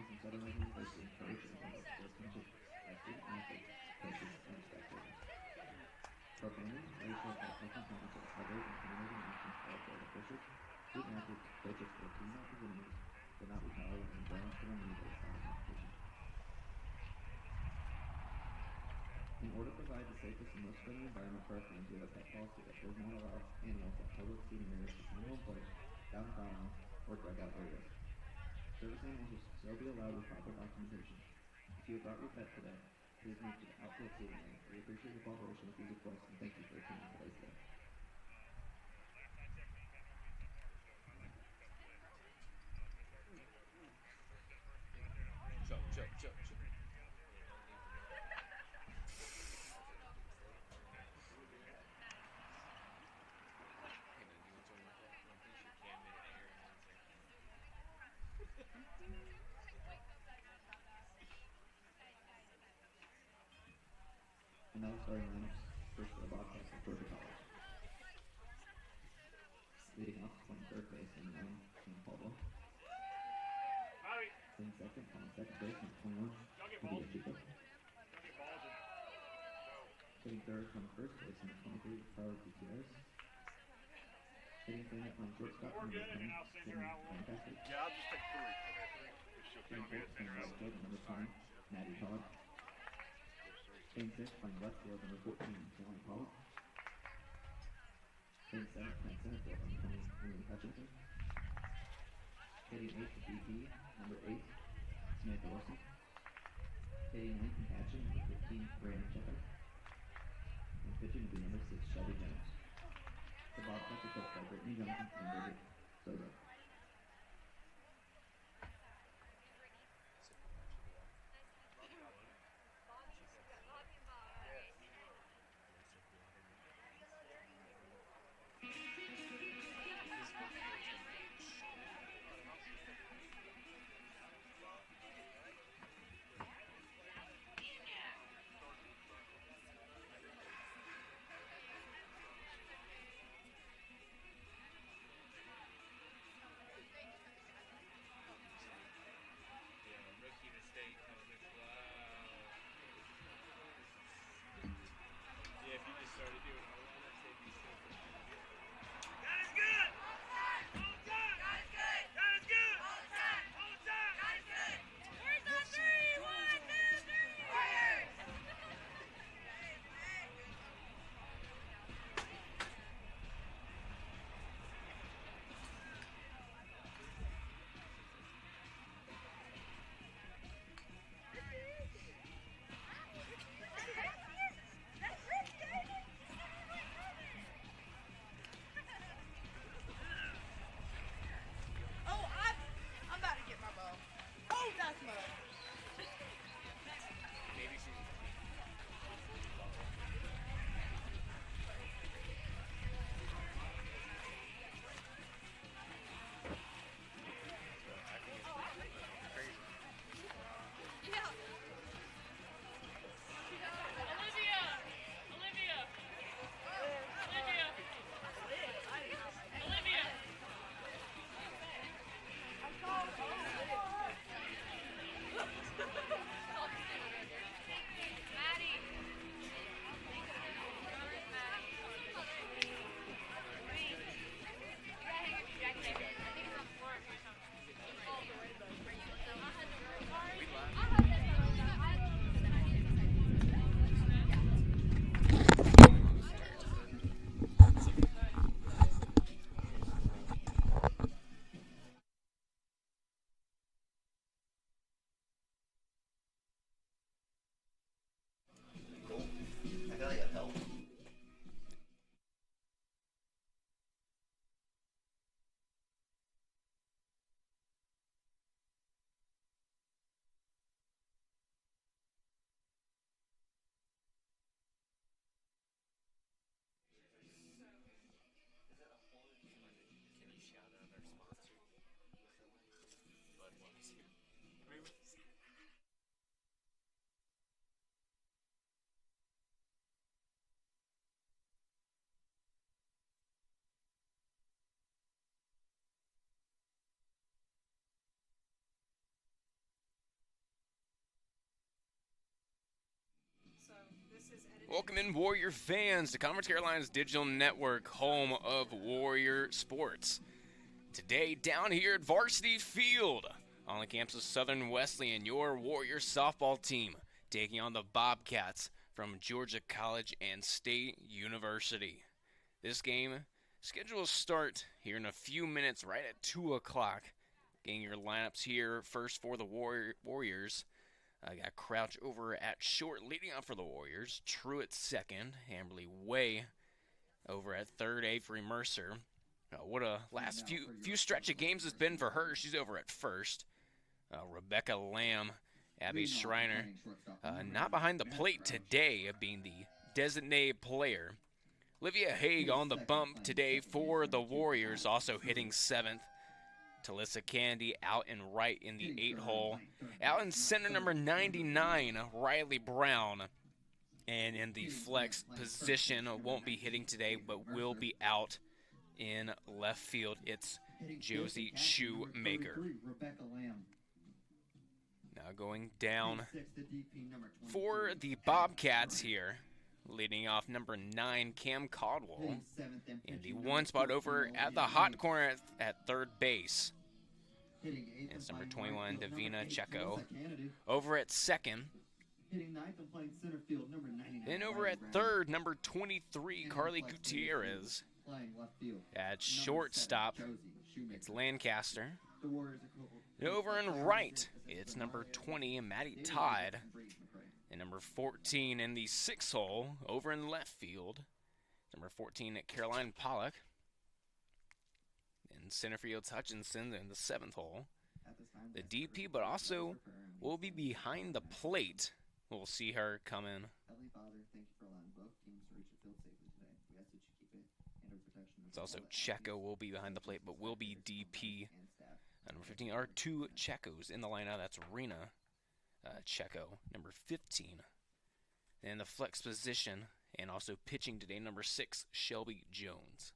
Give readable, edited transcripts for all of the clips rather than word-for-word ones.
is in Southern University encouraged and promotes sports friendship by student athletes, coaches, and spectators. Proclaiming Racial Athletics Championships celebrate and promote actions by board officials, student athletes, coaches, or team representatives will not retaliate and enjoy for money based on the competition. In order to provide the safest and most friendly environment for our fans, we have a pet policy that does not allow animals at public seating areas, casino parks, downtown malls, or dugout areas. Service animals will still be allowed with proper documentation. If you have brought your pet today, please move to the outfield seating area. We appreciate your cooperation with these requests and thank you for attending today's day. Chill. And now starting lineups first for the Bobcats of Georgia College. Leading off playing third base in 9, King Caldwell. Playing second, playing second base in 21, Lydia Chico. Hitting third, playing first base in 23, Tyler Gutierrez. Hitting cleanup, playing shortstop in 10, Tim Lancaster. Yeah, I'll just take 3. Hitting fourth, playing right field, number 20, Maddie Todd. Hitting sixth, playing left field, number 14, Caroline Pollock. Hitting seventh, playing center field, number 20, Emily Hutchinson. Hitting eighth, DP, number 8, Samantha Wilson. Hitting ninth and catching, number 15, Brandon Shepard. And pitching will be number 6, Shelby Jones. The Bobcats are coached by Brittany Johnson and Bridget Soto. Welcome in, Warrior fans, to Conference Carolina's digital network, home of Warrior Sports. Today, down here at Varsity Field, on the campus of Southern Wesleyan, your Warrior softball team taking on the Bobcats from Georgia College and State University. This game scheduled to start here in a few minutes, right at 2 o'clock. Getting your lineups here first for the Warriors. Got Crouch over at short, leading off for the Warriors. Truitt second. Hamberly Way over at third. Avery Mercer. What a last few stretch of games has been for her. She's over at first. Rebecca Lamb, Abby Schreiner, not behind the plate today, being the designated player. Olivia Haig on the bump today for the Warriors, also hitting seventh. Talissa Candy out and right in the 8-hole. Out in center, number 99, Riley Brown. And in the flex position, won't be hitting today, but will be out in left field. It's Josie Shoemaker. Now going down for the Bobcats here. Leading off number 9, Cam Caldwell. In the one spot over at the hot corner at third base. It's number 21, Davina Checo. Over at second. Then over at third, number 23, Carly Gutierrez. At shortstop, it's Lancaster. And over and right, it's number 20, Maddie Todd. And number 14 in the 6-hole, over in left field. Number 14 at Caroline Pollock. In center field's Hutchinson in the 7th hole. The DP, but also will be behind the plate. We'll see her come in. It's also Checo will be behind the plate, but will be DP. Number 15 are 2 Checos in the lineup. That's Rena Checo, number 15. And the flex position, and also pitching today, number 6, Shelby Jones.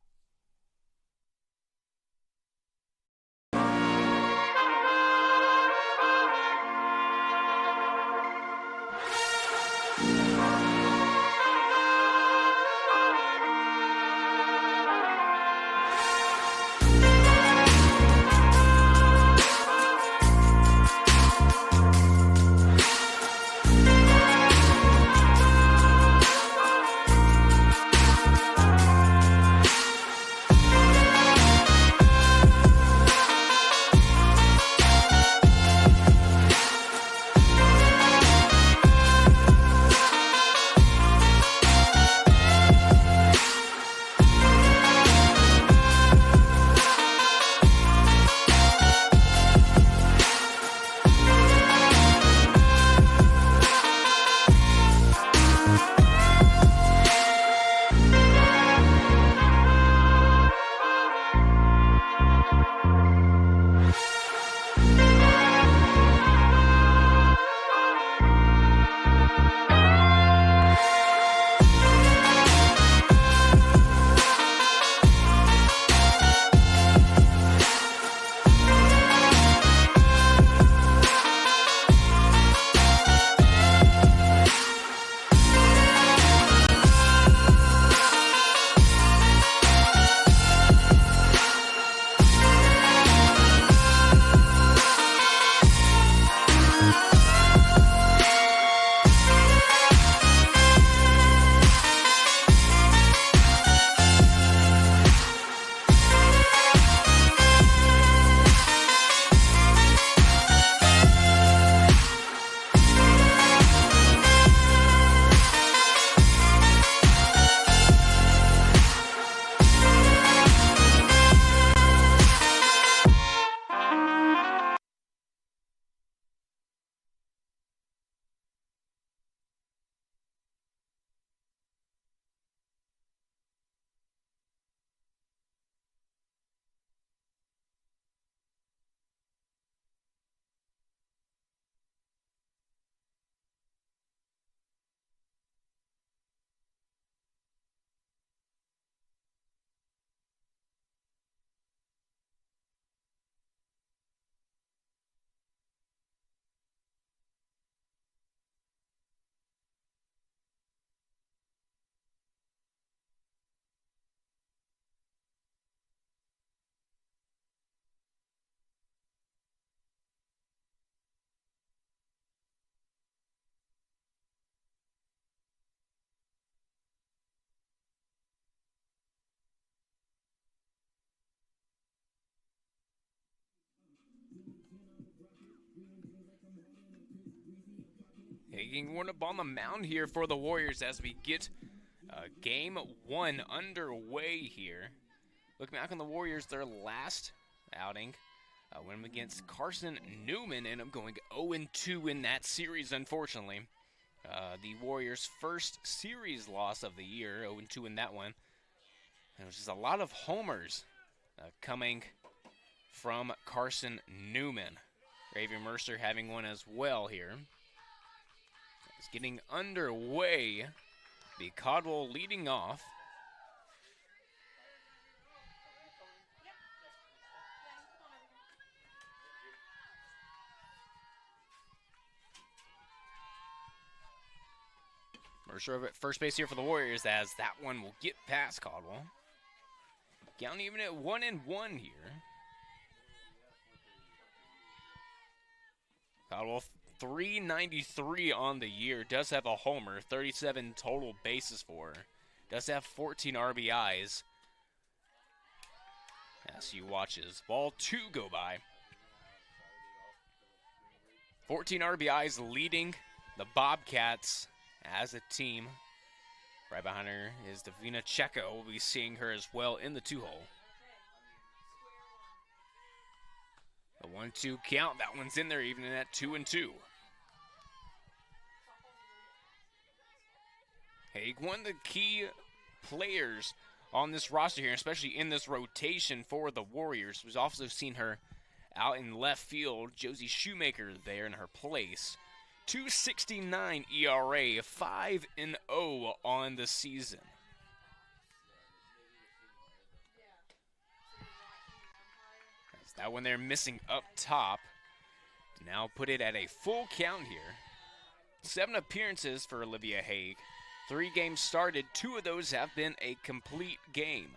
taking one up on the mound here for the Warriors as we get game one underway here. Looking back on the Warriors, their last outing, win against Carson Newman, and I'm going 0-2 in that series, unfortunately. The Warriors' first series loss of the year, 0-2 in that one. And it was just a lot of homers coming from Carson Newman. Gravy Mercer having one as well here. It's getting underway. The Caldwell leading off. Mercer over at first base here for the Warriors, as that one will get past Caldwell. Count even at 1-1 here. Caldwell 393 on the year, does have a homer, 37 total bases for her. Does have 14 RBIs. As he watches ball 2 go by. 14 RBIs leading the Bobcats as a team. Right behind her is Davina Checo. We'll be seeing her as well in the 2-hole. A 1-2 count. That one's in there even at 2-2. Haig, one of the key players on this roster here, especially in this rotation for the Warriors. We've also seen her out in left field. Josie Shoemaker there in her place. 2.69 ERA, 5-0 on the season. That's that one there missing up top. Now put it at a full count here. 7 appearances for Olivia Haig. 3 games started. 2 of those have been a complete game.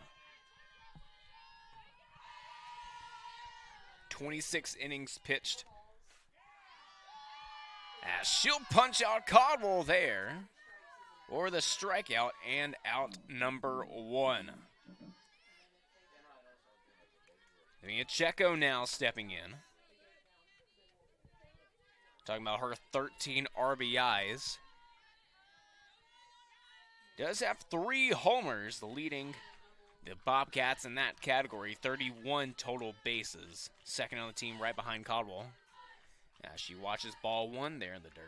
26 innings pitched. As she'll punch out Caldwell there for the strikeout and out number 1. Checo now stepping in. Talking about her 13 RBIs. Does have 3 homers, leading the Bobcats in that category. 31 total bases. Second on the team right behind Caldwell. As she watches ball 1 there in the dirt.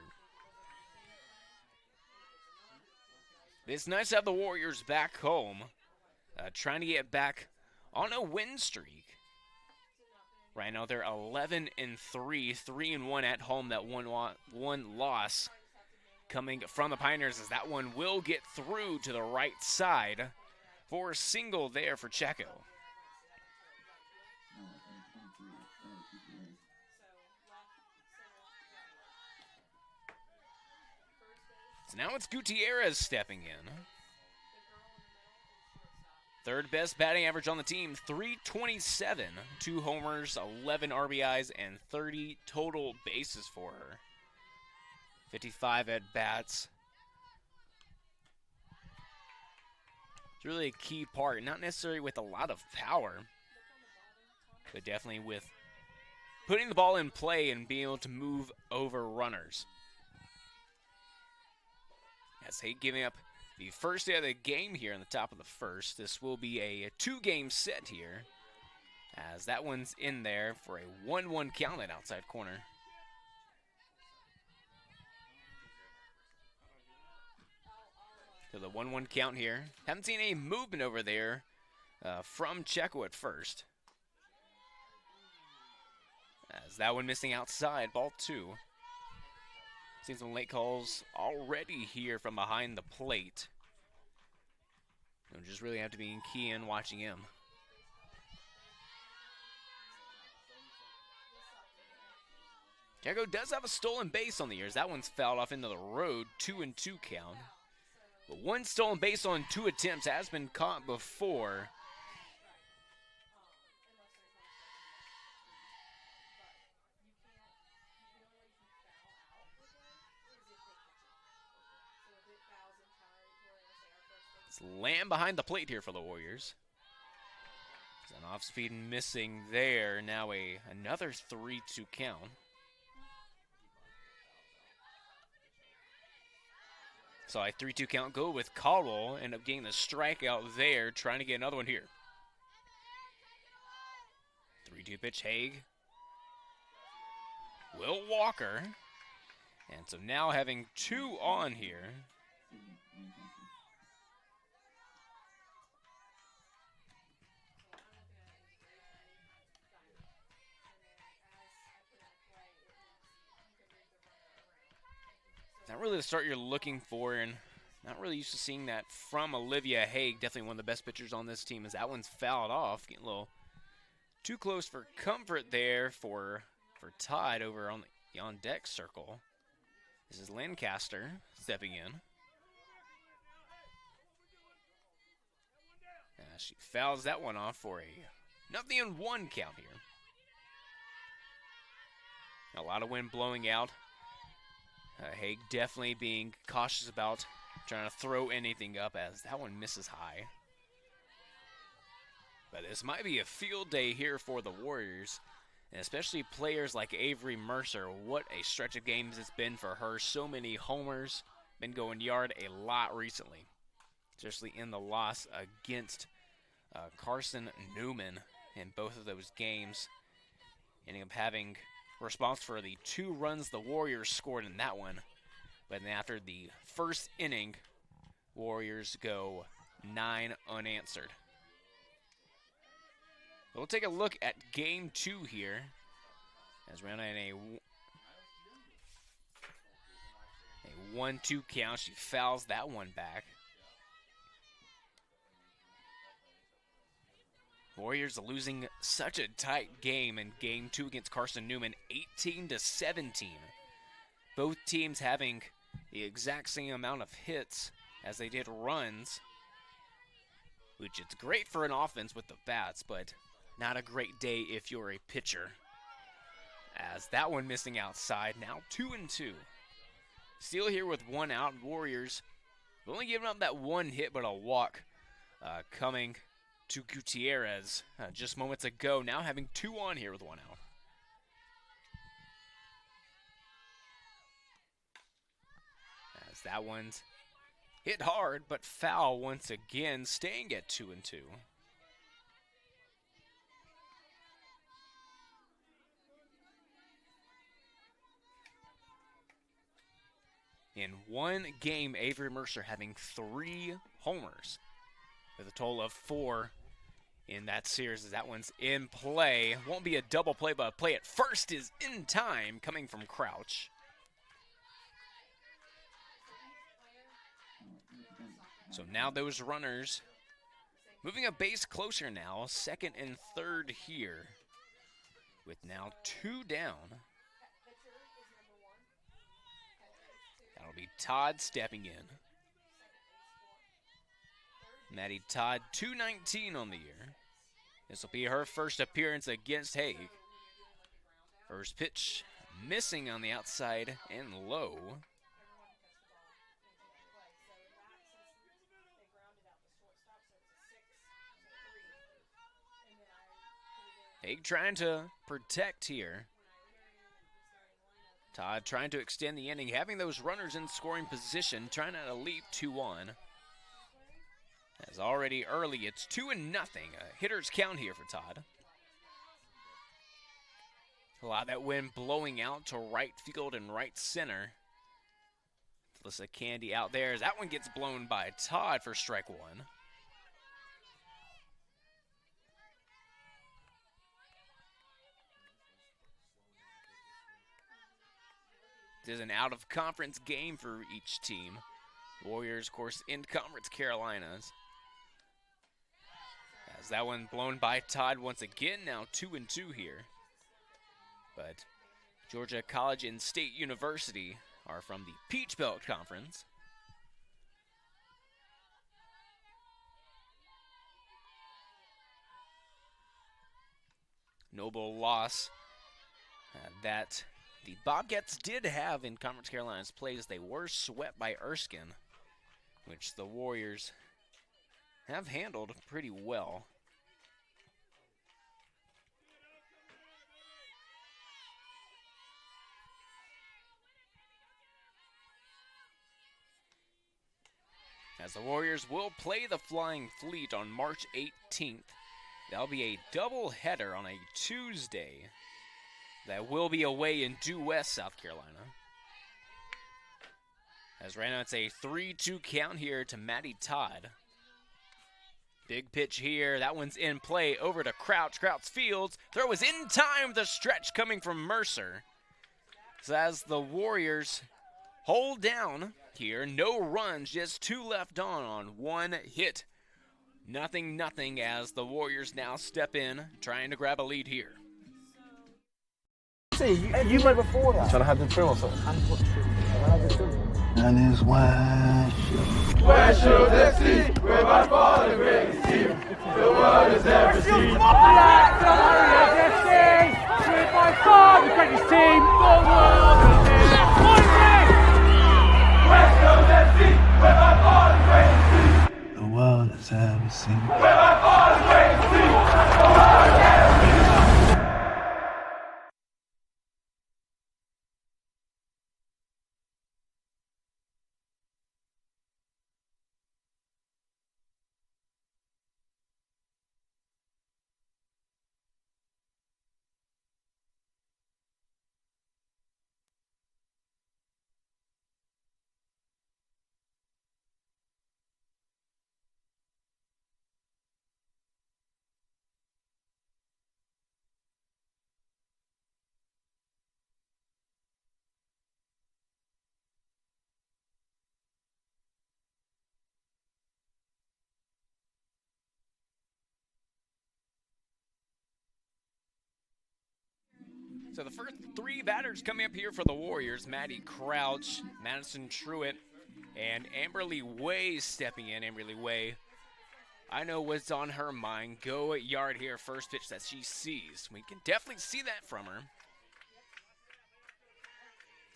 It's nice to have the Warriors back home. Trying to get back on a win streak. Right now they're 11-3, 3-1 at home. That one loss coming from the Pioneers, as that one will get through to the right side for a single there for Checo. So now it's Gutierrez stepping in. Third best batting average on the team, 327. 2 homers, 11 RBIs, and 30 total bases for her. 55 at bats. It's really a key part, not necessarily with a lot of power, but definitely with putting the ball in play and being able to move over runners. As Haig giving up the first day of the game here in the top of the first. This will be a 2-game set here, as that one's in there for a 1-1 count at outside corner. So the 1-1 count here. Haven't seen any movement over there from Checo at first. As that one missing outside, ball 2. Seen some late calls already here from behind the plate. You'll just really have to be key in watching him. Checo does have a stolen base on the years. That one's fouled off into the road, 2-2 count. But 1 stolen base on 2 attempts has been caught before. Lamb behind the plate here for the Warriors. It's an off-speed missing there. Now another 3-2 count. Saw a 3-2 count go with Caldwell. End up getting the strikeout there, trying to get another one here. 3-2 pitch, Haig. Will Walker. And so now having 2 on here. Not really the start you're looking for, and not really used to seeing that from Olivia Haig. Definitely one of the best pitchers on this team, as that one's fouled off. Getting a little too close for comfort there for Todd over on the on-deck circle. This is Lancaster stepping in. She fouls that one off for a 0-1 count here. A lot of wind blowing out. Haig definitely being cautious about trying to throw anything up, as that one misses high. But this might be a field day here for the Warriors, and especially players like Avery Mercer. What a stretch of games it's been for her. So many homers, been going yard a lot recently, especially in the loss against Carson Newman in both of those games, ending up having response for the 2 runs the Warriors scored in that one. But then after the first inning, Warriors go 9 unanswered. We'll take a look at game 2 here, as we're on a 1-2 count. She fouls that one back. Warriors losing such a tight game in game 2 against Carson Newman, 18-17. Both teams having the exact same amount of hits as they did runs, which it's great for an offense with the bats, but not a great day if you're a pitcher. As that one missing outside, now 2-2. Still here with 1 out. Warriors only giving up that 1 hit, but a walk coming to Gutierrez just moments ago. Now having 2 on here with 1 out. As that one's hit hard, but foul once again, staying at 2-2. In one game, Avery Mercer having 3 homers, with a total of 4 in that series, as that one's in play. Won't be a double play, but a play at first is in time, coming from Crouch. So now those runners moving a base closer now, 2nd and 3rd here, with now 2 down. That'll be Todd stepping in. Maddie Todd, 219 on the year. This will be her first appearance against Haig. First pitch missing on the outside and low. Haig trying to protect here. Todd trying to extend the inning, having those runners in scoring position, trying out a leap 2-1. As already early, it's 2-0. A hitter's count here for Todd. A lot of that wind blowing out to right field and right center. Alyssa Candy out there as that one gets blown by Todd for strike 1. This is an out-of-conference game for each team. Warriors, of course, in conference Carolinas. As that one blown by Todd once again, now 2-2 here. But Georgia College and State University are from the Peach Belt Conference. Noble loss that the Bobcats did have in Conference Carolinas play, as they were swept by Erskine, which the Warriors have handled pretty well. as the Warriors will play the Flying Fleet on March 18th. That'll be a doubleheader on a Tuesday. That will be away in Due West, South Carolina. As right now it's a 3-2 count here to Maddie Todd. Big pitch here. That one's in play over to Crouch. Crouch fields. Throw is in time. The stretch coming from Mercer. So as the Warriors hold down here, no runs, just 2 left on 1 hit. Nothing as the Warriors now step in, trying to grab a lead here. See, you went before that. Should I have the trim or something? And his West Show FC, where my father greatest team, the world has never seen. Where by far the greatest team, the world has never seen. West Coast FC, where my father greatest team, the world has ever seen. where my father greatest team, the world has ever seen. So the first 3 batters coming up here for the Warriors, Maddie Crouch, Madison Truitt, and Amberly Way stepping in. Amberly Way, I know what's on her mind. Go at yard here, first pitch that she sees. We can definitely see that from her.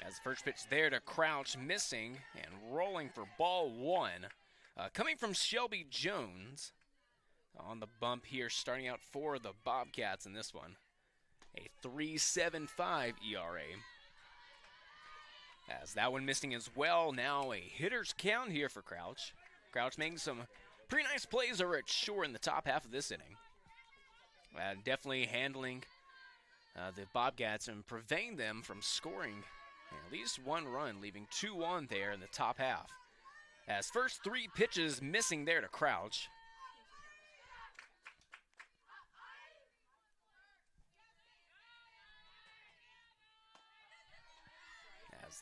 As the first pitch there to Crouch, missing and rolling for ball 1. Coming from Shelby Jones on the bump here, starting out for the Bobcats in this one. A 3.75 ERA. As that one missing as well. Now a hitter's count here for Crouch. Crouch making some pretty nice plays over at short in the top half of this inning. Definitely handling the Bobcats and preventing them from scoring at least 1 run, leaving 2 on there in the top half. As first 3 pitches missing there to Crouch.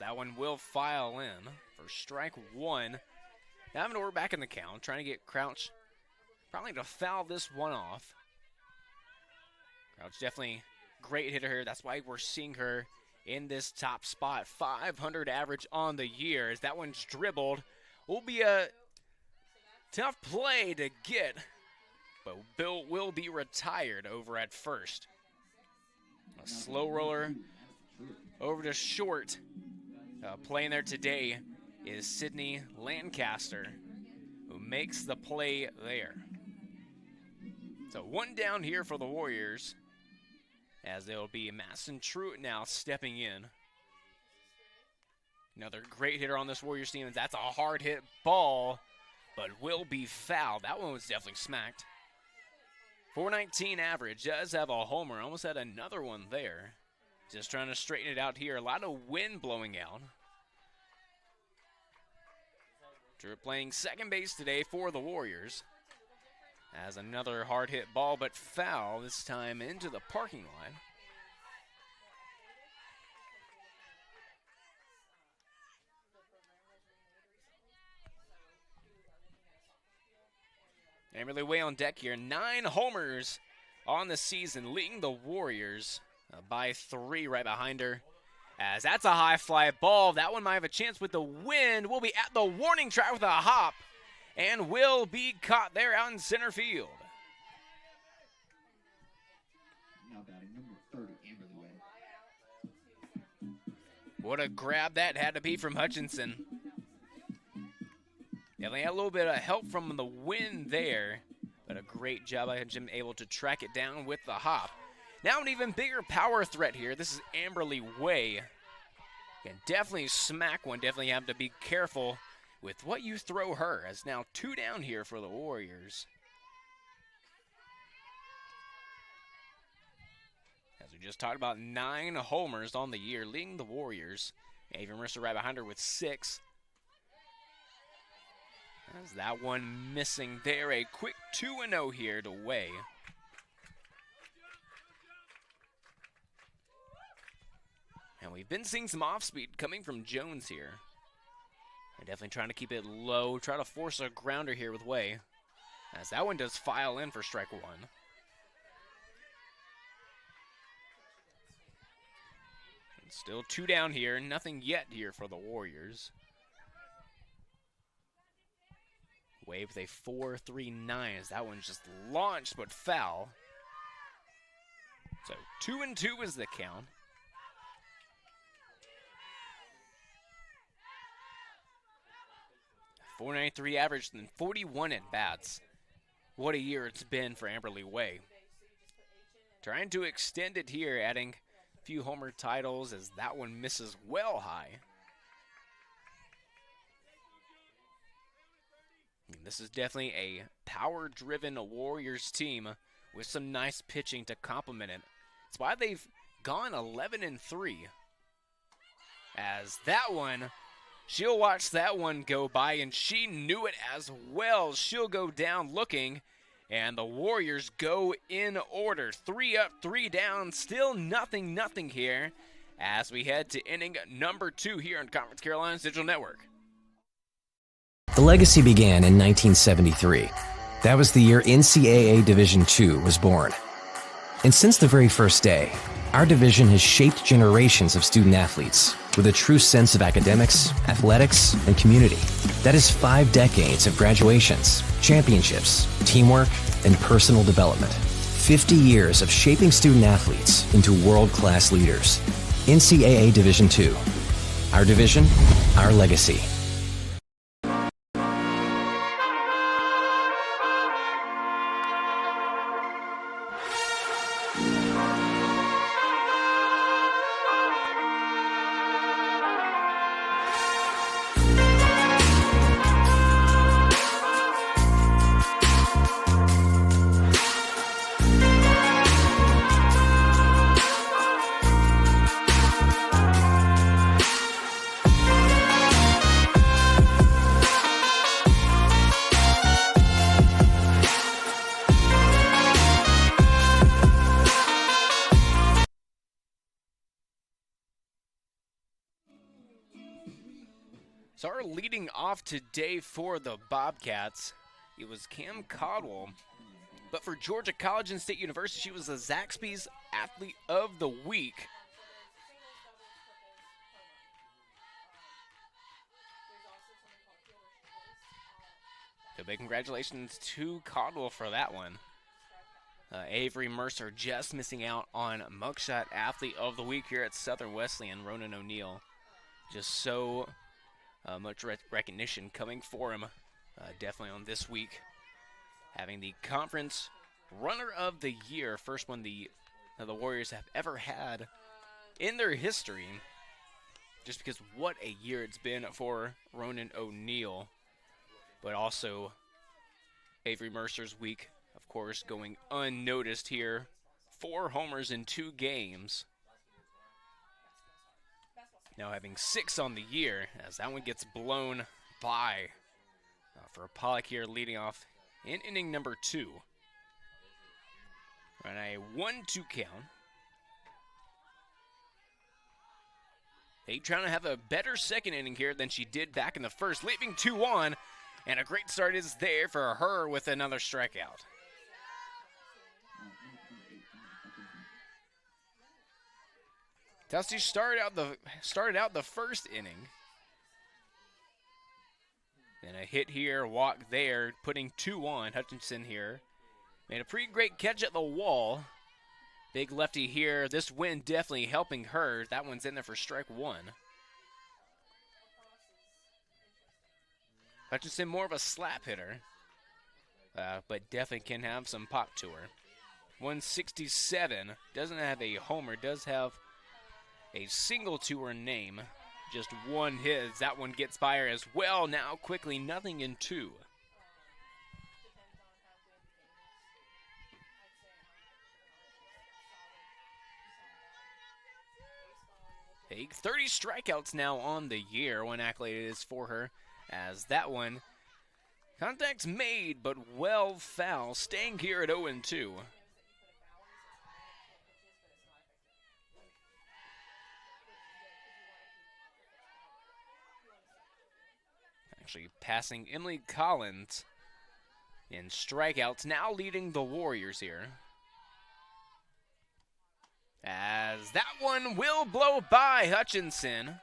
That one will file in for strike 1. Now having to work back in the count, trying to get Crouch probably to foul this one off. Crouch definitely great hitter here. That's why we're seeing her in this top spot. 500 average on the year. As that one's dribbled, will be a tough play to get, but Bill will be retired over at first. A slow roller over to short. Playing there today is Sydney Lancaster, who makes the play there. So 1 down here for the Warriors, as it'll be Madison Truitt now stepping in. Another great hitter on this Warriors team. That's a hard hit ball, but will be fouled. That one was definitely smacked. 419 average, does have a homer. Almost had another one there. Just trying to straighten it out here. A lot of wind blowing out. Truitt playing second base today for the Warriors. As another hard hit ball, but foul, this time into the parking lot. Amberly Way on deck here. 9 homers on the season, leading the Warriors by 3 right behind her. As that's a high fly ball. That one might have a chance with the wind. We'll be at the warning track with a hop and will be caught there out in center field. Now batting number 30, Amberly Way. What a grab that had to be from Hutchinson. Definitely had a little bit of help from the wind there, but a great job by Hutchinson able to track it down with the hop. Now an even bigger power threat here. This is Amberly Way. Can definitely smack one. Definitely have to be careful with what you throw her, as now 2 down here for the Warriors. As we just talked about, 9 homers on the year, leading the Warriors. Avery Mercer right behind her with 6. As that one missing there, a quick 2-0 here to Way. And we've been seeing some off-speed coming from Jones here. They're definitely trying to keep it low, try to force a grounder here with Way. As that one does file in for strike 1. And still 2 down here, nothing yet here for the Warriors. Way with a 4-3-9 as that one's just launched but foul. So 2-2 is the count. .493 average and 41 at bats. What a year it's been for Amberly Way. Trying to extend it here, adding a few homer titles as that one misses well high. And this is definitely a power-driven Warriors team with some nice pitching to complement it. That's why they've gone 11-3. As that one, she'll watch that one go by, and she knew it as well. She'll go down looking, and the Warriors go in order. 3 up, 3 down, still nothing here as we head to inning number 2 here on Conference Carolinas Digital Network. The legacy began in 1973. That was the year NCAA Division II was born. And since the very first day, our division has shaped generations of student athletes with a true sense of academics, athletics, and community. That is 5 decades of graduations, championships, teamwork, and personal development. 50 years of shaping student athletes into world-class leaders. NCAA Division II. Our division, our legacy. So our leading off today for the Bobcats, it was Cam Codwell. But for Georgia College and State University, she was the Zaxby's Athlete of the Week. So big congratulations to Codwell for that one. Avery Mercer just missing out on Mugshot Athlete of the Week here at Southern Wesleyan. Ronan O'Neill, just so much recognition coming for him, definitely on this week. Having the conference runner of the year, first one the Warriors have ever had in their history. Just because what a year it's been for Ronan O'Neill. But also Avery Mercer's week, of course, going unnoticed here. 4 homers in 2 games. Now having 6 on the year, as that one gets blown by for Pollock here, leading off in inning number 2. And a 1-2 count. They trying to have a better second inning here than she did back in the first, leaving 2-1, and a great start is there for her with another strikeout. Dusty started out the first inning. Then a hit here, walk there, putting 2 on. Hutchinson here made a pretty great catch at the wall. Big lefty here. This win definitely helping her. That one's in there for strike 1. Hutchinson more of a slap hitter, but definitely can have some pop to her. 167, doesn't have a homer, does have a single to her name. just one hit. That one gets by as well. Now quickly, 0-2. Haig, 30 strikeouts now on the year. One accolade is for her, as that one, contact's made, but well foul, staying here at 0-2. Actually passing Emily Collins in strikeouts, now leading the Warriors here. As that one will blow by Hutchinson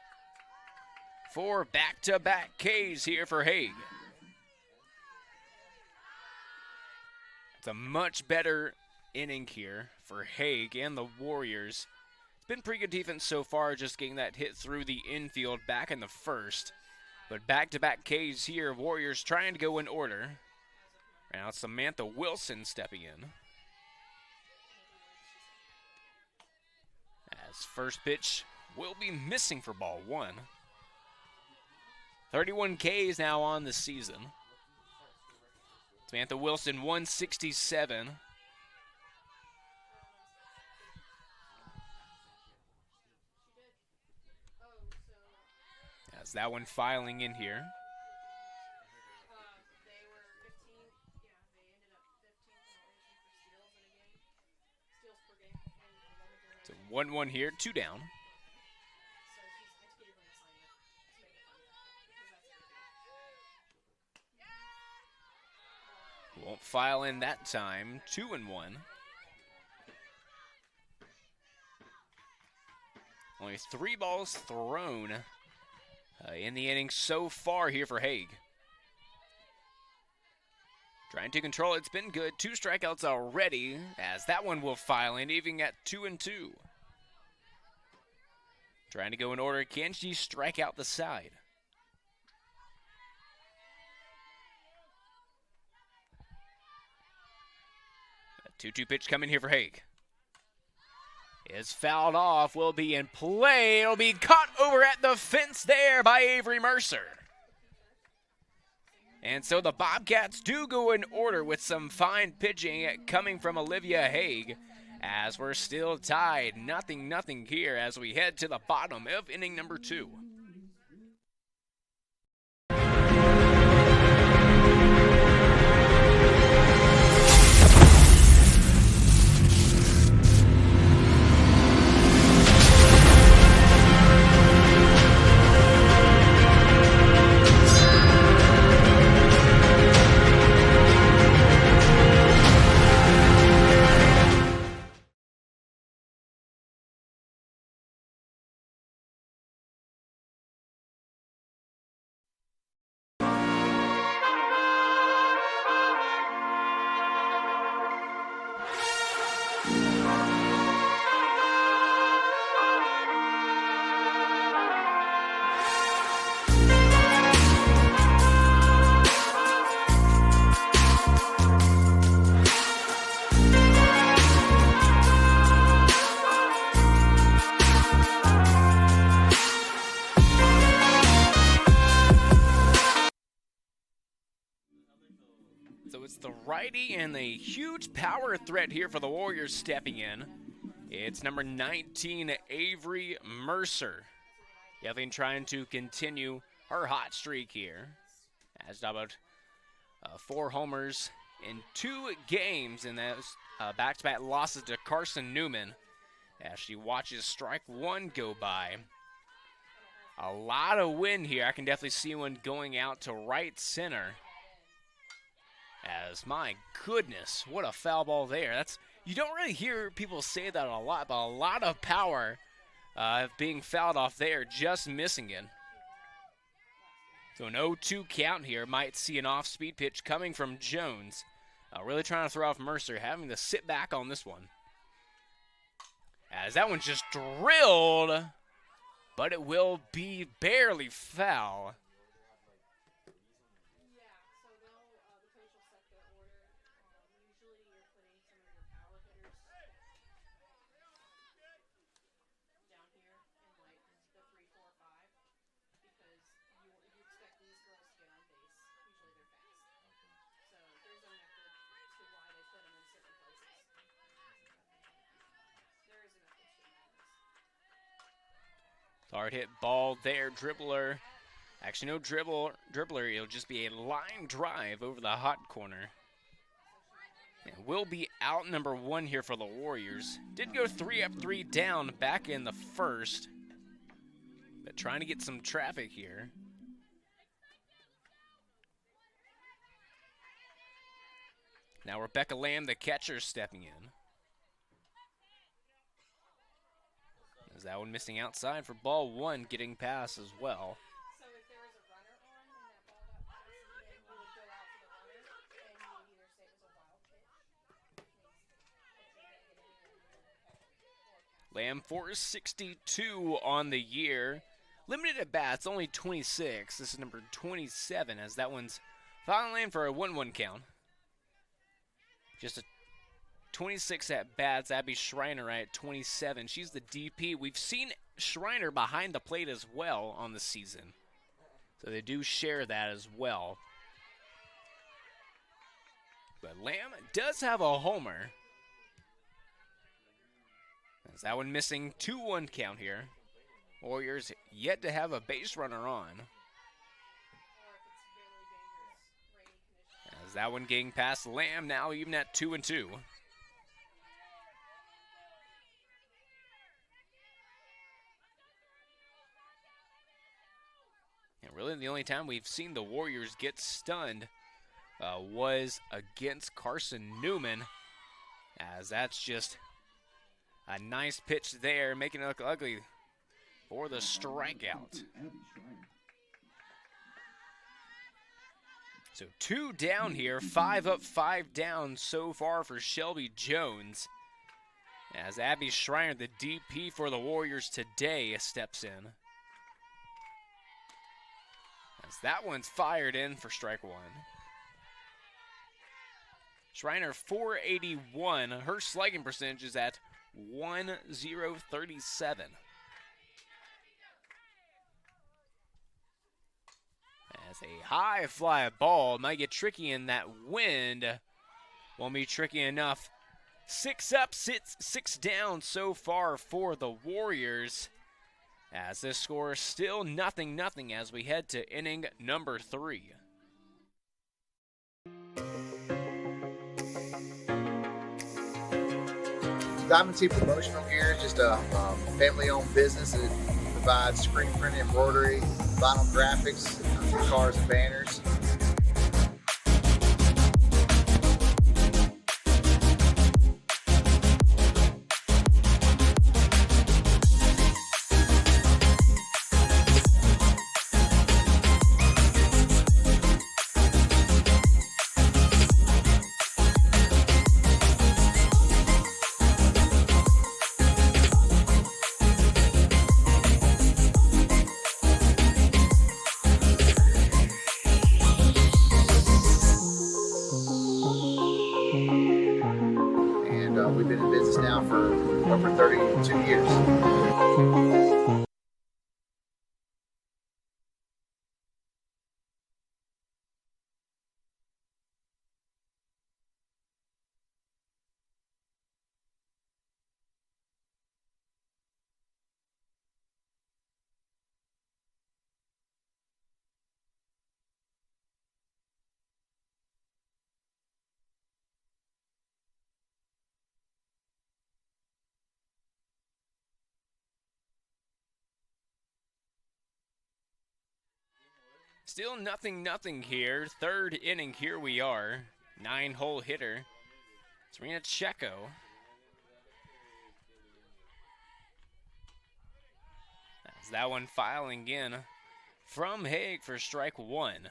for back-to-back Ks here for Haig. It's a much better inning here for Haig and the Warriors. It's been pretty good defense so far, just getting that hit through the infield back in the first. But back-to-back Ks here, Warriors trying to go in order. Now Samantha Wilson stepping in. As first pitch will be missing for ball one. 31 Ks now on the season. Samantha Wilson, 167. As that one filing in here. So 1-1 here, 2 down. Won't file in that time, 2-1. Only 3 balls thrown in the inning so far here for Haig. Trying to control it, it's been good. 2 strikeouts already, as that one will file in, even at 2-2. Trying to go in order, can she strike out the side? A 2-2 pitch coming here for Haig. Is fouled off, will be in play. It'll be caught over at the fence there by Avery Mercer. And so the Bobcats do go in order with some fine pitching coming from Olivia Haig, as we're still tied 0-0 here as we head to the bottom of inning number 2. So it's the righty and the huge power threat here for the Warriors stepping in. It's number 19, Avery Mercer. Definitely trying to continue her hot streak here. As about 4 homers in 2 games, and those back-to-back losses to Carson Newman. As she watches strike 1 go by. A lot of wind here. I can definitely see one going out to right center. As, my goodness, what a foul ball there. You don't really hear people say that a lot, but a lot of power being fouled off there, just missing it. So an 0-2 count here. Might see an off-speed pitch coming from Jones. Really trying to throw off Mercer, having to sit back on this one. As that one's just drilled, but it will be barely foul. Hard hit ball there, dribbler. Actually, no dribbler. It'll just be a line drive over the hot corner. And will be out number 1 here for the Warriors. Did go 3 up, 3 down back in the first. But trying to get some traffic here. Now Rebecca Lamb, the catcher, stepping in. As that one missing outside for ball 1, getting past as well. So if there was a runner on and that ball got passed, then you would go out to the runner and you would either say it was a wild pitch, Lamb 462 on the year. Limited at bats, only 26. This is number 27 as that one's filing in for a 1-1 count. Just a 26 at bats. Abby Schreiner at 27. She's the DP. We've seen Schreiner behind the plate as well on the season. So they do share that as well. But Lamb does have a homer. As that one missing 2-1 count here. Warriors yet to have a base runner on. As that one getting past Lamb, now even at 2-2. And really the only time we've seen the Warriors get stunned was against Carson Newman. As that's just a nice pitch there, making it look ugly for the strikeout. So 2 down here, 5 up, 5 down so far for Shelby Jones. As Abby Schreiner, the DP for the Warriors today, steps in. As that one's fired in for strike 1. Schreiner 481. Her slugging percentage is at 1.037. As a high fly ball might get tricky in that wind. Won't be tricky enough. 6 up, 6 down so far for the Warriors. As this score is still 0-0 as we head to inning number 3. Diamond T Promotional Gear is just a family-owned business that provides screen printing, embroidery, vinyl graphics, cars and banners. We've been in business now for over 32 years. Still 0-0 here. 3rd inning, here we are. 9-hole hitter. Serena Checo. As that one filing in from Haig for strike 1.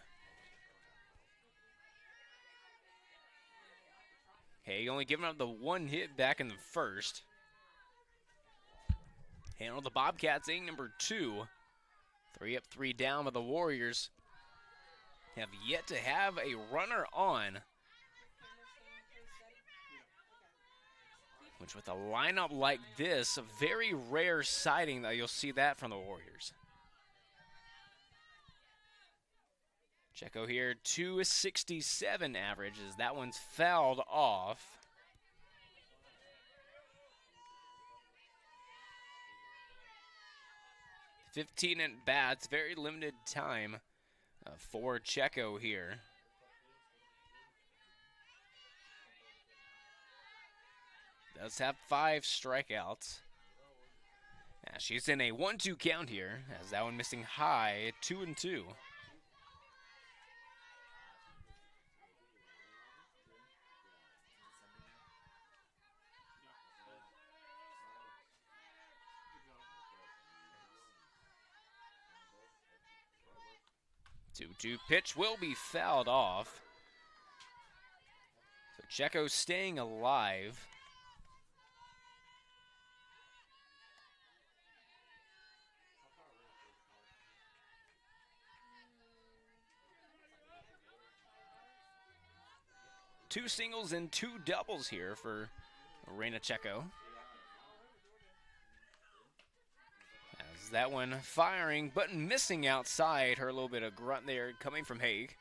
Haig only giving up the 1 hit back in the first. Handle the Bobcats, inning number 2. 3 up, 3 down, but the Warriors have yet to have a runner on. Which with a lineup like this, a very rare sighting that you'll see that from the Warriors. Checo here, 267 averages. That one's fouled off. 15 at bats, very limited time for Checo here. Does have 5 strikeouts. She's in a 1-2 count here, as that one missing high, 2-2. Two pitch will be fouled off. So Checo staying alive. Two singles and 2 doubles here for Reina Checo. As that one firing, but missing outside. Her little bit of grunt there coming from Haig.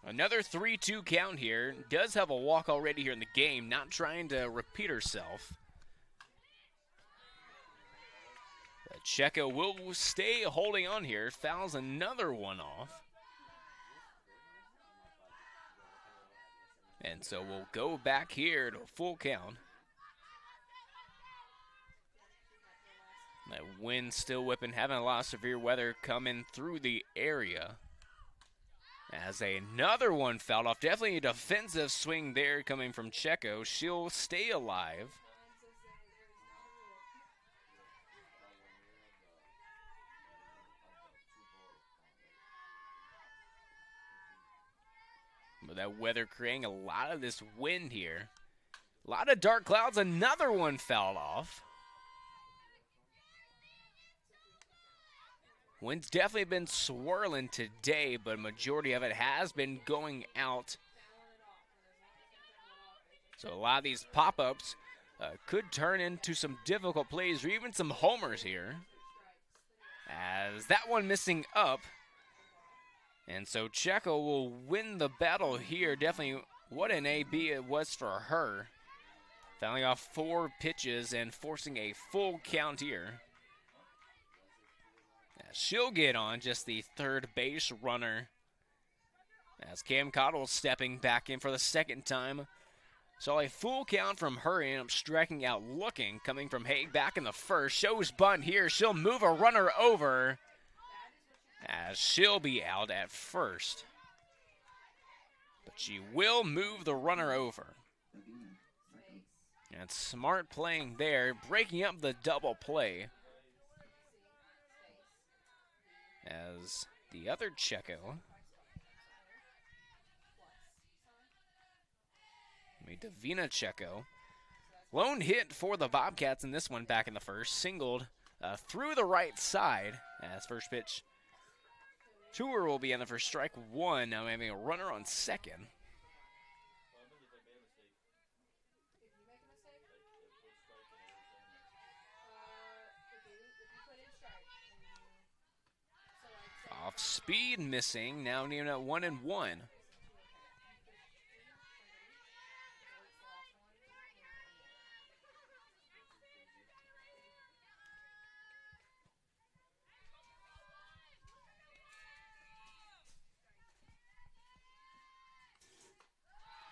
Another 3-2 count here. Does have a walk already here in the game. Not trying to repeat herself. Checo will stay holding on here. Fouls another one off. And so we'll go back here to a full count. That wind still whipping, having a lot of severe weather coming through the area. As another one fouled off. Definitely a defensive swing there coming from Checo. She'll stay alive. But that weather creating a lot of this wind here. A lot of dark clouds. Another one fouled off. Wind's definitely been swirling today, but majority of it has been going out. So a lot of these pop-ups could turn into some difficult plays or even some homers here. As that one missing up. And so Checo will win the battle here. Definitely what an AB it was for her. Fouling off 4 pitches and forcing a full count here. As she'll get on, just the third base runner. As Cam Cottle stepping back in for the second time. So a full count from her, and up striking out looking. Coming from Haig back in the first. Shows bunt here. She'll move a runner over. As she'll be out at first. But she will move the runner over. And smart playing there, breaking up the double play. As the other Checo, Davina Checo, lone hit for the Bobcats in this one back in the first. Singled through the right side as first pitch. Tour will be on the first, strike 1. Now having a runner on second. Off speed missing. Now even at 1-1.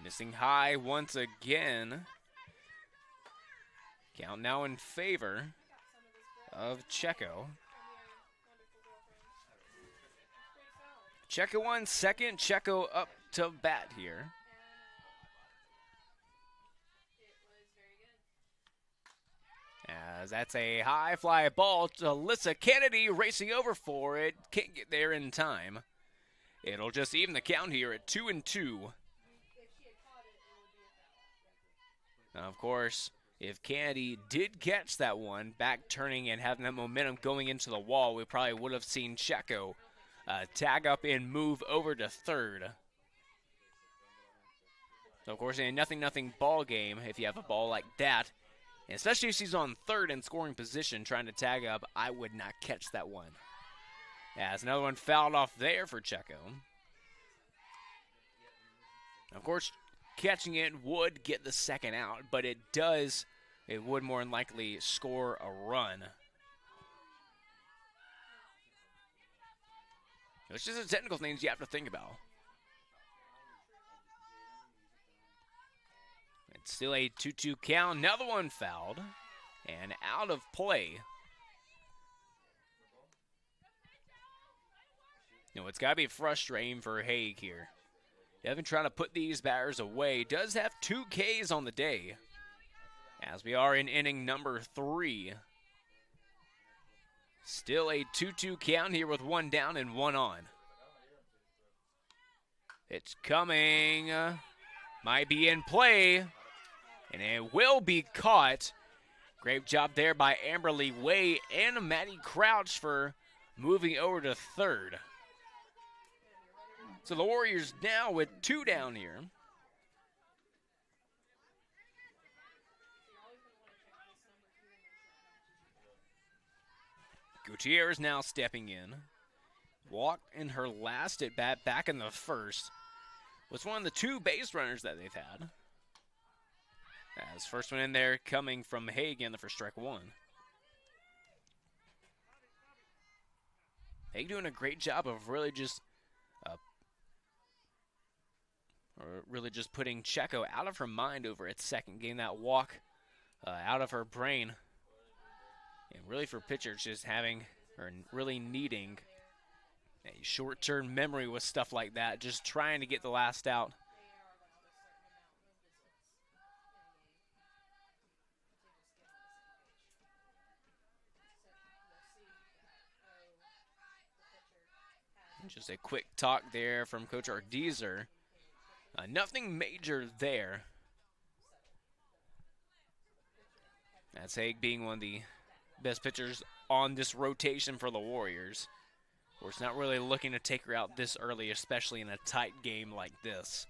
Missing high once again. Count now in favor of Checo. Checo on second. Checo up to bat here. As that's a high fly ball to Alyssa Kennedy racing over for it. Can't get there in time. It'll just even the count here at 2-2. Now, of course, if Kennedy did catch that one, back turning and having that momentum going into the wall, we probably would have seen Checo tag up and move over to third. So, of course, in a nothing ball game, if you have a ball like that, and especially if she's on third in scoring position trying to tag up, I would not catch that one. As another one fouled off there for Checo. Of course, catching it would get the second out, but it would more than likely score a run. It's just the technical things you have to think about. It's still a 2-2 count. Another one fouled and out of play. It's got to be frustrating for Haig here. Devin trying to put these batters away. Does have 2 Ks on the day, as we are in inning number 3. Still a 2-2 count here with 1 down and 1 on. It's coming. Might be in play, and it will be caught. Great job there by Amberly Way and Maddie Crouch for moving over to third. So the Warriors now with 2 down here. Gutierrez now stepping in. Walked in her last at bat back in the first. Was one of the 2 base runners that they've had. As first one in there coming from Hagen for strike 1. Hagen doing a great job of really just putting Checo out of her mind over its second, getting that walk out of her brain. And really for pitchers just having, or really needing a short-term memory with stuff like that, just trying to get the last out. Just a quick talk there from Coach Ardeezer. Nothing major there. That's Haig being one of the best pitchers on this rotation for the Warriors. We're not really looking to take her out this early, especially in a tight game like this.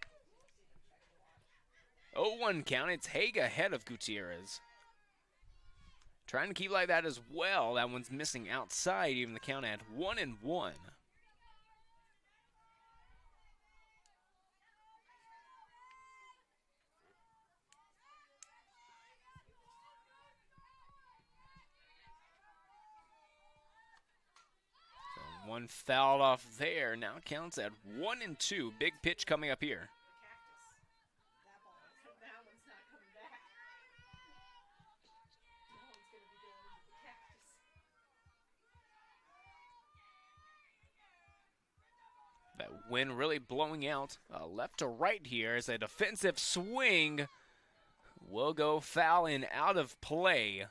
0-1 count. It's Haig ahead of Gutierrez. Trying to keep like that as well. That one's missing outside, even the count at 1-1. One fouled off there. Now counts at 1-2. Big pitch coming up here. That one's not coming back. No one's going to be going into the cactus. That wind really blowing out left to right here as a defensive swing will go foul and out of play.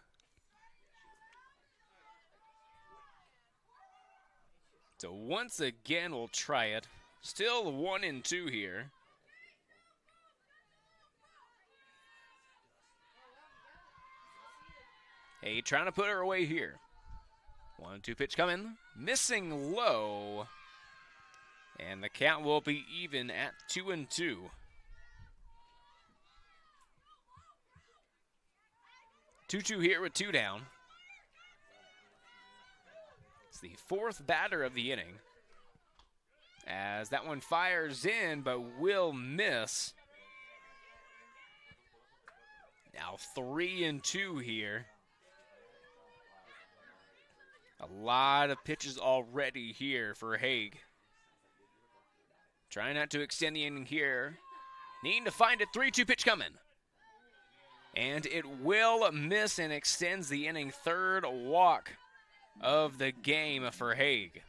So once again, we'll try it. Still 1-2 here. Hey, trying to put her away here. 1-2 pitch coming. Missing low. And the count will be even at 2-2. Two here with 2 down. The 4th batter of the inning, as that one fires in but will miss. Now 3-2 here. A lot of pitches already here for Haig. Trying not to extend the inning here. Needing to find a 3-2 pitch coming. And it will miss and extends the inning. 3rd walk of the game for Haig.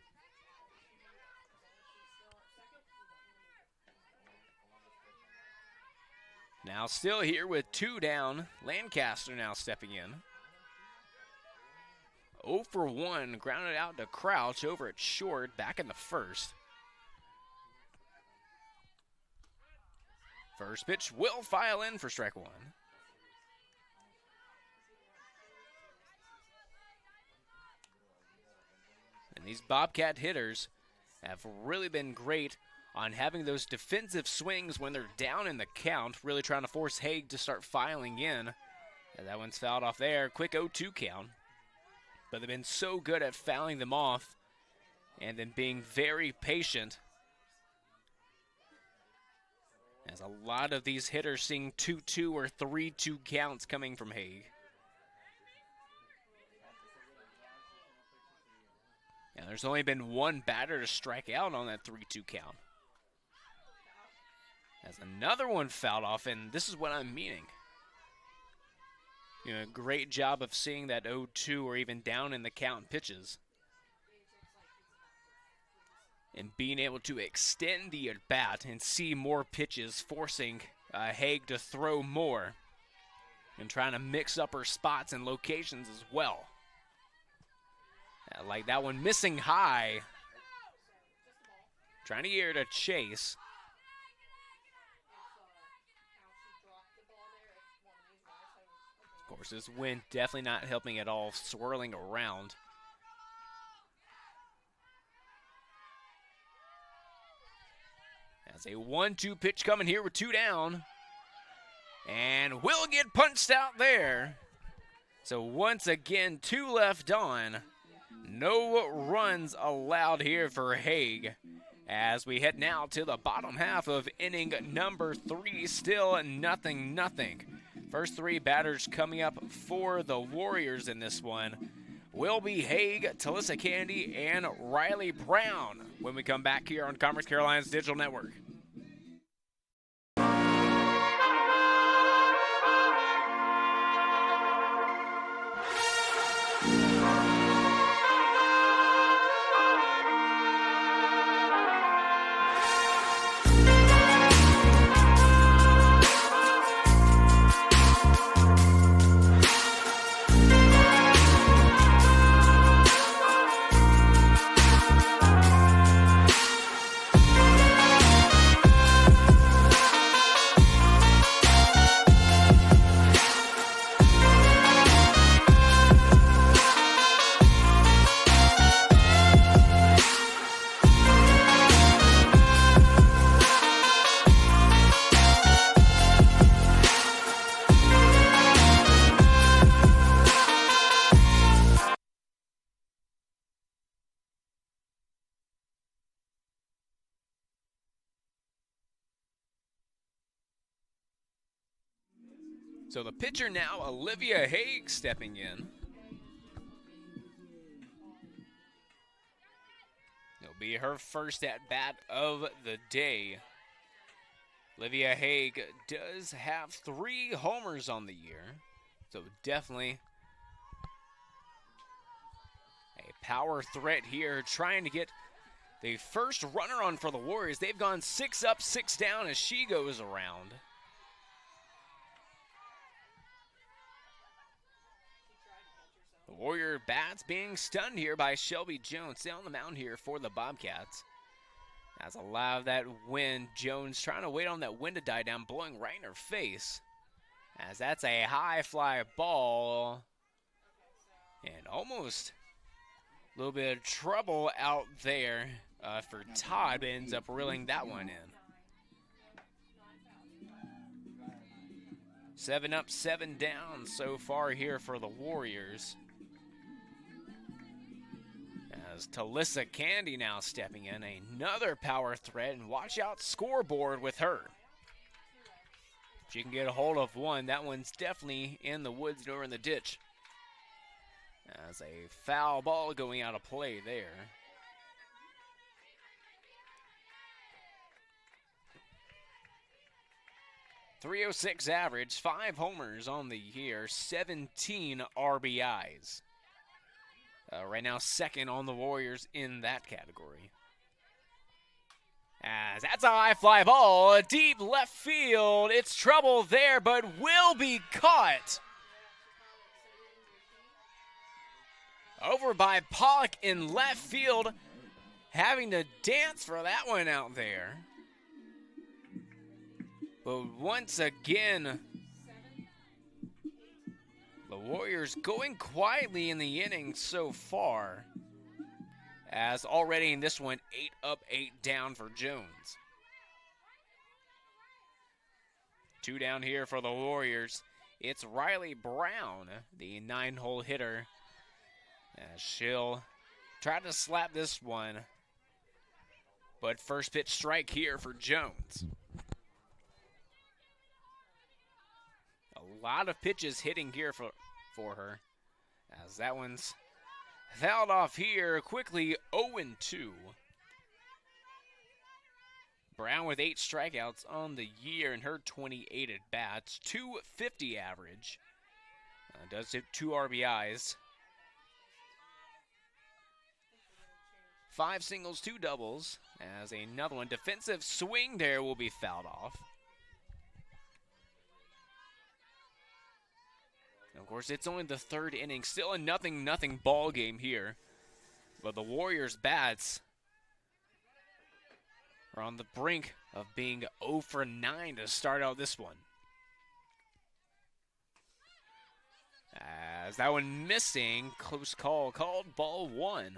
Now still here with 2 down. Lancaster now stepping in. 0 for 1, grounded out to Crouch over at short, back in the first. First pitch will file in for strike 1. And these Bobcat hitters have really been great on having those defensive swings when they're down in the count, really trying to force Haig to start filing in. And that one's fouled off there. Quick 0-2 count. But they've been so good at fouling them off and then being very patient. As a lot of these hitters seeing 2-2 or 3-2 counts coming from Haig. And there's only been one batter to strike out on that 3-2 count. As another one fouled off, and this is what I'm meaning. You know, great job of seeing that 0-2 or even down in the count pitches. And being able to extend the at-bat and see more pitches, forcing Haig to throw more. And trying to mix up her spots and locations as well. Like that one missing high. Trying to get her to chase. Of course, this wind definitely not helping at all, swirling around. As a 1-2 pitch coming here with 2 down. And will get punched out there. So once again, 2 left on. No runs allowed here for Haig. As we head now to the bottom half of inning number 3, still 0-0. First 3 batters coming up for the Warriors in this one will be Haig, Talissa Candy, and Riley Brown when we come back here on Commerce Caroline's Digital Network. So the pitcher now, Olivia Haig, stepping in. It'll be her first at-bat of the day. Olivia Haig does have 3 homers on the year. So definitely a power threat here, trying to get the first runner on for the Warriors. They've gone 6 up, 6 down as she goes around. The Warrior bats being stunned here by Shelby Jones. Stay on the mound here for the Bobcats. As a lot of that wind, Jones trying to wait on that wind to die down, blowing right in her face. As that's a high fly ball. And almost a little bit of trouble out there for Todd, but ends up reeling that one in. 7 up, 7 down so far here for the Warriors. As Talissa Candy now stepping in, another power threat, and watch out scoreboard with her. If she can get a hold of one, that one's definitely in the woods or in the ditch. As a foul ball going out of play there. .306 average, 5 homers on the year, 17 RBIs. Right now, second on the Warriors in that category. As that's a high fly ball, deep left field. It's trouble there, but will be caught. Over by Pollock in left field, having to dance for that one out there. But once again, the Warriors going quietly in the inning so far, as already in this one, 8 up, 8 down for Jones. 2 down here for the Warriors. It's Riley Brown, the 9-hole hitter. As she'll try to slap this one, but first pitch strike here for Jones. lot of pitches hitting here for her, as that one's fouled off here quickly. 0-2. Brown with 8 strikeouts on the year and her 28 at bats, 250 average. Does hit 2 RBIs. 5 singles, 2 doubles, as another one. Defensive swing there will be fouled off. And of course, it's only the 3rd inning. Still a 0-0 ball game here. But the Warriors' bats are on the brink of being 0 for 9 to start out this one. As that one missing, close call, called ball 1.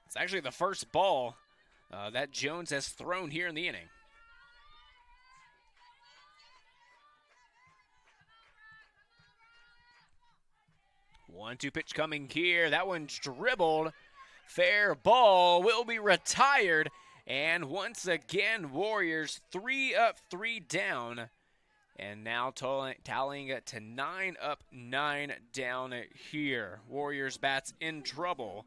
It's actually the first ball that Jones has thrown here in the inning. One-two pitch coming here. That one's dribbled. Fair ball will be retired. And once again, Warriors 3 up, 3 down. And now tallying it to 9 up, 9 down here. Warriors bats in trouble.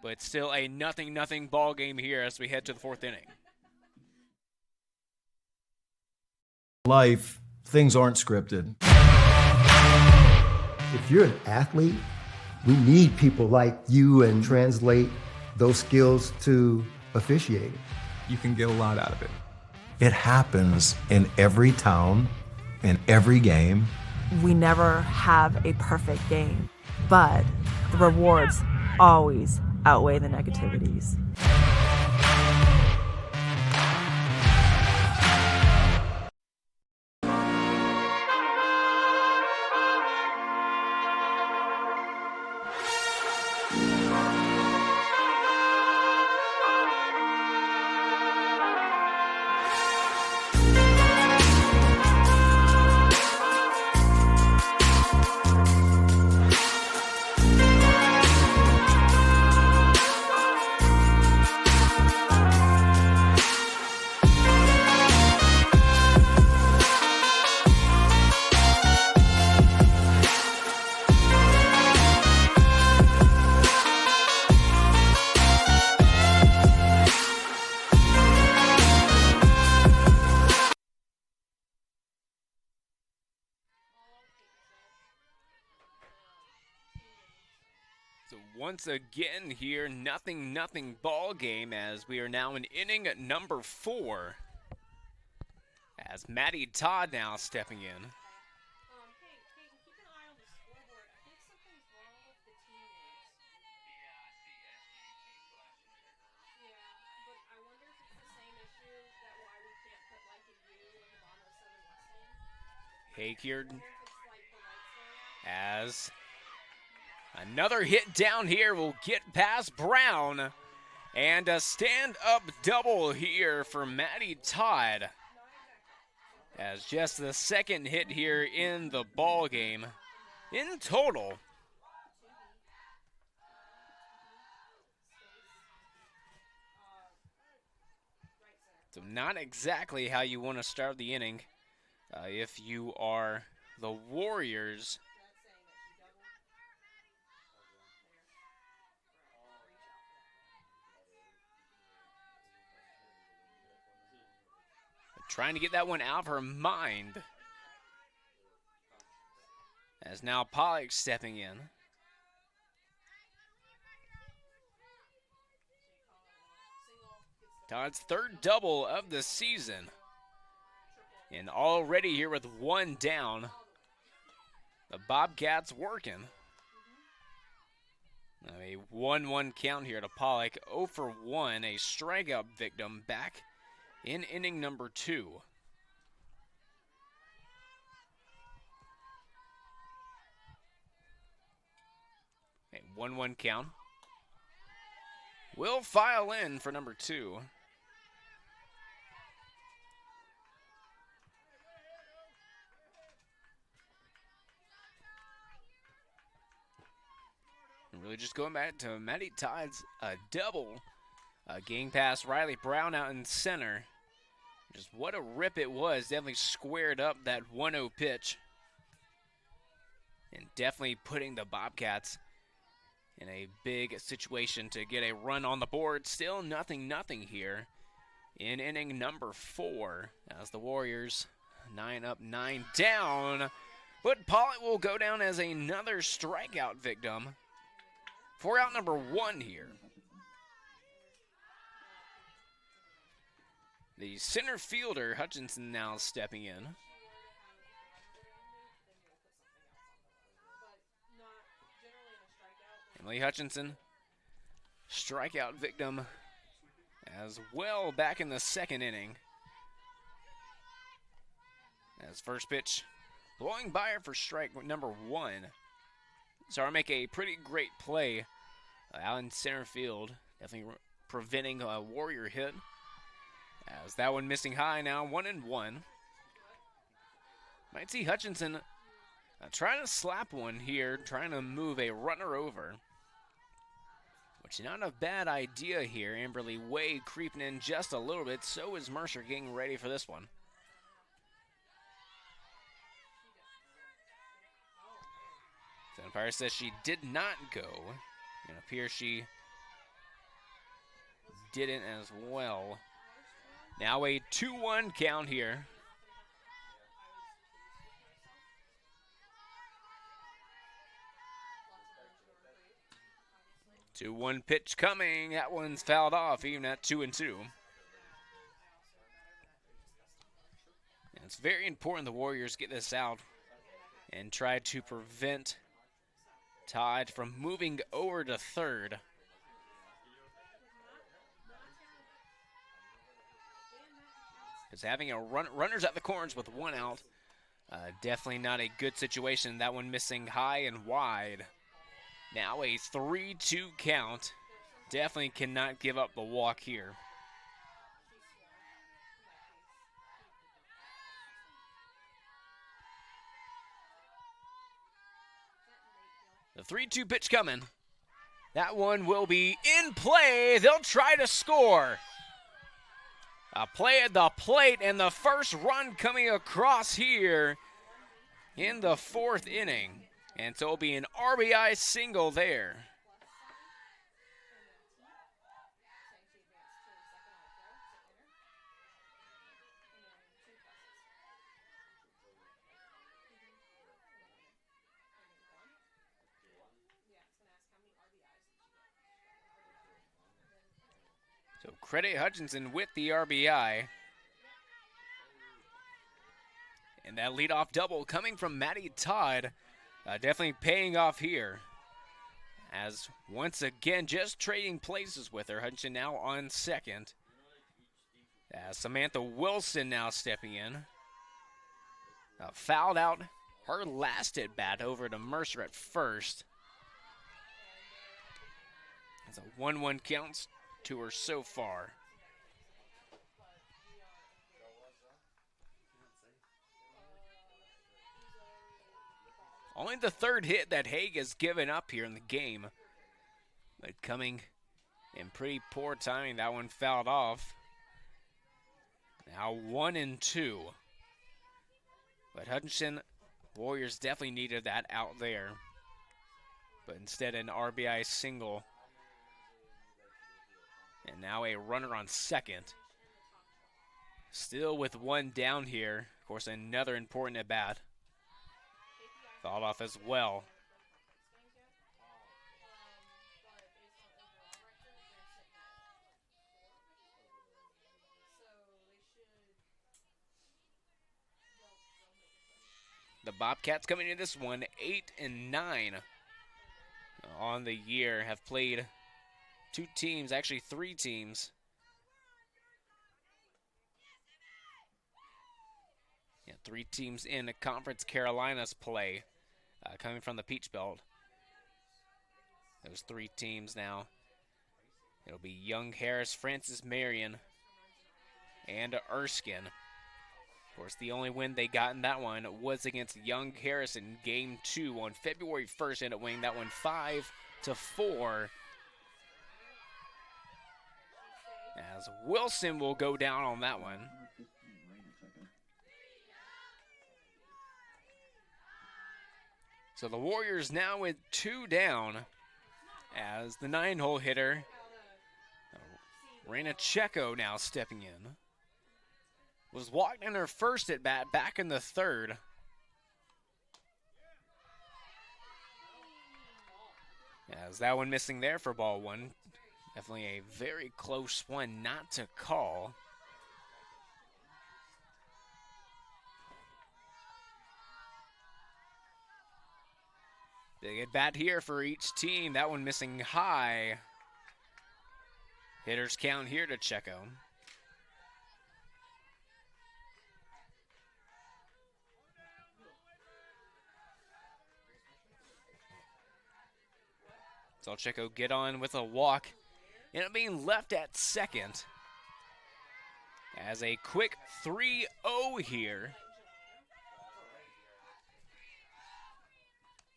But still a 0-0 ball game here as we head to the 4th inning. Life, things aren't scripted. If you're an athlete, we need people like you and translate those skills to officiating. You can get a lot out of it. It happens in every town, in every game. We never have a perfect game, but the rewards always outweigh the negativities. So once again here, 0-0 ball game as we are now in inning number 4. As Maddie Todd now stepping in. Hake here as another hit down here will get past Brown. And a stand-up double here for Maddie Todd. As just the 2nd hit here in the ball game in total. So not exactly how you want to start the inning if you are the Warriors. Trying to get that one out of her mind. As now Pollock stepping in. Todd's 3rd double of the season. And already here with 1 down. The Bobcats working. A 1-1 count here to Pollock. 0 for 1, a strikeout victim back in inning number 2. A 1-1 count. Will file in for number 2. And really just going back to Maddie Todd's double. Getting past Riley Brown out in center. Just what a rip it was. Definitely squared up that 1-0 pitch. And definitely putting the Bobcats in a big situation to get a run on the board. Still 0-0 here in inning number 4 as the Warriors 9 up, 9 down. But Pollitt will go down as another strikeout victim for out number 1 here. The center fielder, Hutchinson, now stepping in. Emily Hutchinson, strikeout victim as well back in the 2nd inning. As first pitch, blowing by her for strike number 1. So I make a pretty great play out in center field, definitely preventing a Warrior hit. As that one missing high now, 1-1. Might see Hutchinson trying to slap one here, trying to move a runner over. Which is not a bad idea here. Amberly Wade creeping in just a little bit. So is Mercer getting ready for this one. The umpire says she did not go. It appears she didn't as well. Now a 2-1 count here. Two 2-1 pitch coming. That one's fouled off, even at 2-2. And it's very important the Warriors get this out and try to prevent Todd from moving over to third. Because having a runners at the corners with 1 out, definitely not a good situation. That one missing high and wide. Now a 3-2 count. Definitely cannot give up the walk here. The 3-2 pitch coming. That one will be in play. They'll try to score. A play at the plate, and the first run coming across here in the 4th inning. And so it'll be an RBI single there. So credit Hutchinson with the RBI. And that leadoff double coming from Maddie Todd. Definitely paying off here. As once again, just trading places with her. Hutchinson now on second. As Samantha Wilson now stepping in. Fouled out her last at bat over to Mercer at first. It's a 1-1 count to her so far. Only the 3rd hit that Haig has given up here in the game. But coming in pretty poor timing, that one fouled off. Now 1-2. But Hutchinson, Warriors definitely needed that out there. But instead an RBI single. And now a runner on second. Still with 1 down here. Of course, another important at bat. Fouled off as well. The Bobcats coming into this one 8-9 on the year. Have played 2 teams, actually 3 teams. Yeah, 3 teams in the Conference Carolinas play. Coming from the Peach Belt. Those 3 teams now. It'll be Young Harris, Francis Marion, and Erskine. Of course, the only win they got in that one was against Young Harris in Game 2 on February 1st. Ended up winning that one 5-4. As Wilson will go down on that one. So the Warriors now with 2 down as the 9-hole hitter, Raina Checo, now stepping in. Was walked in her first at bat back in the 3rd. As that one missing there for ball 1. Definitely a very close one not to call. Big at bat here for each team. That one missing high. Hitters count here to Checo. So Checo get on with a walk. Ended up being left at second. As a quick 3-0 here.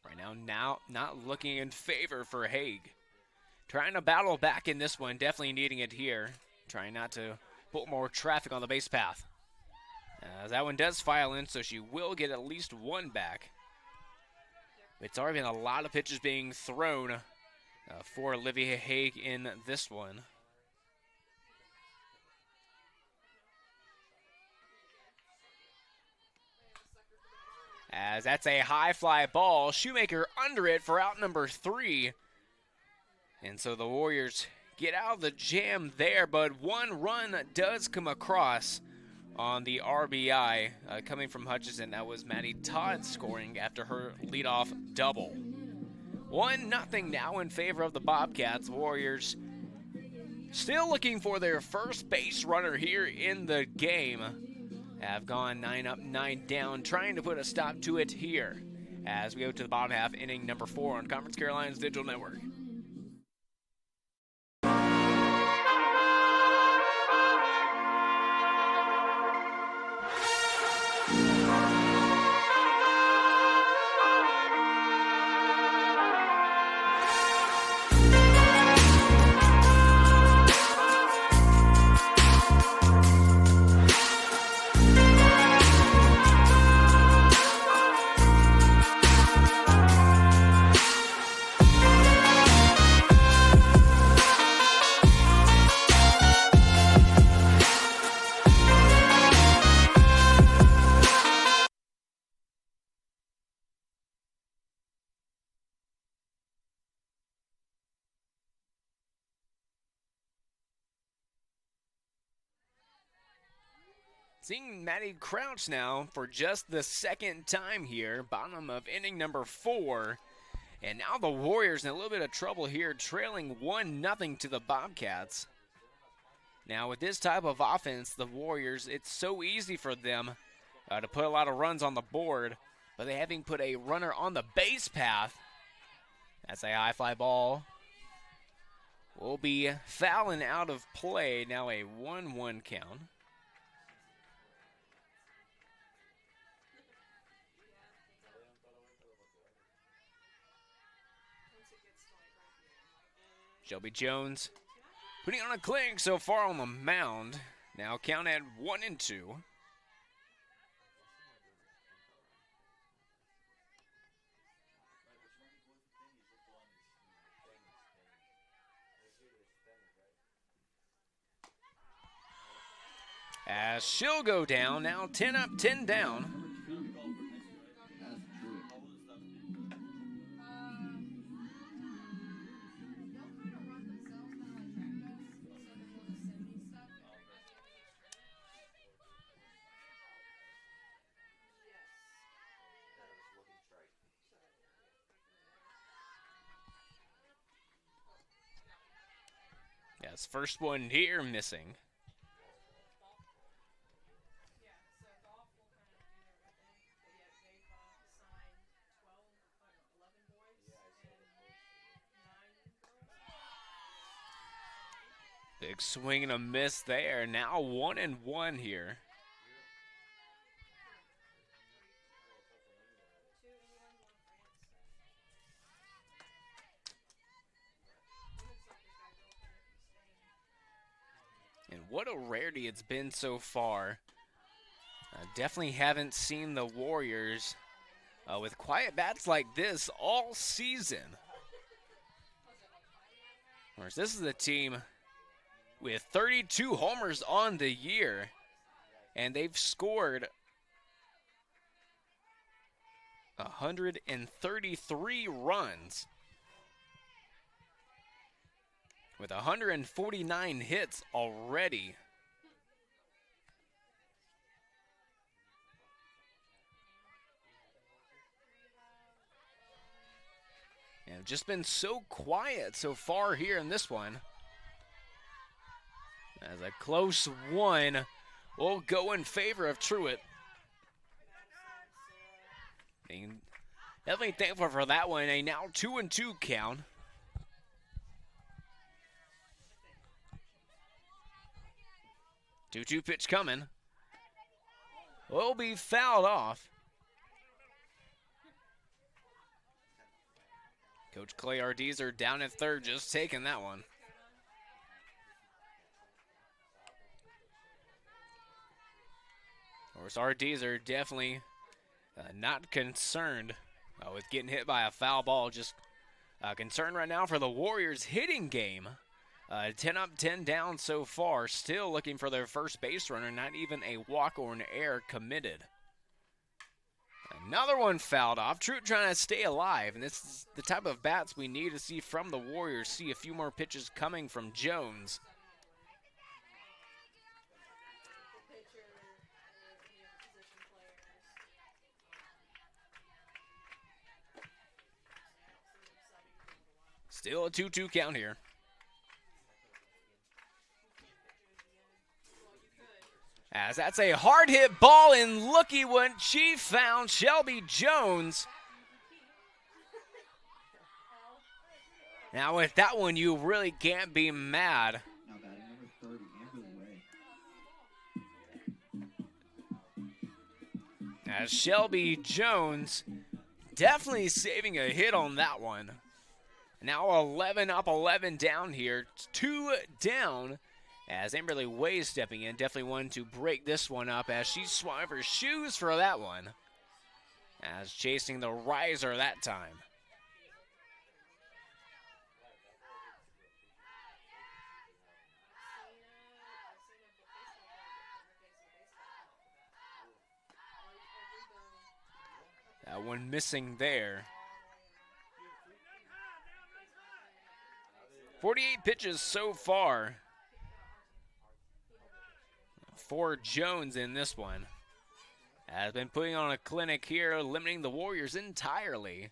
Right now not looking in favor for Haig. Trying to battle back in this one, definitely needing it here. Trying not to put more traffic on the base path. That one does file in, so she will get at least one back. It's already been a lot of pitches being thrown for Olivia Haig in this one. As that's a high fly ball. Shoemaker under it for out number 3. And so the Warriors get out of the jam there, but one run does come across on the RBI coming from Hutchison. That was Maddie Todd scoring after her leadoff double. 1-0 now in favor of the Bobcats. Warriors still looking for their first base runner here in the game. Have gone 9 up, 9 down, trying to put a stop to it here as we go to the bottom half, inning number 4 on Conference Carolinas Digital Network. Seeing Maddie Crouch now for just the second time here, bottom of inning number 4. And now the Warriors in a little bit of trouble here, trailing 1-0 to the Bobcats. Now with this type of offense, the Warriors, it's so easy for them to put a lot of runs on the board, but they haven't put a runner on the base path. That's a high fly ball. Will be fouling out of play, now a 1-1 count. Shelby Jones putting on a clinic so far on the mound. Now count at 1-2. As she'll go down, now 10 up, 10 down. Yes, first one here missing. Big swing and a miss there. Now 1-1 here. And what a rarity it's been so far. Definitely haven't seen the Warriors with quiet bats like this all season. Of course, this is a team with 32 homers on the year, and they've scored 133 runs with 149 hits already. And just been so quiet so far here in this one. As a close one will go in favor of Truett. Being definitely thankful for that one. A now 2-2 count. Two-two pitch coming. Will be fouled off. Coach Clay Ardeezer down at third, just taking that one. Of course, Ardeezer definitely not concerned with getting hit by a foul ball. Just concerned right now for the Warriors' hitting game. 10 up, 10 down so far. Still looking for their first base runner. Not even a walk or an error committed. Another one fouled off. Truett trying to stay alive. And this is the type of bats we need to see from the Warriors. See a few more pitches coming from Jones. Still a 2-2 count here. As that's a hard hit ball, and looky what she found, Shelby Jones. Now with that one, you really can't be mad. Now batting number 30, Amber Way. As Shelby Jones definitely saving a hit on that one. Now 11 up, 11 down here. 2 down. As Amberly Way stepping in, definitely wanted to break this one up as she swung her shoes for that one. As chasing the riser that time. That one missing there. 48 pitches so far for Jones in this one. Has been putting on a clinic here, limiting the Warriors entirely.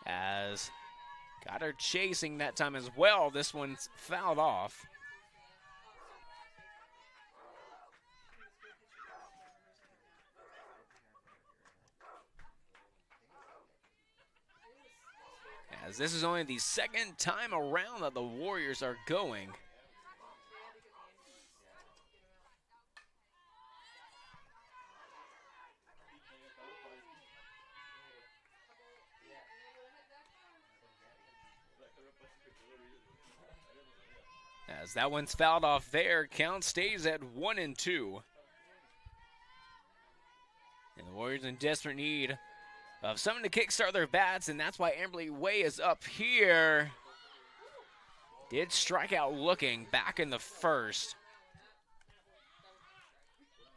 As got her chasing that time as well. This one's fouled off. As this is only the second time around that the Warriors are going. As that one's fouled off there, count stays at 1-2. And the Warriors in desperate need of something to kickstart their bats, and that's why Amberly Way is up here. Did strike out looking back in the first.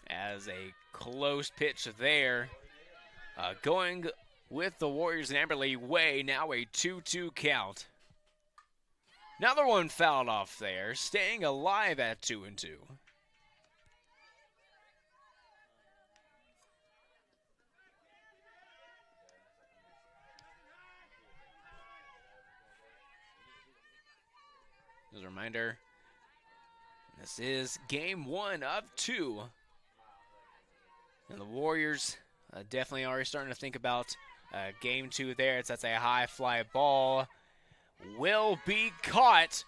As a close pitch there. Going with the Warriors and Amberly Way, now a 2-2 count. Another one fouled off there, staying alive at 2-2. As a reminder, this is game 1 of 2. And the Warriors definitely already starting to think about game 2 there. That's a high fly ball. Will be caught.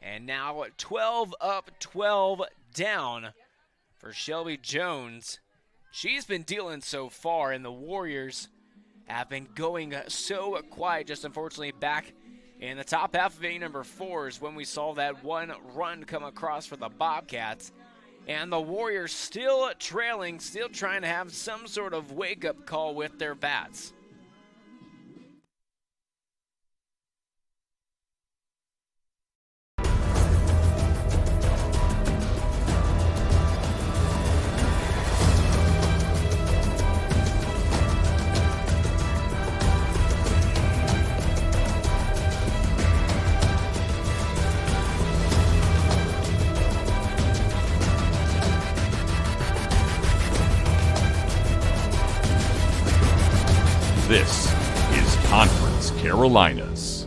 And now 12 up, 12 down for Shelby Jones. She's been dealing so far, and the Warriors have been going so quiet, just unfortunately back In the top half of inning number 4 is when we saw that one run come across for the Bobcats. And the Warriors still trailing, still trying to have some sort of wake-up call with their bats. This is Conference Carolinas.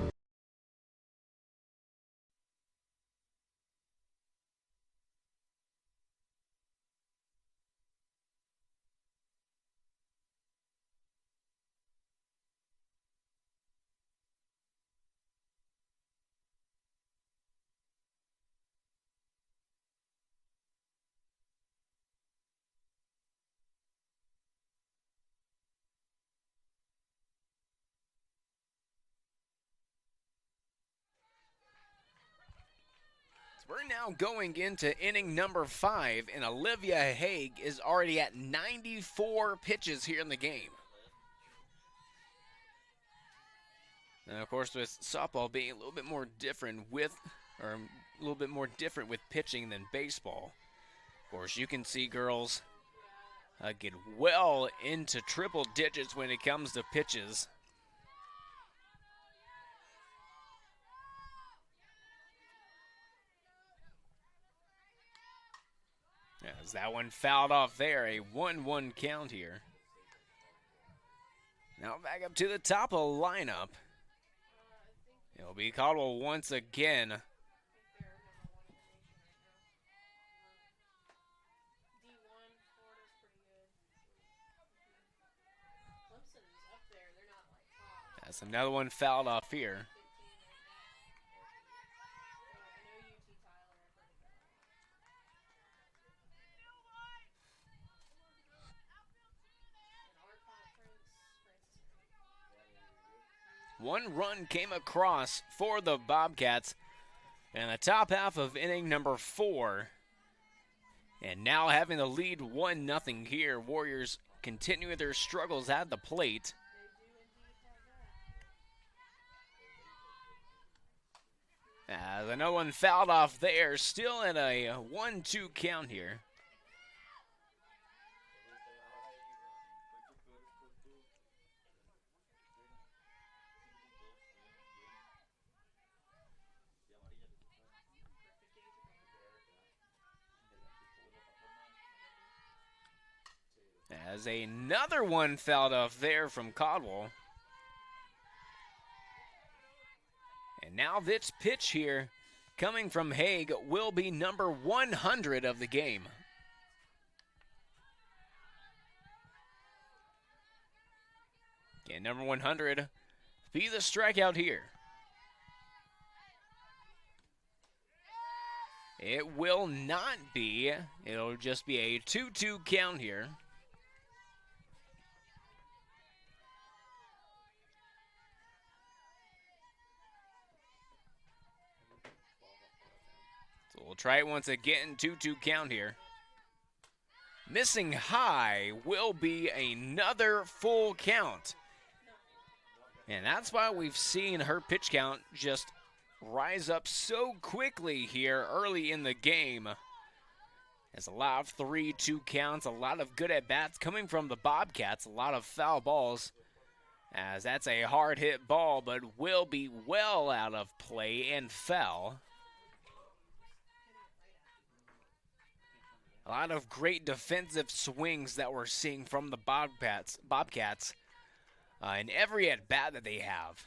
We're now going into inning number 5, and Olivia Haig is already at 94 pitches here in the game. And of course, with softball being a little bit more different with pitching than baseball. Of course, you can see girls get well into triple digits when it comes to pitches. As that one fouled off there, a 1-1 count here. Now back up to the top of the lineup. It'll be Caldwell once again. That's another one fouled off here. One run came across for the Bobcats in the top half of inning number 4. And now having the lead 1-0 here, Warriors continue their struggles at the plate. As another one fouled off there, still in a 1-2 count here. As another one fouled off there from Caldwell. And now this pitch here coming from Haig will be number 100 of the game. Okay, number 100 be the strikeout here. It will not be. It'll just be a 2-2 count here. So we'll try it once again, 2-2 count here. Missing high will be another full count. And that's why we've seen her pitch count just rise up so quickly here early in the game. There's a lot of 3-2 counts, a lot of good at-bats coming from the Bobcats, a lot of foul balls, as that's a hard hit ball, but will be well out of play and foul. A lot of great defensive swings that we're seeing from the Bobcats in every at-bat that they have.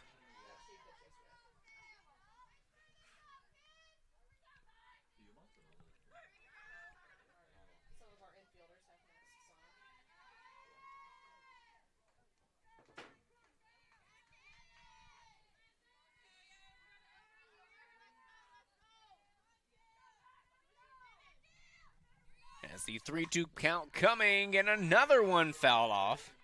As the 3-2 count coming, and another one fouled off.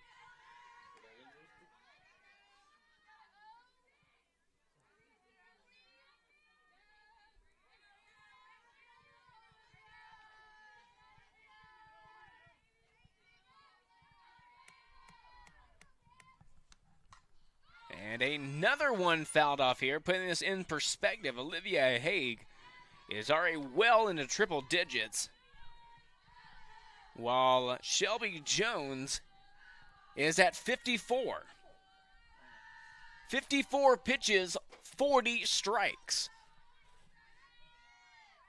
And another one fouled off here, putting this in perspective. Olivia Haig is already well into triple digits, while Shelby Jones is at 54. 54 pitches, 40 strikes.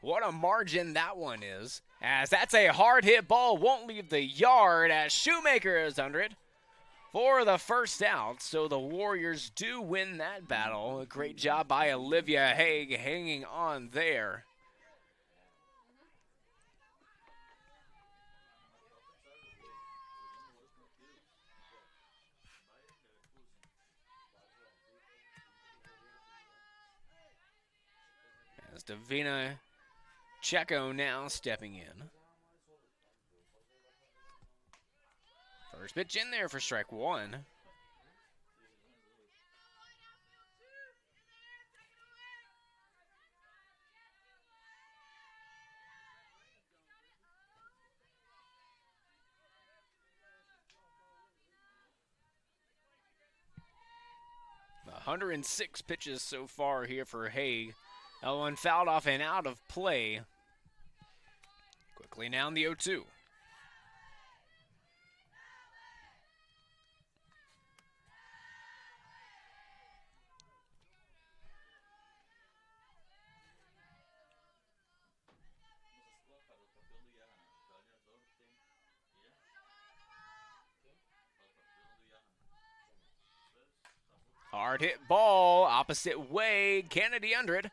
What a margin that one is, as that's a hard hit ball, won't leave the yard as Shoemaker is under it for the first out. So the Warriors do win that battle. A great job by Olivia Haig hanging on there. As Davina Checo now stepping in. First pitch in there for strike one. The 106 pitches so far here for Haig. That one fouled off and out of play. Quickly now in the 0-2. Hard hit ball, opposite way. Kennedy under it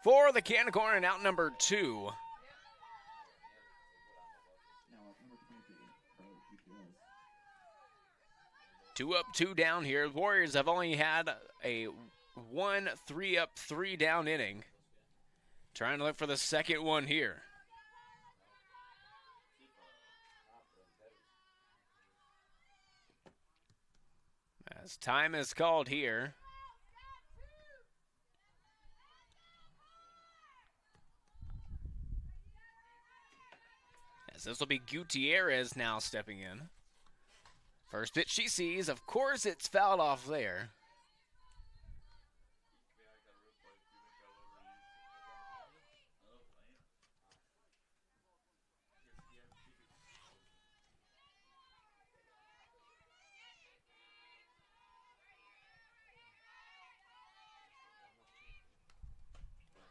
for the can corner, and out number 2. Two up, 2 down here. The Warriors have only had a 1 3 up, 3 down inning. Trying to look for the second one here. As time is called here. As this will be Gutierrez now stepping in. First pitch she sees, of course it's fouled off there.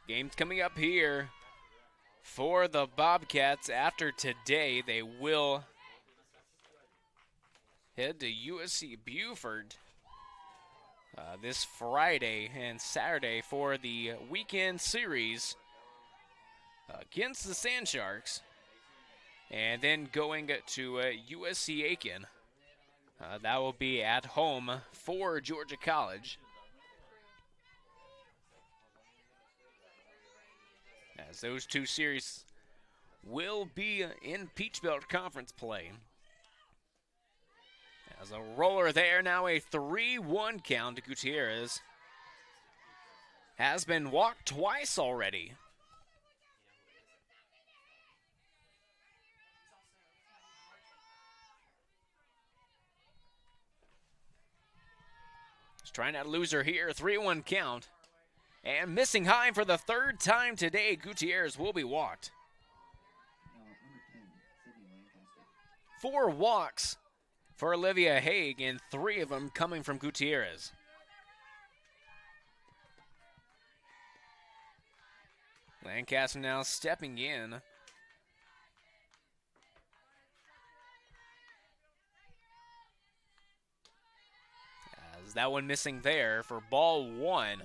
Game's coming up here for the Bobcats. After today, they will head to USC Buford this Friday and Saturday for the weekend series against the Sand Sharks, and then going to USC Aiken. That will be at home for Georgia College. As those two series will be in Peach Belt Conference play. As a roller there, now a 3-1 count to Gutierrez. Has been walked twice already. Just trying not to lose her here, 3-1 count. And missing high for the third time today, Gutierrez will be walked. 4 walks for Olivia Haig, and 3 of them coming from Gutierrez. Lancaster now stepping in. As that one missing there for ball 1.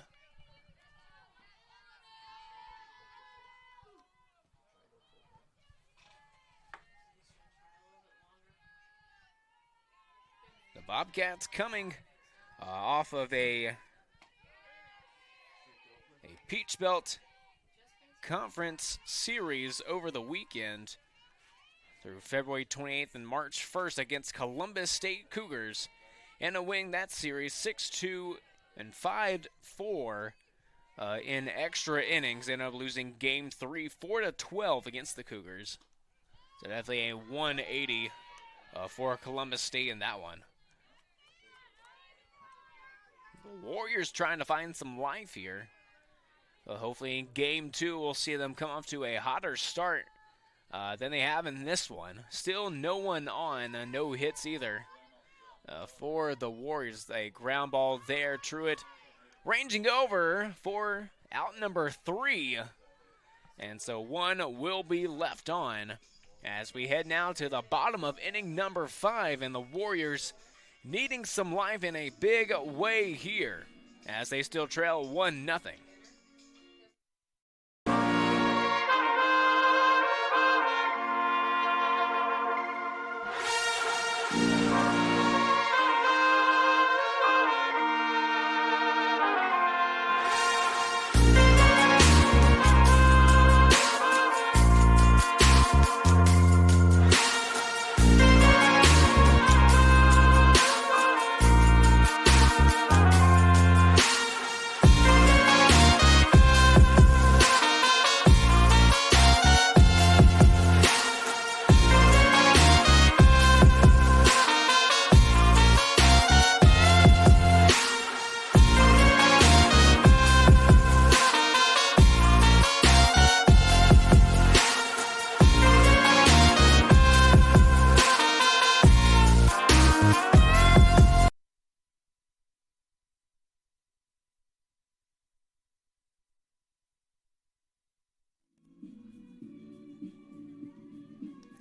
The Bobcats coming off of a Peach Belt Conference series over the weekend through February 28th and March 1st against Columbus State Cougars, and to win that series 6-2 and 5-4 in extra innings, ended up losing Game 3 4-12 against the Cougars. So definitely a 180 for Columbus State in that one. The Warriors trying to find some life here. Hopefully in game 2 we'll see them come off to a hotter start than they have in this one. Still no one on, no hits either for the Warriors. A ground ball there, Truitt ranging over for out number 3. And so one will be left on as we head now to the bottom of inning number 5, and the Warriors needing some life in a big way here as they still trail 1-0.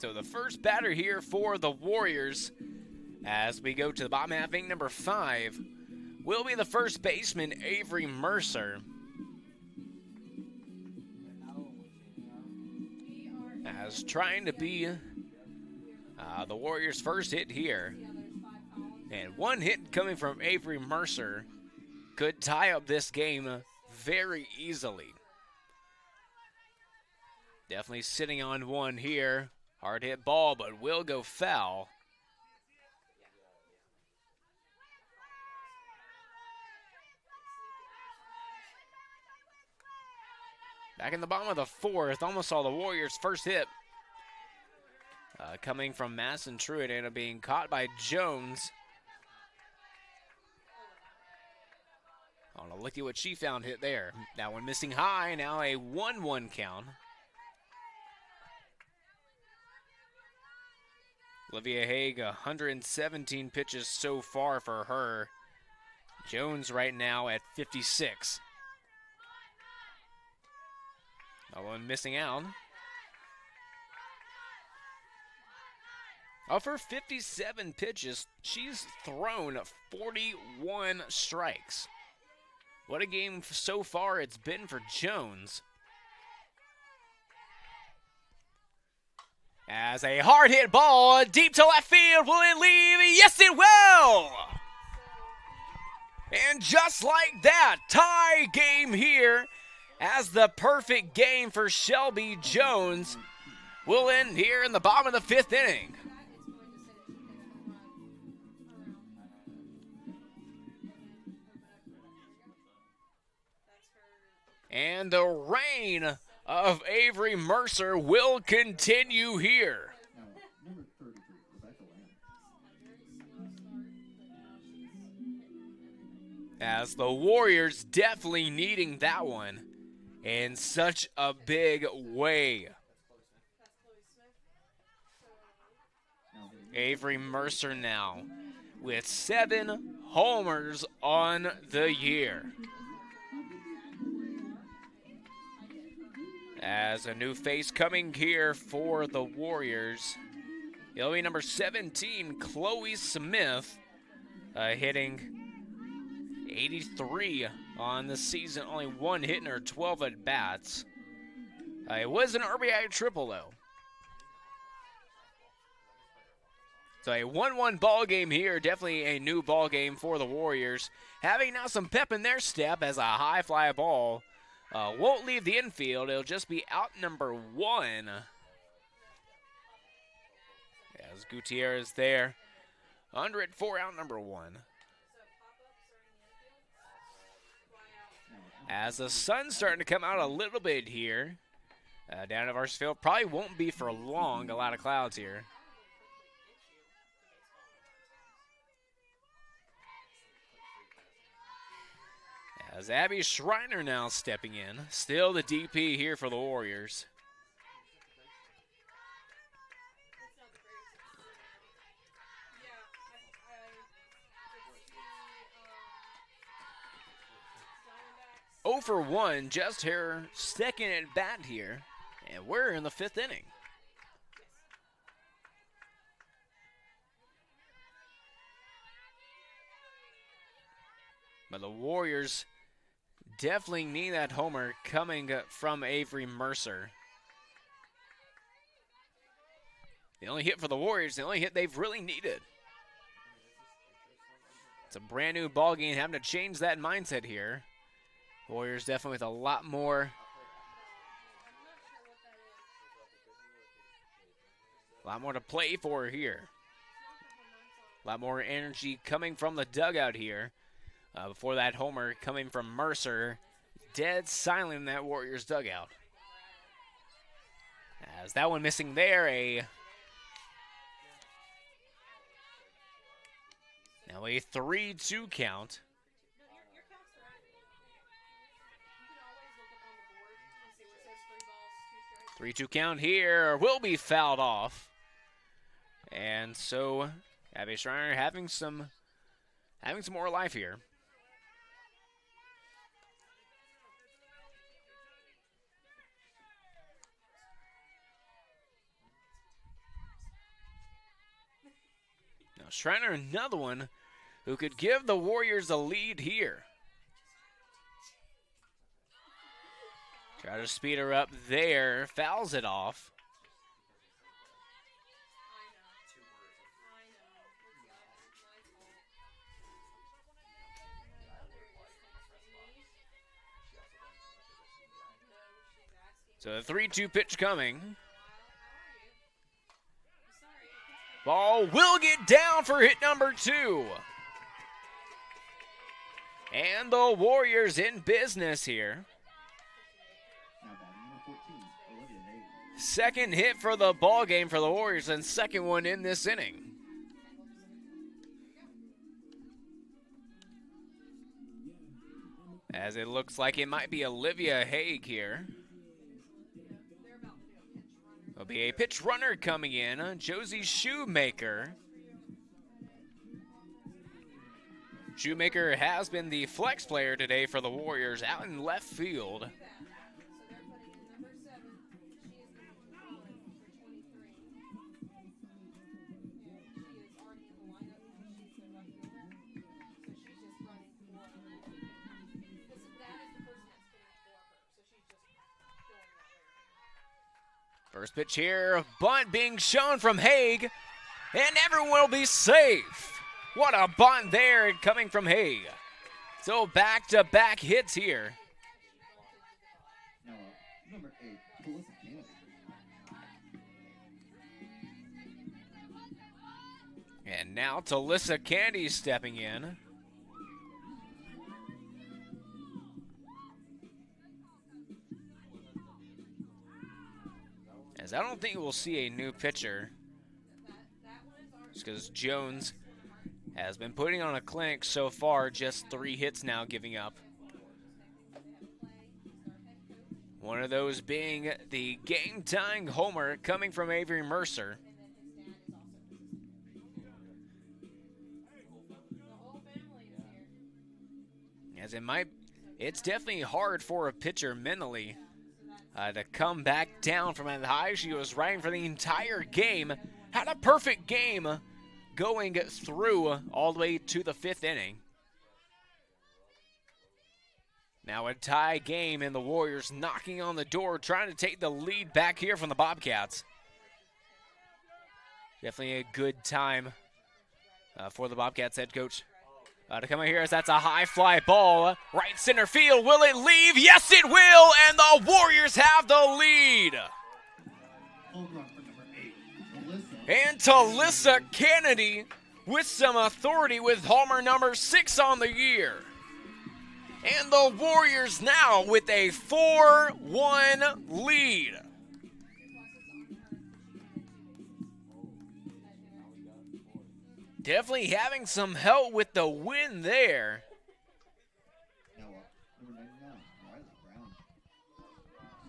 So the first batter here for the Warriors as we go to the bottom half, inning number 5, will be the first baseman, Avery Mercer. As trying to be the Warriors' first hit here. And one hit coming from Avery Mercer could tie up this game very easily. Definitely sitting on one here. Hard hit ball, but will go foul. Back in the bottom of the 4th, almost saw the Warriors' first hit. Coming from Madison Truitt, and being caught by Jones. I want to look at what she found hit there. That one missing high, now a 1-1 count. Olivia Haig, 117 pitches so far for her. Jones right now at 56. No one missing out. Of her 57 pitches, she's thrown 41 strikes. What a game so far it's been for Jones. As a hard hit ball deep to left field, will it leave? Yes, it will! And just like that, tie game here as the perfect game for Shelby Jones will end here in the bottom of the 5th inning. And the reign of Avery Mercer will continue here. As the Warriors definitely needing that one in such a big way. Avery Mercer now with 7 homers on the year. As a new face coming here for the Warriors, it'll be number 17, Chloe Smith, hitting 83 on the season, only 1 hit in her 12 at-bats. It was an RBI triple, though. So a 1-1 ball game here, definitely a new ball game for the Warriors. Having now some pep in their step as a high fly ball won't leave the infield. It'll just be out number 1. As Gutierrez there, under it for out number 1. As the sun's starting to come out a little bit here down at Varsity Field. Probably won't be for long, a lot of clouds here. As Abby Schreiner now stepping in. Still the DP here for the Warriors. For 1, just her second at bat here, and we're in the 5th inning. But the Warriors definitely need that homer coming from Avery Mercer. The only hit for the Warriors, the only hit they've really needed. It's a brand new ball game, having to change that mindset here. Warriors definitely with a lot more to play for here. A lot more energy coming from the dugout here. Before that homer coming from Mercer. Dead silent in that Warriors dugout. As that one missing there, now a 3-2 count. 3-2 count here will be fouled off. And so Abby Schreiner having some more life here. Now Schreiner, another one who could give the Warriors a lead here. Try to speed her up there, fouls it off. So the 3-2 pitch coming. Ball will get down for hit number 2. And the Warriors in business here. Second hit for the ball game for the Warriors and second one in this inning. As it looks like it might be Olivia Haig here. There'll be a pitch runner coming in, Josie Shoemaker. Shoemaker has been the flex player today for the Warriors out in left field. First pitch here, bunt being shown from Haig, and everyone will be safe. What a bunt there coming from Haig. So back-to-back hits here. Now, number 8, Melissa Kennedy. And now Talissa Candy stepping in. As I don't think we'll see a new pitcher. Just because Jones has been putting on a clinic so far, just 3 hits now giving up. One of those being the game-tying homer coming from Avery Mercer. As it's definitely hard for a pitcher mentally to come back down from as high as she was riding for the entire game. Had a perfect game going through all the way to the 5th inning. Now a tie game and the Warriors knocking on the door, trying to take the lead back here from the Bobcats. Definitely a good time for the Bobcats head coach to come in here, as that's a high fly ball. Right center field, will it leave? Yes, it will, and the Warriors have the lead. And Talissa Kennedy with some authority with homer number 6 on the year. And the Warriors now with a 4-1 lead. Definitely having some help with the win there.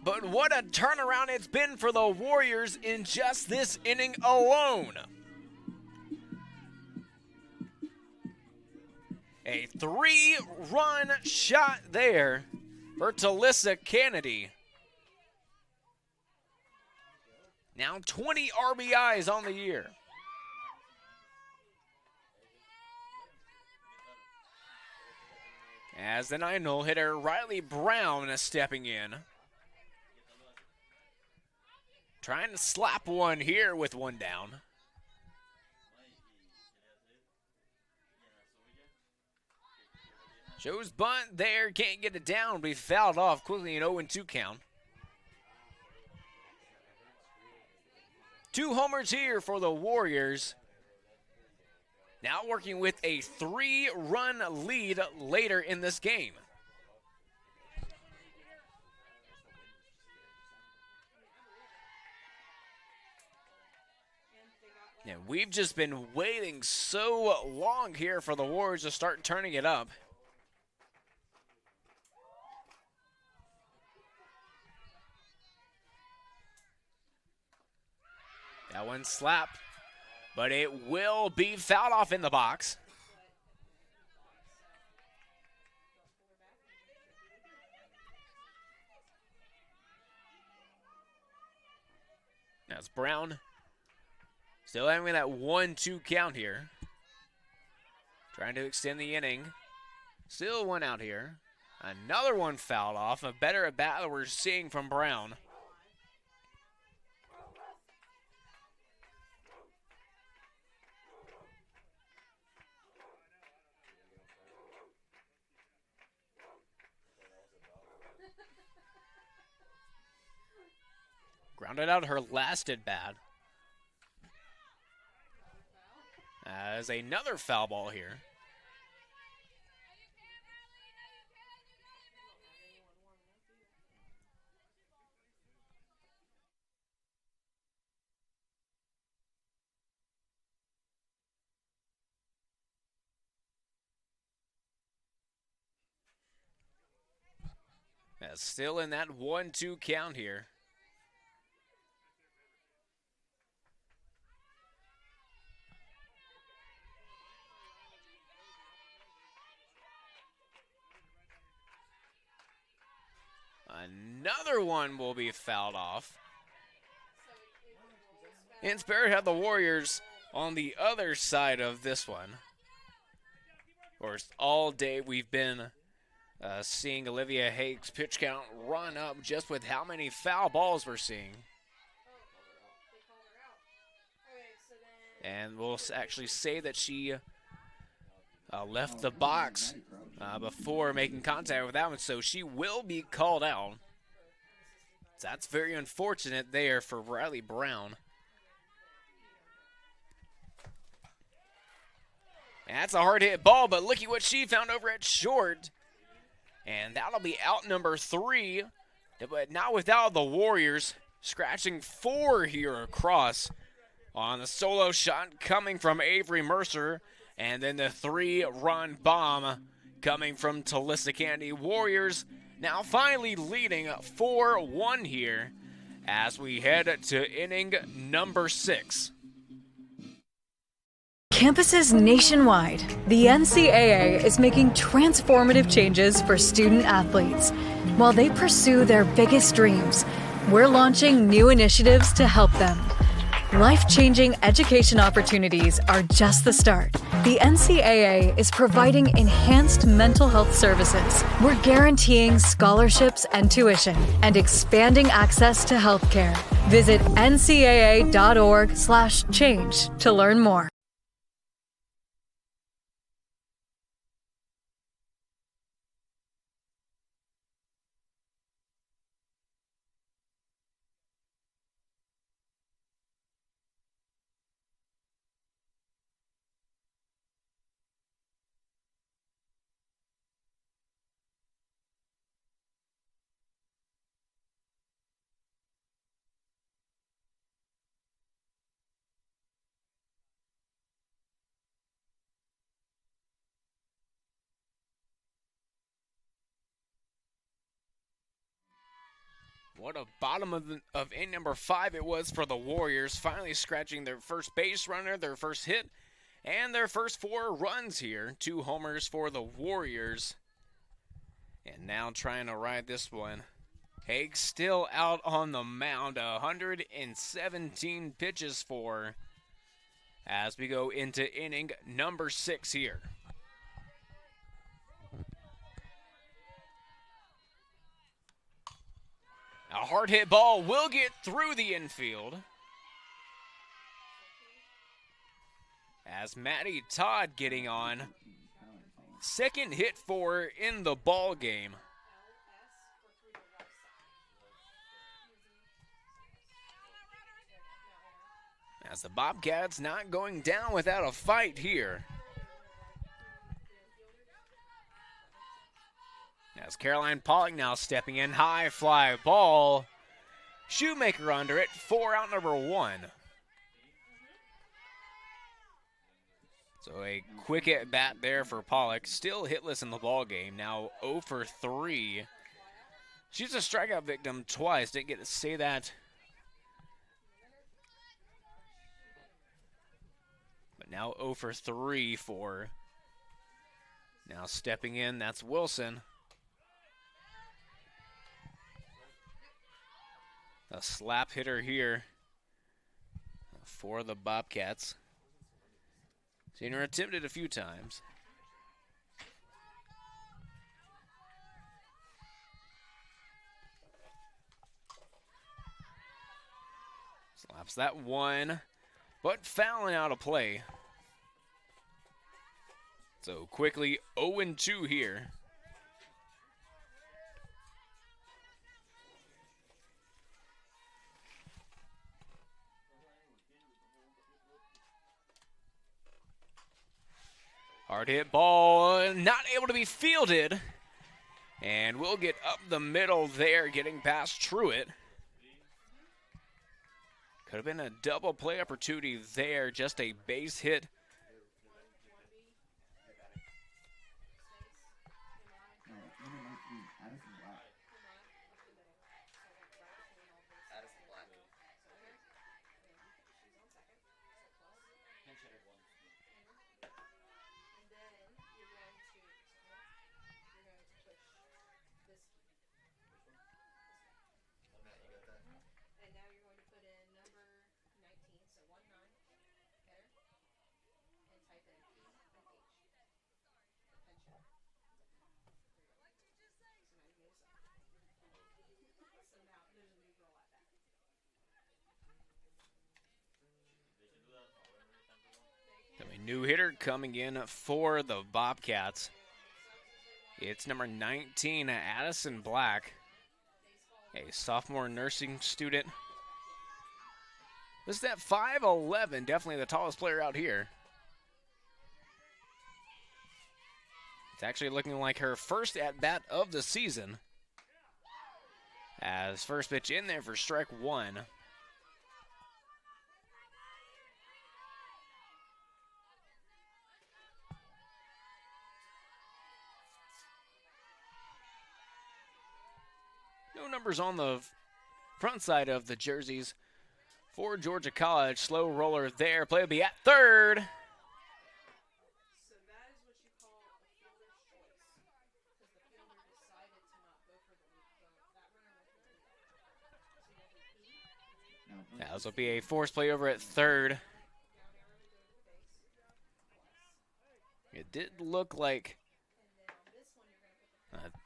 But what a turnaround it's been for the Warriors in just this inning alone. A 3-run shot there for Talissa Kennedy. Now 20 RBIs on the year. As the 9-hole hitter, Riley Brown is stepping in. Trying to slap one here with one down. Shows bunt there, can't get it down, but he fouled off quickly, an 0-2 count. 2 homers here for the Warriors. Now working with a 3-run lead later in this game. And we've just been waiting so long here for the Warriors to start turning it up. That one slapped, but it will be fouled off in the box. That's Brown. Still having that 1-2 count here. Trying to extend the inning. Still one out here. Another one fouled off. A better at bat that we're seeing from Brown. Grounded out her last at bat. As another foul ball here. That's still in that 1-2 count here. Another one will be fouled off. And Spirit had the Warriors on the other side of this one. Of course, all day we've been seeing Olivia Haig's pitch count run up just with how many foul balls we're seeing. And we'll actually say that she left the box before making contact with that one, so she will be called out. That's very unfortunate there for Riley Brown. And that's a hard hit ball, but look at what she found over at short. And that'll be out number 3, but not without the Warriors scratching 4 here across on the solo shot coming from Avery Mercer. And then the 3-run bomb coming from Talissa Kennedy. Warriors now finally leading 4-1 here as we head to inning number 6. Campuses nationwide, the NCAA is making transformative changes for student athletes. While they pursue their biggest dreams, we're launching new initiatives to help them. Life-changing education opportunities are just the start. The NCAA is providing enhanced mental health services. We're guaranteeing scholarships and tuition and expanding access to healthcare. Visit ncaa.org/change to learn more. What a bottom of inning number 5 it was for the Warriors, finally scratching their first base runner, their first hit, and their first 4 runs here. 2 homers for the Warriors. And now trying to ride this one. Haig still out on the mound, 117 pitches for as we go into inning number 6 here. A hard hit ball will get through the infield. As Matty Todd getting on. Second hit for in the ball game. As the Bobcats not going down without a fight here. As Caroline Pollock now stepping in, high fly ball. Shoemaker under it, 4 out number 1. So a quick at bat there for Pollock. Still hitless in the ball game. Now 0 for 3. She's a strikeout victim twice. Didn't get to say that. But now 0 for 3 for. Now stepping in, that's Wilson. A slap hitter here for the Bobcats. Seen her attempted a few times. Slaps that one, but fouling out of play. So quickly 0-2 here. Hard hit ball, not able to be fielded. And we'll get up the middle there, getting past Truitt. Could have been a double play opportunity there, just a base hit. A new hitter coming in for the Bobcats. It's number 19, Addison Black, a sophomore nursing student. This is at 5'11", definitely the tallest player out here. It's actually looking like her first at-bat of the season. As first pitch in there for strike 1. No numbers on the front side of the jerseys for Georgia College. Slow roller there. Play will be at third. Now this will be a forced play over at third. It did look like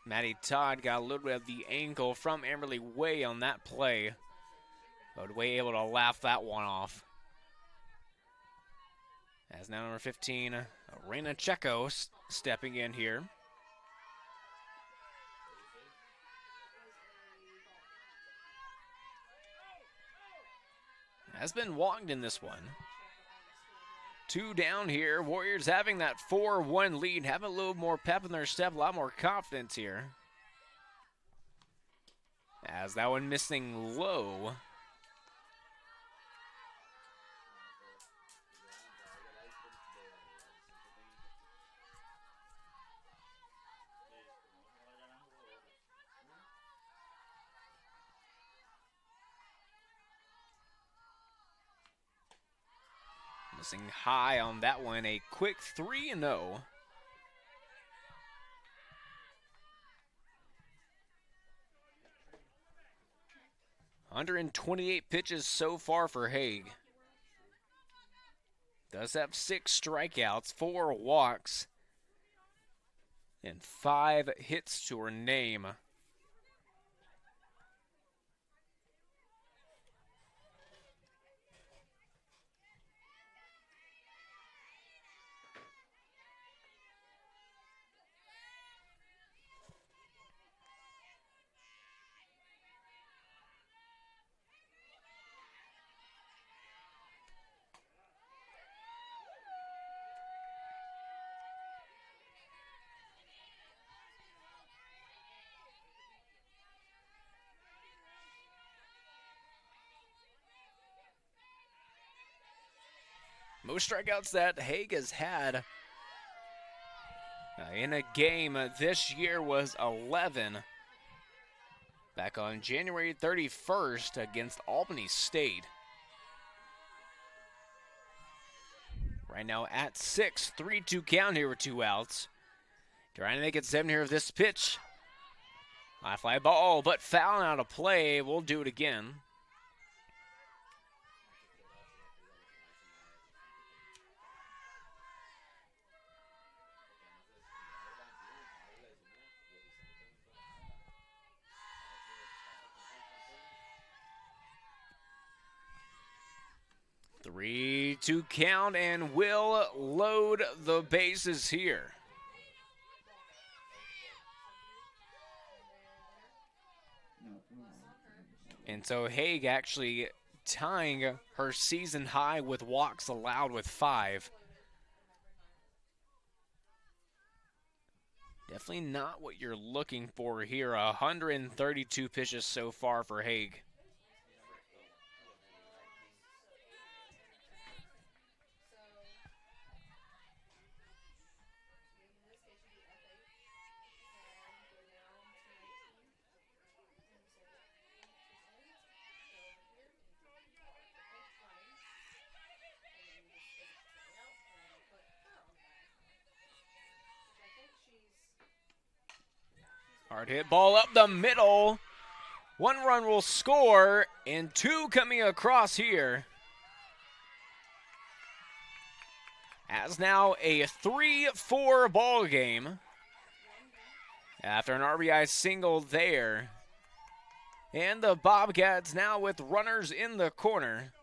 Maddie Todd got a little bit of the ankle from Amberly Way on that play. But Way able to laugh that one off. As now number 15, Reina Checo stepping in here. Has been walked in this one. 2 down here. Warriors having that 4-1 lead. Having a little more pep in their step. A lot more confidence here. As that one missing low. Missing high on that one, a quick 3-0. Under 128 pitches so far for Haig. Does have 6 strikeouts, 4 walks, and 5 hits to her name. Most strikeouts that Haig has had in a game this year was 11. Back on January 31st against Albany State. Right now at 6, 3-2 count here with 2 outs. Trying to make it 7 here of this pitch. High fly ball, but foul out of play. We'll do it again. Three-two count, and will load the bases here. And so Haig actually tying her season high with walks allowed with 5. Definitely not what you're looking for here. 132 pitches so far for Haig. Hard hit ball up the middle. 1 run will score, and 2 coming across here. As now a 3-4 ball game. After an RBI single there. And the Bobcats now with runners in the corner.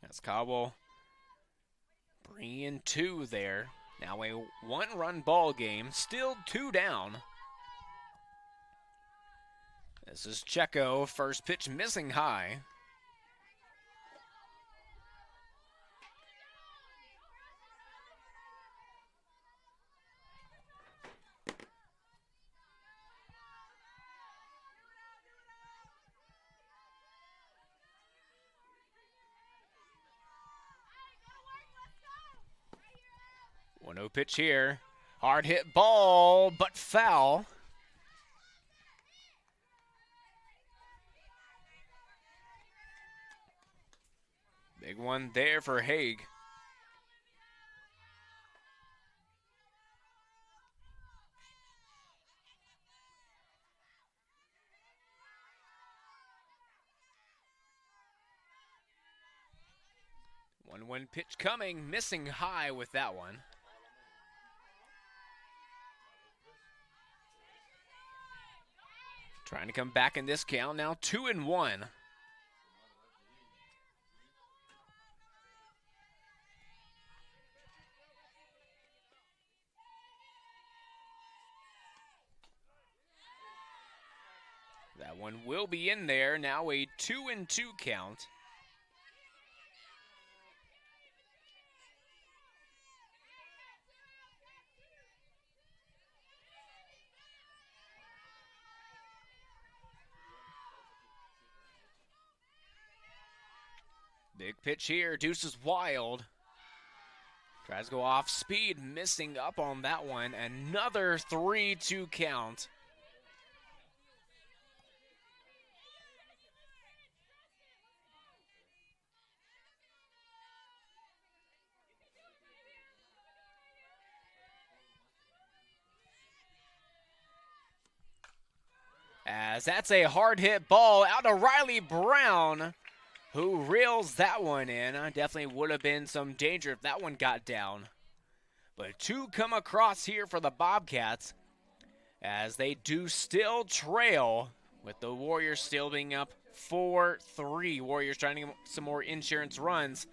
That's Cobble bringing in 2 there. Now a 1-run ball game, still 2 down. This is Checo, first pitch missing high. No pitch here. Hard hit ball, but foul. Big one there for Haig. One pitch coming, missing high with that one. Trying to come back in this count now, 2-1. That one will be in there, now a 2-2 count. Big pitch here. Deuce is wild. Tries to go off speed, missing up on that one. Another 3-2 count. As that's a hard hit ball out to Riley Brown, who reels that one in. Definitely would have been some danger if that one got down. But 2 come across here for the Bobcats as they do still trail, with the Warriors still being up 4-3. Warriors trying to get some more insurance runs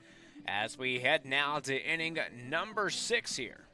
as we head now to inning number 6 here.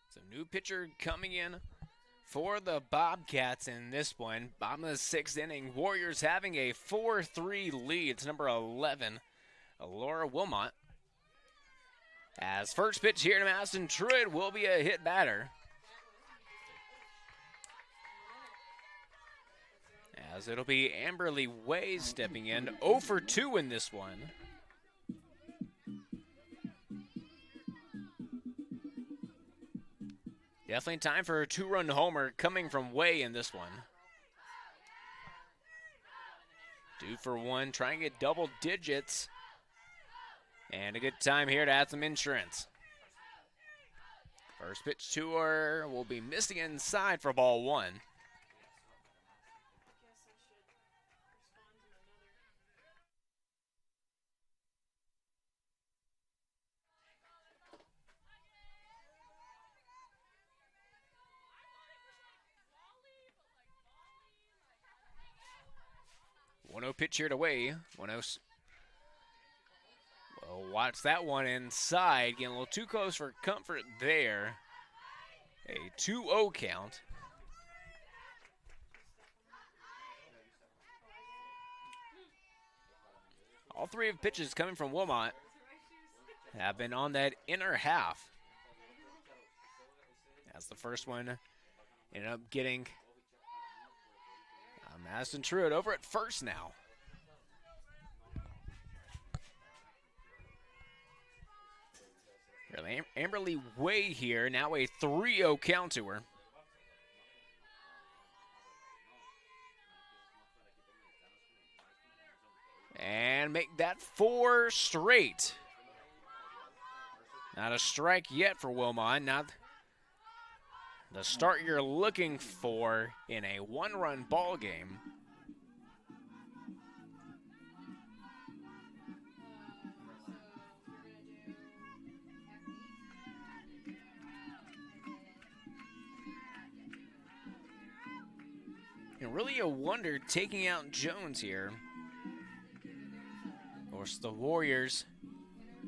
So new pitcher coming in for the Bobcats in this one. Bottom of the 6th inning. Warriors having a 4-3 lead. It's number 11, Laura Wilmot. As first pitch here to Madison Truitt will be a hit batter. As it'll be Amberly Way stepping in. 0 for 2 in this one. Definitely time for a 2-run homer coming from Way in this one. 2 for 1, trying to get double digits. And a good time here to add some insurance. First pitch to her will be missing inside for ball 1. One-0 pitch here to Way. 1-0. Well, watch that one inside. Getting a little too close for comfort there. A 2-0 count. All 3 of pitches coming from Wilmot have been on that inner half. As the first one ended up getting Madison Truitt over at first now. Amberly Way here, now a 3-0 count to her. And make that 4 straight. Not a strike yet for Wilmot. Not the start you're looking for in a 1-run ball game. And really a wonder taking out Jones here. Of course, the Warriors,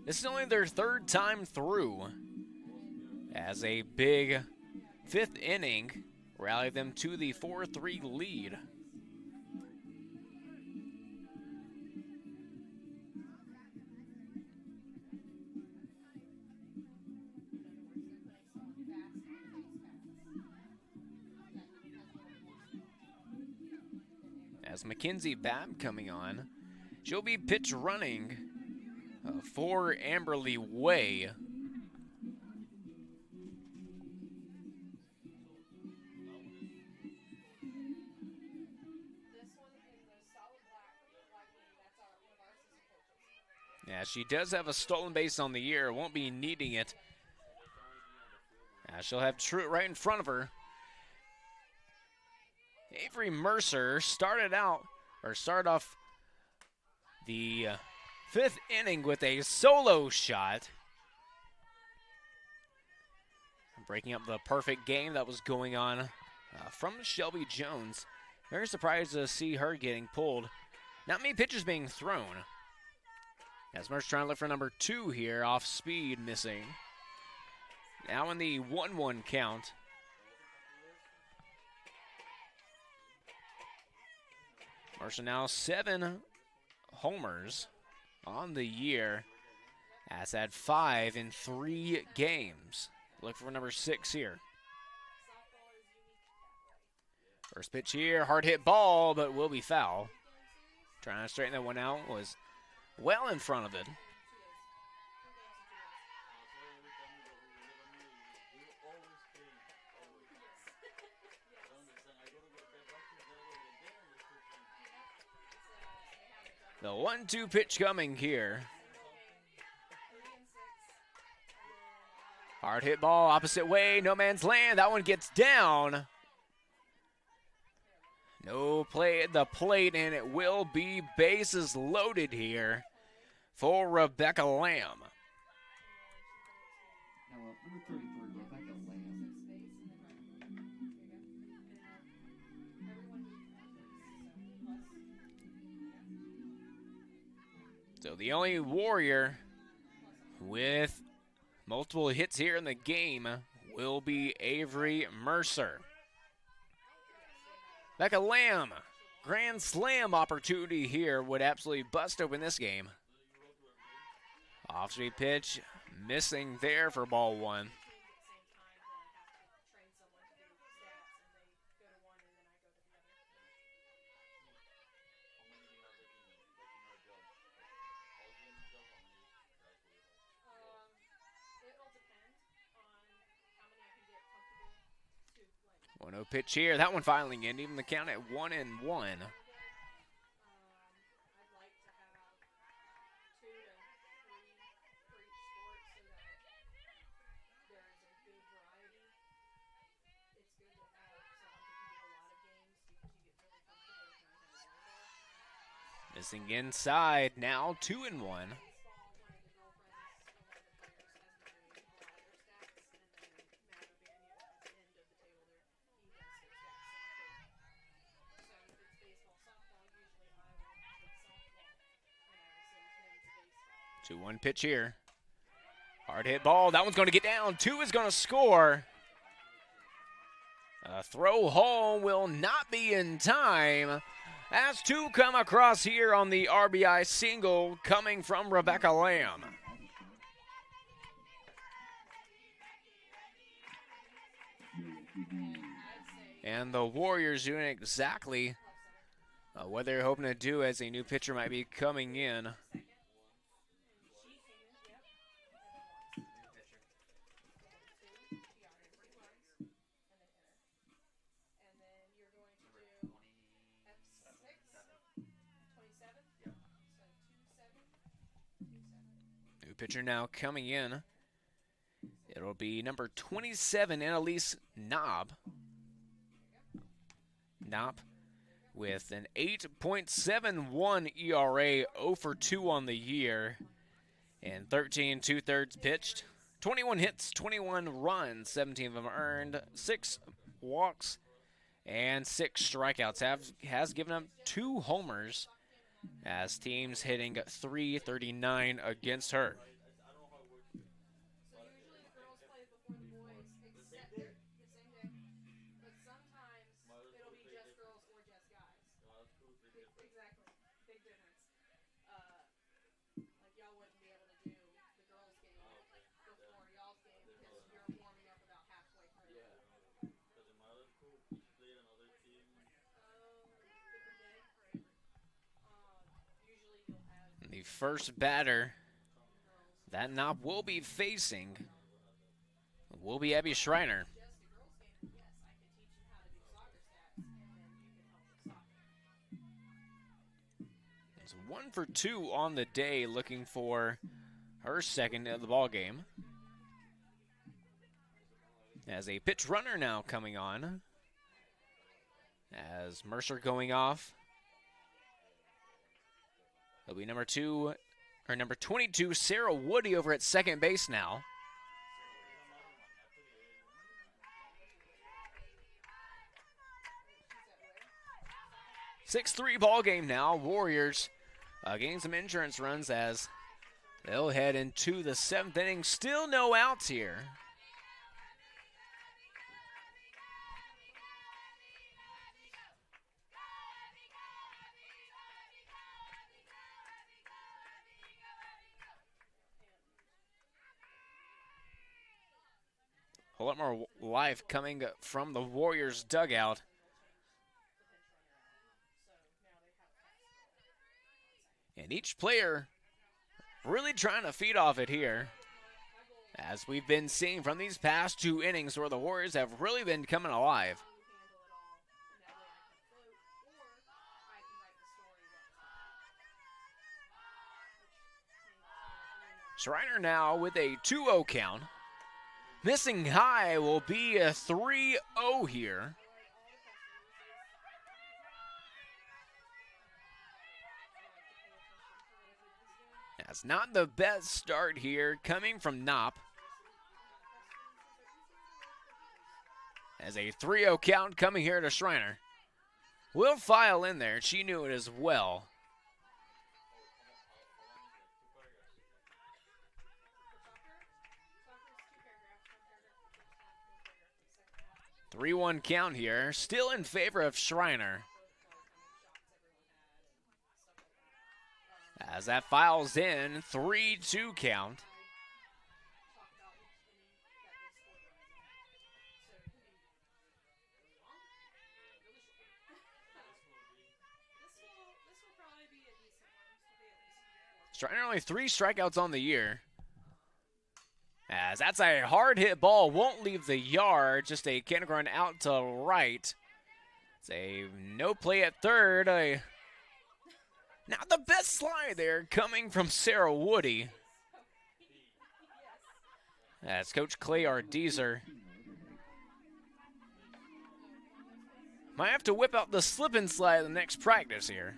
this is only their 3rd time through, as a big 5th inning rallied them to the 4-3 lead. As Mackenzie Babb coming on. She'll be pitch running for Amberley Way. Yeah, she does have a stolen base on the year. Won't be needing it. She'll have Truitt right in front of her. Avery Mercer started off the 5th inning with a solo shot. Breaking up the perfect game that was going on from Shelby Jones. Very surprised to see her getting pulled. Not many pitches being thrown. As Mercer trying to look for number 2 here, off speed, missing. Now in the 1-1 count. Mercer now 7 homers on the year. Has had 5 in 3 games. Look for number 6 here. First pitch here, hard hit ball, but will be foul. Trying to straighten that one out, was well in front of it. The 1-2 pitch coming here. Hard hit ball, opposite way, no man's land. That one gets down. No play at the plate, and it will be bases loaded here for Rebecca Lamb. Number 34, Rebecca Lamb. So the only Warrior with multiple hits here in the game will be Avery Mercer. Rebecca Lamb, grand slam opportunity here, would absolutely bust open this game. Off-speed pitch, missing there for ball 1. One 0 pitch here. That one filing in, even the count at 1-1. Missing inside, now 2-1. Two-one pitch here. Hard hit ball. That one's going to get down. 2 is going to score. A throw home will not be in time. As 2 come across here on the RBI single coming from Rebecca Lamb. And the Warriors doing exactly what they're hoping to do, as a new pitcher might be coming in. New pitcher now coming in. It'll be number 27, Annalise Knob. Knob with an 8.71 ERA, 0 for 2 on the year, and 13 2/3 pitched. 21 hits, 21 runs, 17 of them earned, 6 walks, and 6 strikeouts. Has given up 2 homers, as teams hitting .339 against her. first batter that Knopp will be facing will be Abby Schreiner. It's 1 for 2 on the day, looking for her second of the ball game. As a pitch runner now coming on. As Mercer going off. It'll be number 22, Sarah Woody over at second base now. (6-3) ball game now. Warriors getting some insurance runs as they'll head into the 7th inning. Still no outs here. A lot more life coming from the Warriors dugout. And each player really trying to feed off it here. As we've been seeing from these past 2 innings where the Warriors have really been coming alive. Schreiner now with a 2-0 count. Missing high will be a 3-0 here. That's not the best start here coming from Knopp. As a 3-0 count coming here to Schreiner. Will file in there. She knew it as well. 3-1 count here, still in favor of Schreiner. As that files in, 3-2 count. Schreiner only 3 strikeouts on the year. As that's a hard hit ball, won't leave the yard, just a cannon run out to right. It's a no play at third. Not the best slide there coming from Sarah Woody. That's Coach Clay Ardeezer. Might have to whip out the slip and slide the next practice here.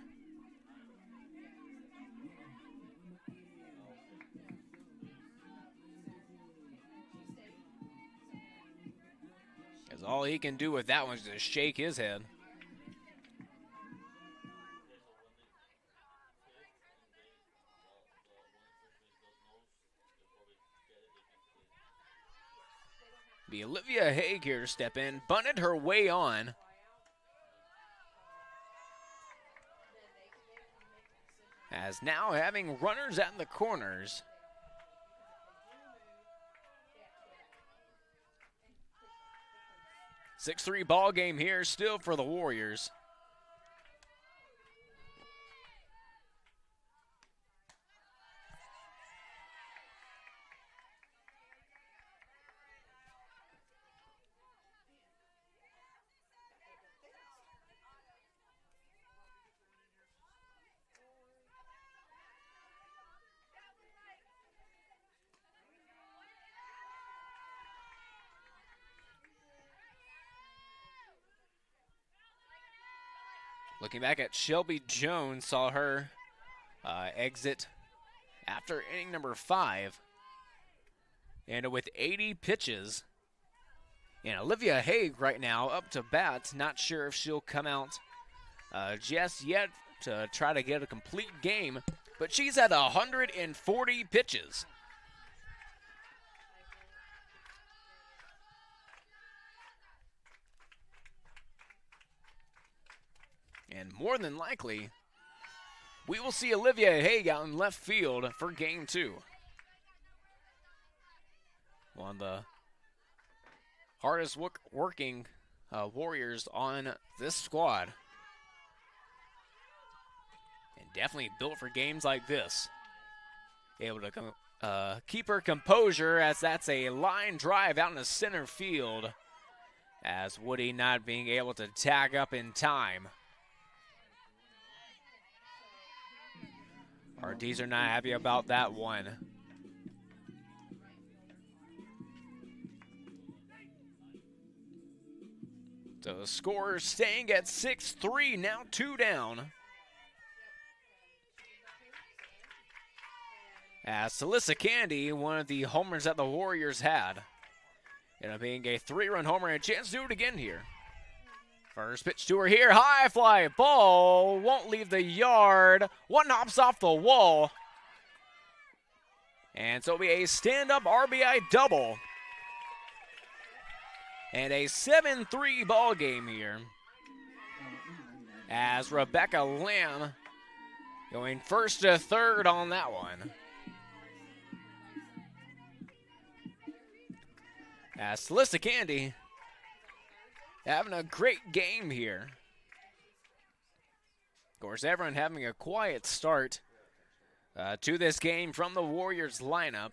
Because all he can do with that one is just shake his head. Be Olivia Haig here to step in, bunted her way on. As now having runners at the corners. A 6-3 ball game here still for the Warriors. Looking back at Shelby Jones, saw her exit after inning number 5. And with 80 pitches. And Olivia Haig right now up to bat. Not sure if she'll come out just yet to try to get a complete game. But she's at 140 pitches. And more than likely, we will see Olivia Haig out in left field for game 2. One of the hardest working Warriors on this squad. And definitely built for games like this. able to keep her composure, as that's a line drive out in the center field, as Woody not being able to tag up in time. RDs are not happy about that one. So the score staying at 6-3, now 2 down. As Celissa Candy, one of the homers that the Warriors had, ended up being a 3-run homer and a chance to do it again here. First pitch to her here, high fly ball, won't leave the yard. One hops off the wall. And so it'll be a stand-up RBI double. And a 7-3 ball game here, as Rebecca Lamb going first to third on that one. As Celissa Candy having a great game here. Of course, everyone having a quiet start to this game from the Warriors lineup.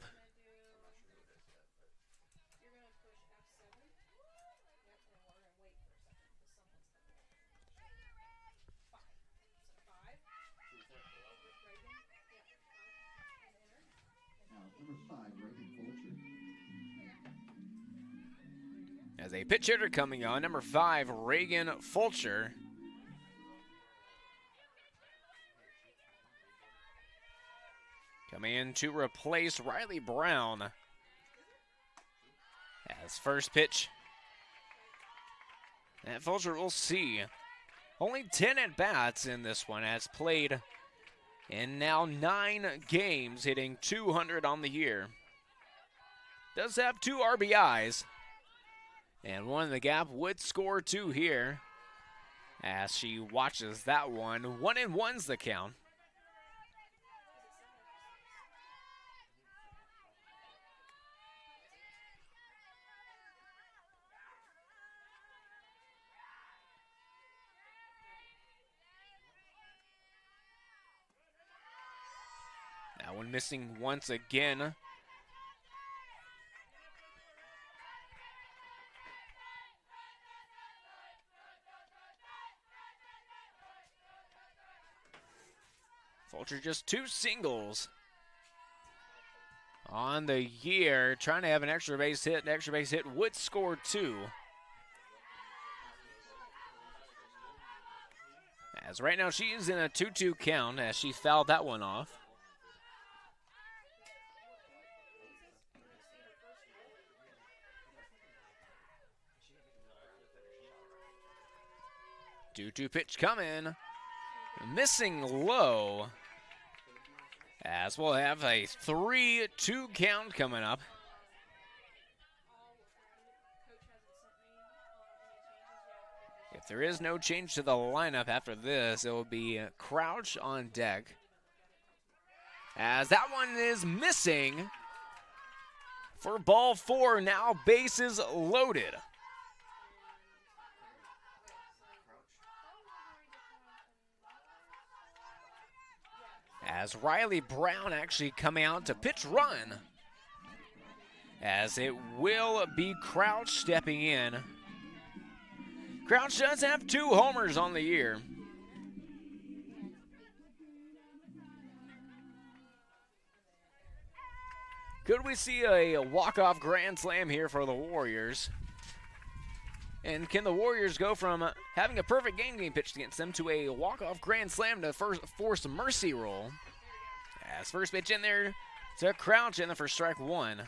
As a pitch hitter coming on, number 5, Reagan Fulcher. Coming in to replace Riley Brown. As first pitch, and Fulcher will see. Only 10 at-bats in this one, as played in now 9 games, hitting 200 on the year. Does have 2 RBIs. And one in the gap, would score 2 here, as she watches that one. 1-1's the count. That one missing once again. Fulcher just 2 singles on the year, trying to have an extra base hit. An extra base hit would score 2. As right now she is in a 2-2 count, as she fouled that one off. Two pitch coming. Missing low, as we'll have a 3-2 count coming up. If there is no change to the lineup after this, it will be Crouch on deck, as that one is missing for ball 4. Now bases loaded. As Riley Brown actually coming out to pitch run, as it will be Crouch stepping in. Crouch does have 2 homers on the year. Could we see a walk-off grand slam here for the Warriors? And can the Warriors go from having a perfect game pitched against them to a walk-off grand slam to force a mercy roll? As first pitch in there to Crouch in the for strike 1.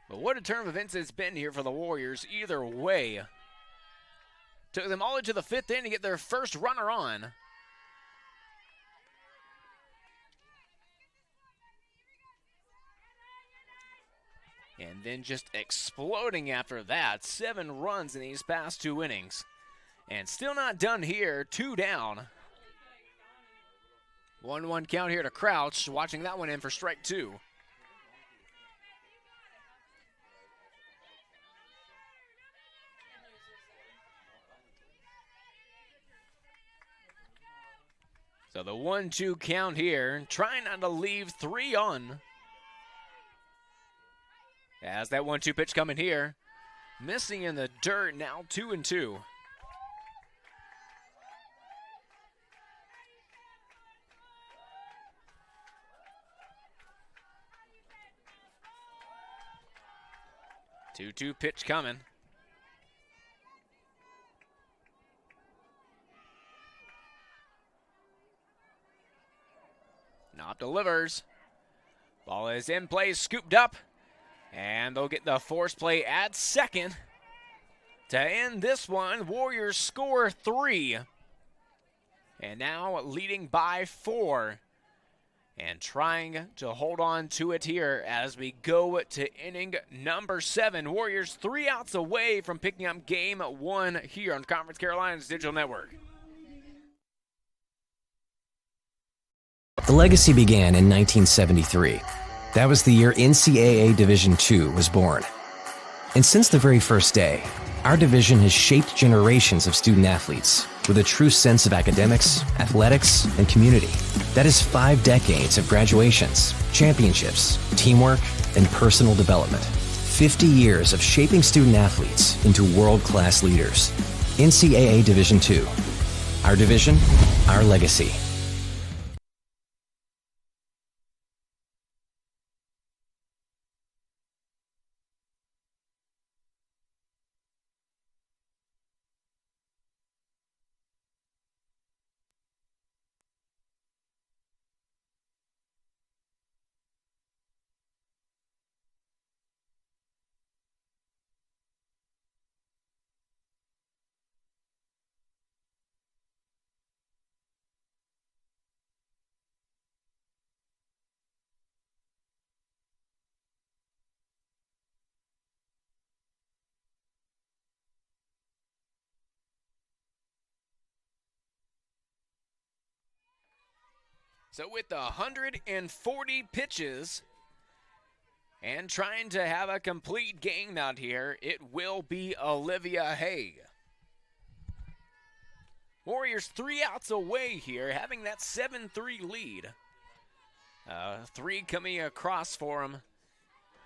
But what a turn of events it's been here for the Warriors either way. Took them all the way to the 5th inning to get their first runner on. And then just exploding after that. 7 runs in these past 2 innings. And still not done here. 2 down. 1-1 count here to Crouch. Watching that one in for strike 2. So the 1-2 count here, trying not to leave 3 on. As that 1-2 pitch coming here, missing in the dirt, now 2-2. Two pitch coming. Not delivers. Ball is in play, scooped up. And they'll get the force play at second. To end this one, Warriors score 3. And now leading by 4. And trying to hold on to it here as we go to inning number 7. Warriors 3 outs away from picking up game 1 here on Conference Carolinas Digital Network. The legacy began in 1973. That was the year NCAA Division II was born. And since the very first day, our division has shaped generations of student athletes with a true sense of academics, athletics, and community. That is 5 decades of graduations, championships, teamwork, and personal development. 50 years of shaping student athletes into world-class leaders. NCAA Division II. Our division, our legacy. So with 140 pitches and trying to have a complete game out here, it will be Olivia Haig. Warriors 3 outs away here, having that 7-3 lead. 3 coming across for them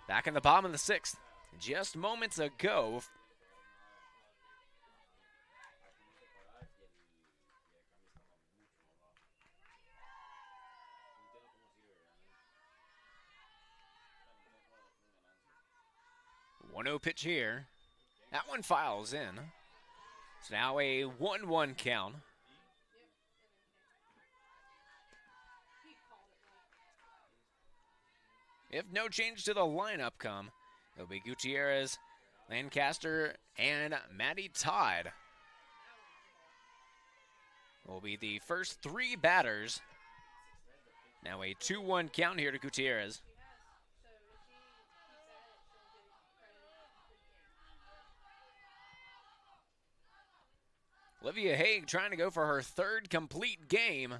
back in the bottom of the 6th just moments ago. One-0 pitch here. That one files in. It's now a 1-1 count. If no change to the lineup come, it'll be Gutierrez, Lancaster, and Maddie Todd will be the first 3 batters. Now a 2-1 count here to Gutierrez. Olivia Haig trying to go for her 3rd complete game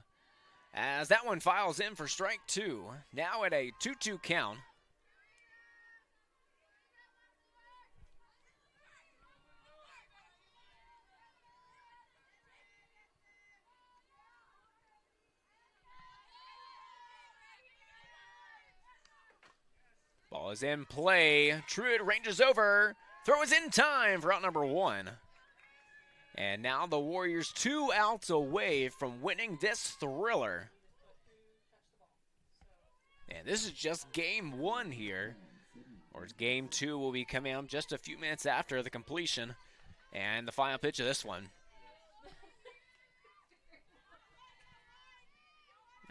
as that one files in for strike 2. Now at a 2-2 count. Ball is in play. Truitt ranges over. Throw is in time for out number 1. And now the Warriors 2 outs away from winning this thriller. And this is just game 1 here. Or game 2 will be coming up just a few minutes after the completion. And the final pitch of this one.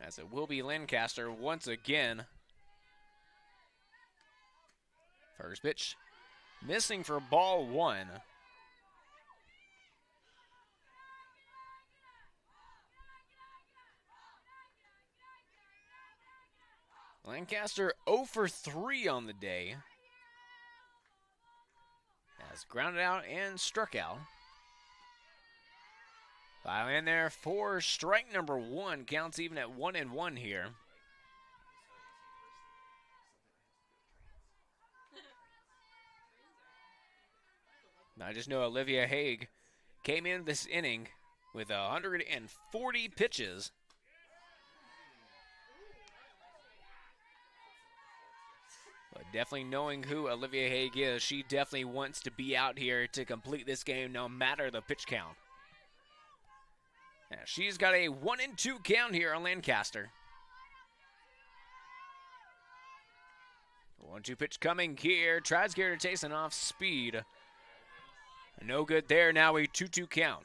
As it will be Lancaster once again. First pitch missing for ball 1. Lancaster 0 for 3 on the day. Has grounded out and struck out. File in there for strike number 1. Counts even at 1-1 here. I just know Olivia Haig came in this inning with 140 pitches. But definitely knowing who Olivia Haig is, she definitely wants to be out here to complete this game no matter the pitch count. Now, she's got a 1-2 count here on Lancaster. 1-2 pitch coming here. Tries to get her chasing off speed. No good there. Now a 2-2 count.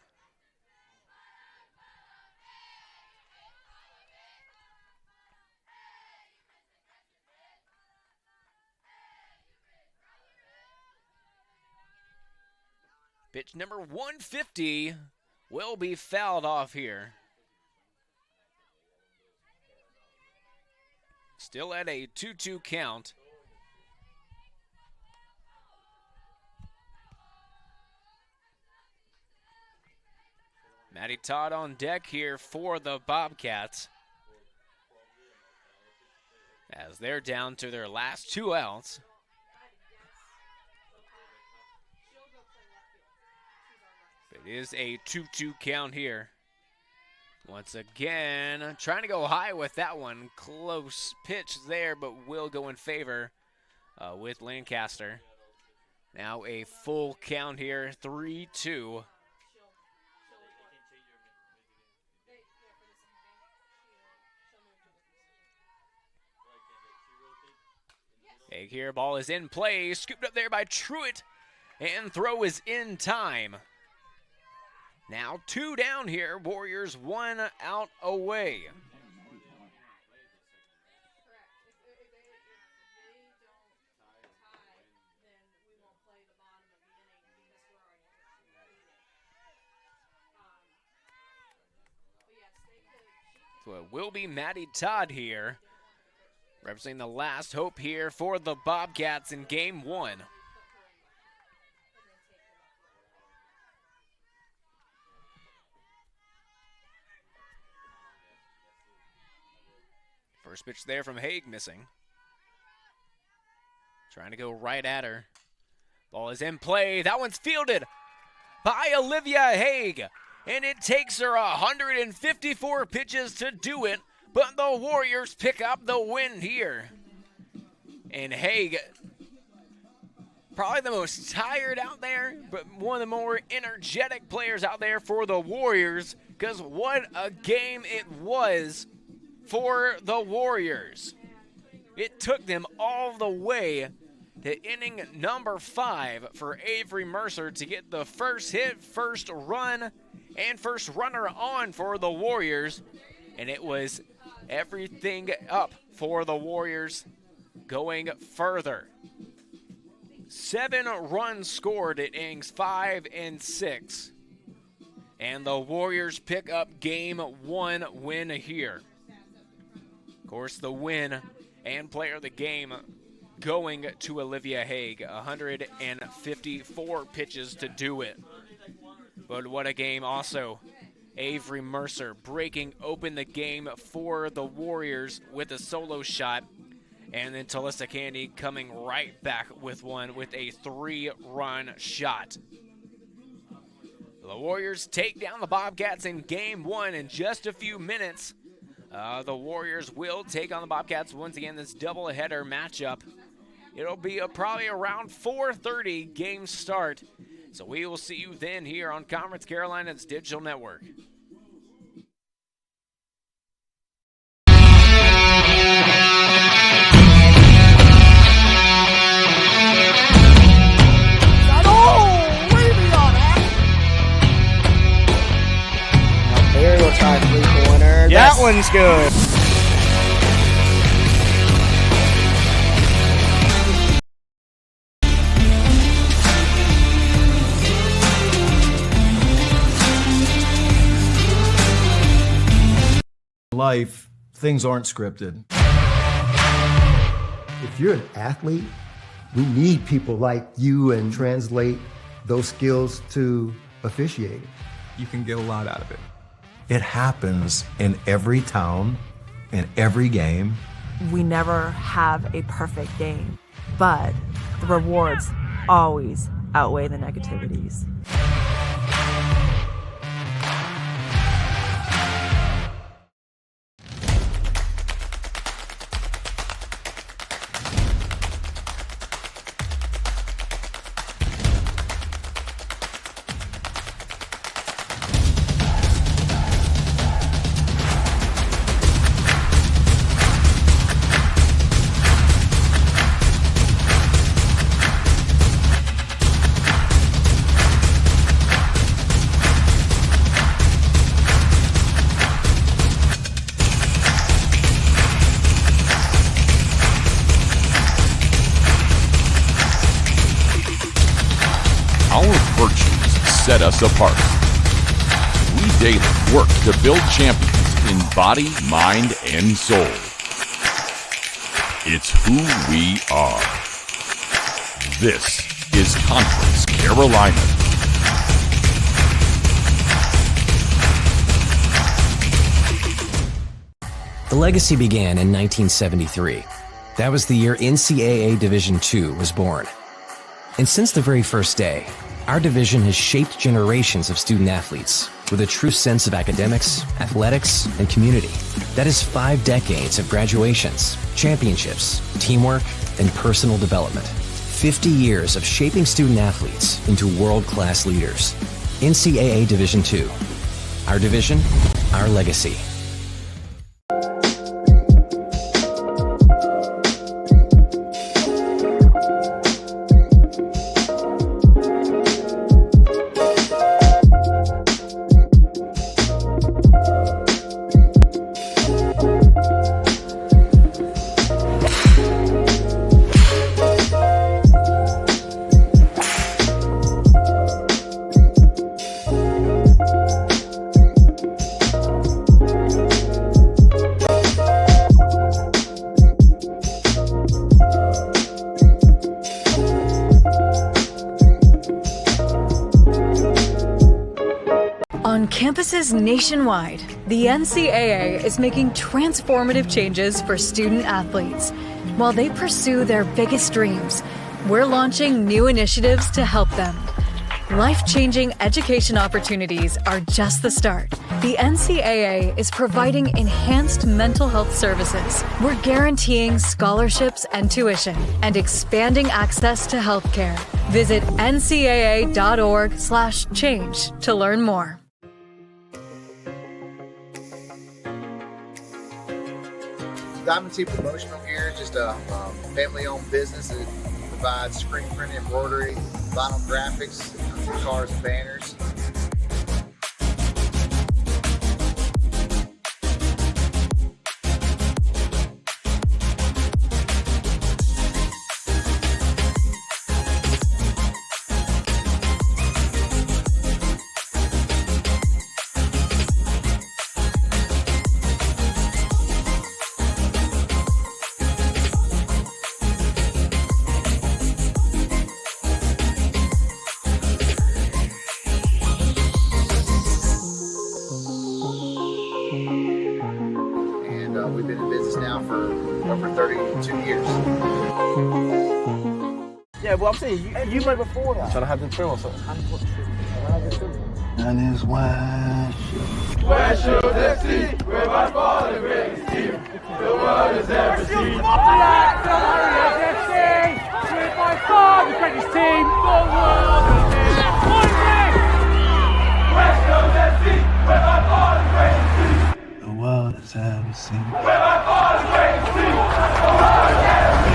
Pitch number 150 will be fouled off here. Still at a 2-2 count. Maddie Todd on deck here for the Bobcats, as they're down to their last 2 outs. It is a 2-2 count here. Once again, trying to go high with that one. Close pitch there, but will go in favor with Lancaster. Now a full count here, 3-2. Haig here, ball is in play, scooped up there by Truitt, and throw is in time. Now 2 down here, Warriors 1 out away. So it will be Maddie Todd here, representing the last hope here for the Bobcats in game 1. First pitch there from Haig missing. Trying to go right at her. Ball is in play. That one's fielded by Olivia Haig. And it takes her 154 pitches to do it. But the Warriors pick up the win here. And Haig, probably the most tired out there, but one of the more energetic players out there for the Warriors. Because what a game it was for the Warriors. It took them all the way to inning number 5 for Avery Mercer to get the first hit, first run, and first runner on for the Warriors. And it was everything up for the Warriors going further. 7 runs scored at innings 5 and 6. And the Warriors pick up game 1 win here. Of course, the win and player of the game going to Olivia Haig. 154 pitches to do it. But what a game also. Avery Mercer breaking open the game for the Warriors with a solo shot. And then Talissa Candy coming right back with one with a 3-run shot. The Warriors take down the Bobcats in game 1 in just a few minutes. The Warriors will take on the Bobcats once again this doubleheader matchup. It'll be probably around 4:30 game start. So we will see you then here on Conference Carolina's Digital Network. Aerial try 3-pointer. Yes. That one's good. Life, things aren't scripted. If you're an athlete, we need people like you and translate those skills to officiating. You can get a lot out of it. It happens in every town, in every game. We never have a perfect game, but the rewards always outweigh the negativities. set us apart. We daily work to build champions in body, mind, and soul. It's who we are. This is Conference Carolina. The legacy began in 1973. That was the year NCAA Division II was born. And since the very first day, our division has shaped generations of student athletes with a true sense of academics, athletics, and community. That is 5 decades of graduations, championships, teamwork, and personal development. 50 years of shaping student athletes into world-class leaders. NCAA Division II. Our division, our legacy. On campuses nationwide, the NCAA is making transformative changes for student athletes. While they pursue their biggest dreams, we're launching new initiatives to help them. Life-changing education opportunities are just the start. The NCAA is providing enhanced mental health services. We're guaranteeing scholarships and tuition and expanding access to healthcare. Visit ncaa.org/change to learn more. Diamond T Promotional Gear is just a family-owned business that provides screen printing, embroidery, vinyl graphics, cars and banners. We've been in business now for over 32 years. Yeah, well, I'm saying, you went before that. Trying to have them trim or something. And his wife. West Shore FC, we're by far the greatest team the world has ever seen. Black Warriors FC, we're by far the greatest team the world has ever seen. West Shore FC, we're by far the greatest team The world has ever seen. we're by far the greatest team the world has ever seen.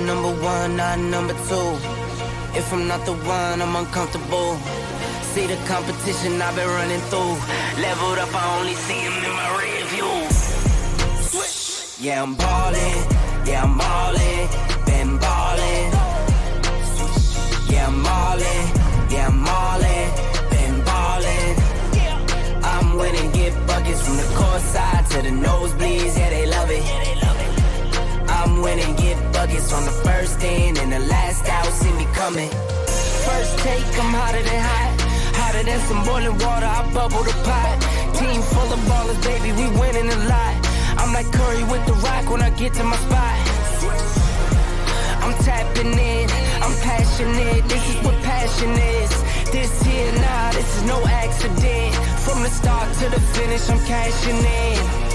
I'm number one, not number two. If I'm not the one, I'm uncomfortable. See the competition I've been running through. Leveled up, I only see him in my rear view. Yeah, I'm ballin', yeah, I'm ballin', been ballin'. Yeah, I'm ballin', yeah, I'm ballin', been ballin'. I'm winning, get buckets from the court side to the nosebleeds, yeah, they love it. I'm winning, get buckets on the first in and the last out, see me coming. First take, I'm hotter than hot. Hotter than some boiling water, I bubble the pot. Team full of ballers, baby, we winning a lot. I'm like Curry with the rock when I get to my spot. I'm tapping in, I'm passionate, this is what passion is. This here, nah, this is no accident. From the start to the finish, I'm cashing in.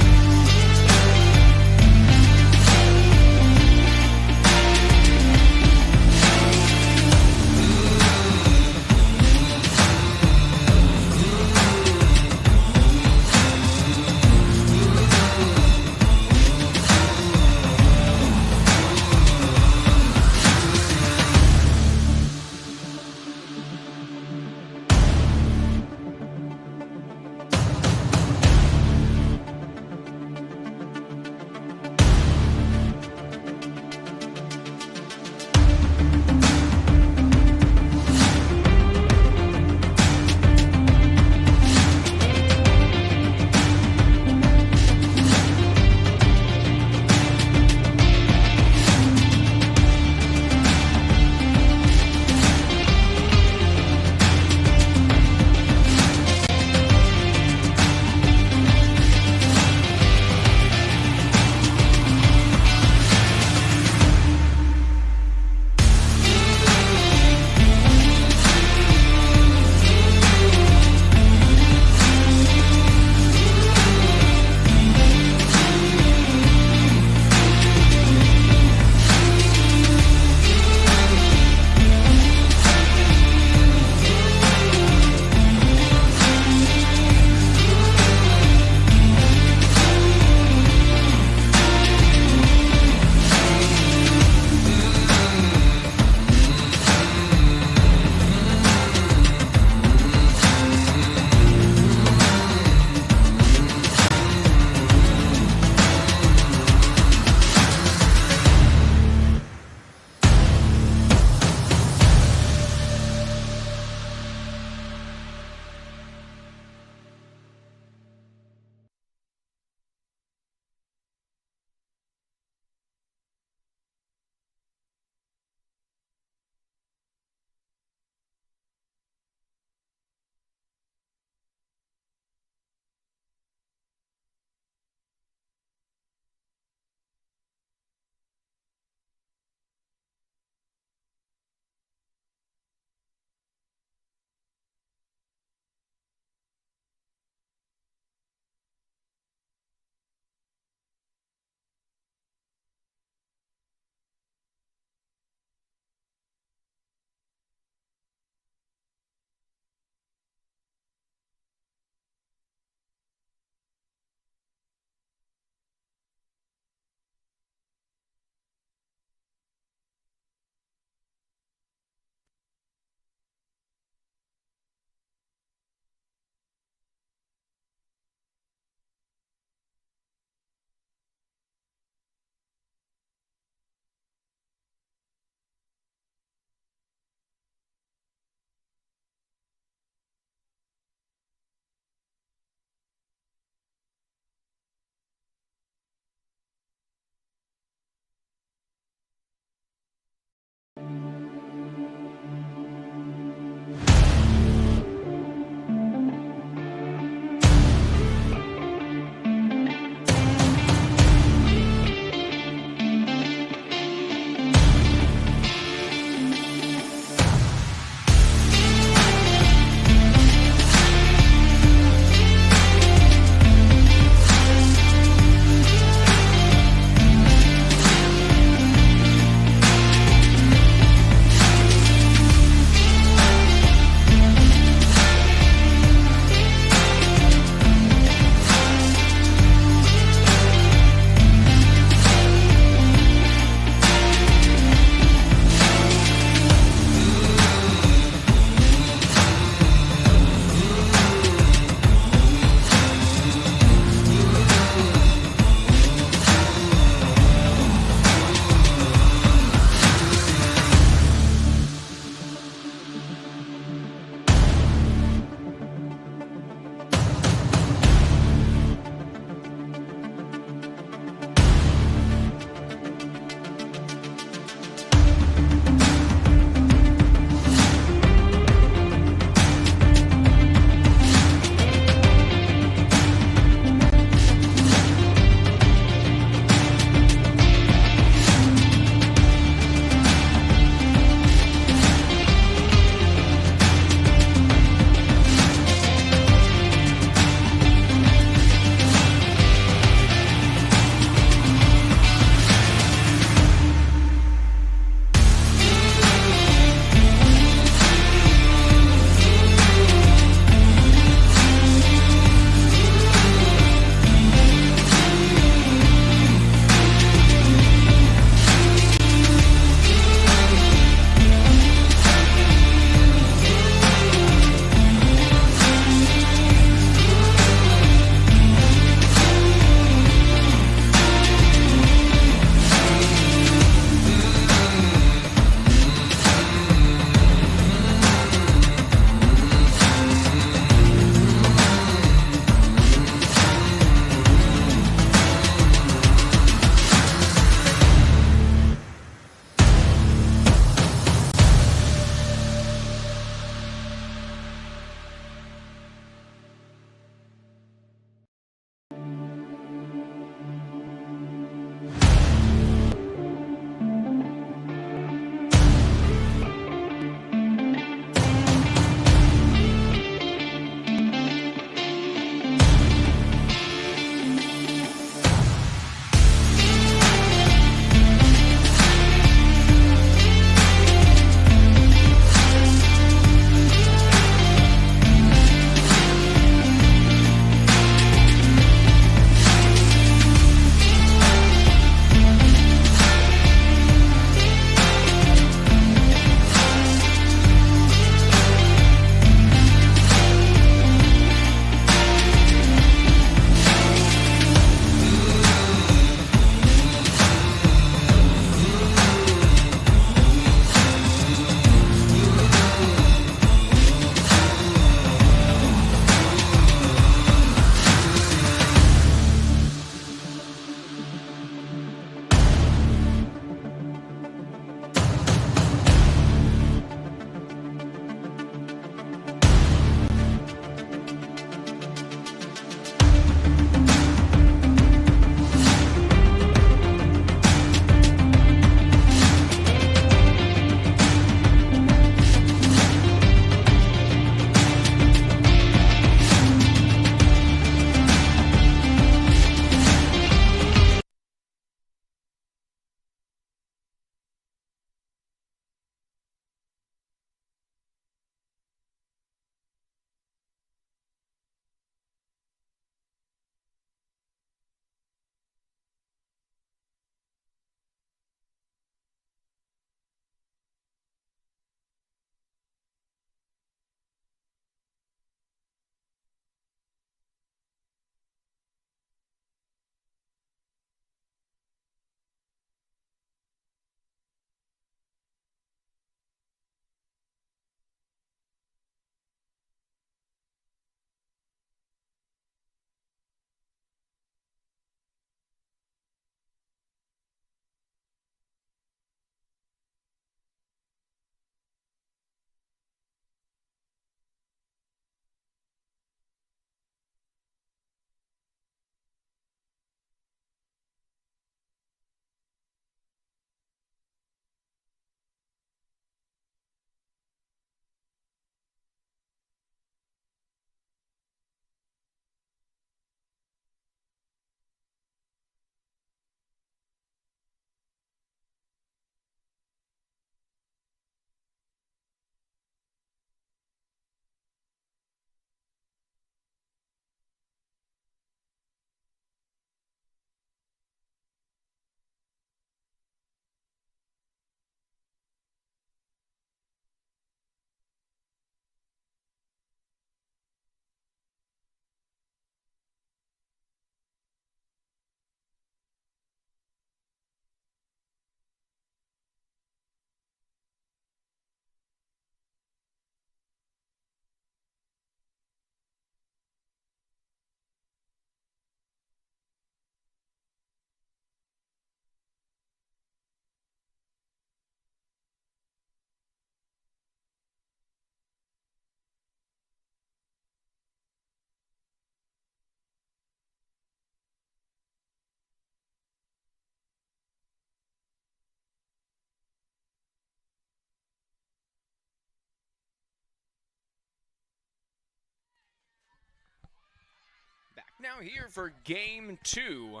now here for game 2.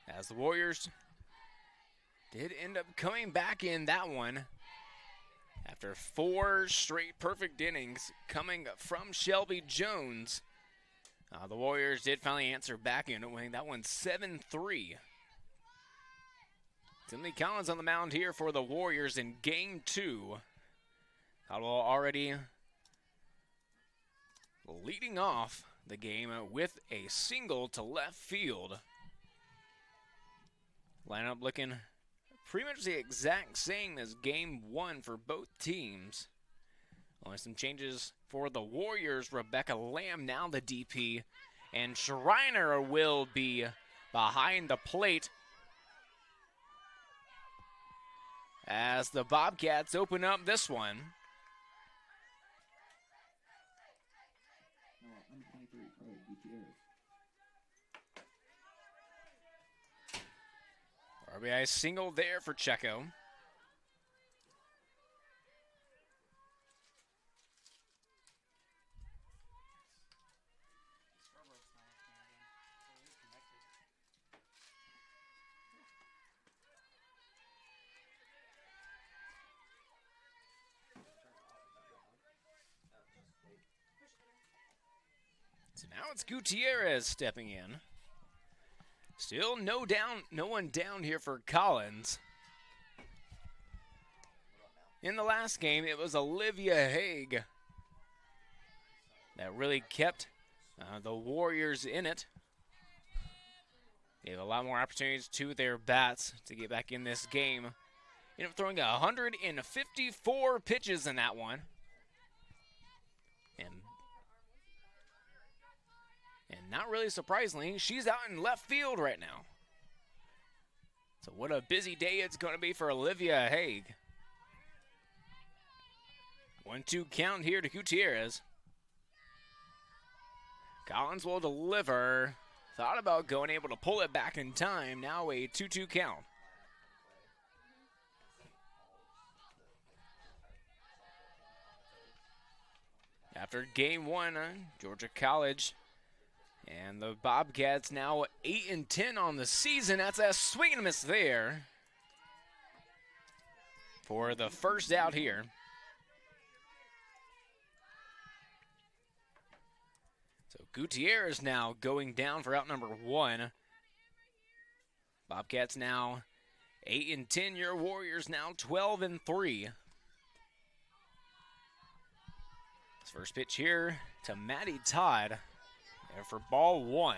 As the Warriors did end up coming back in that one after 4 straight perfect innings coming from Shelby Jones. The Warriors did finally answer back in it, winning that one 7-3. Timothy Collins on the mound here for the Warriors in game 2. Caldwell already leading off the game with a single to left field. Lineup looking pretty much the exact same as game 1 for both teams. Only some changes for the Warriors. Rebecca Lamb now the DP, and Schreiner will be behind the plate as the Bobcats open up this one. RBI single there for Checo. So now it's Gutierrez stepping in. Still no one down here for Collins. In the last game, it was Olivia Haig that really kept the Warriors in it. Gave a lot more opportunities to their bats to get back in this game. Ended up throwing 154 pitches in that one. And not really surprisingly, she's out in left field right now. So what a busy day it's going to be for Olivia Haig. 1-2 count here to Gutierrez. Collins will deliver. Thought about going able to pull it back in time. Now a 2-2 count. After game 1, Georgia College and the Bobcats now 8-10 on the season. That's a swing and a miss there for the first out here. So Gutierrez now going down for out number 1. Bobcats now 8-10. Your Warriors now 12-3. This first pitch here to Maddie Todd. And for ball 1.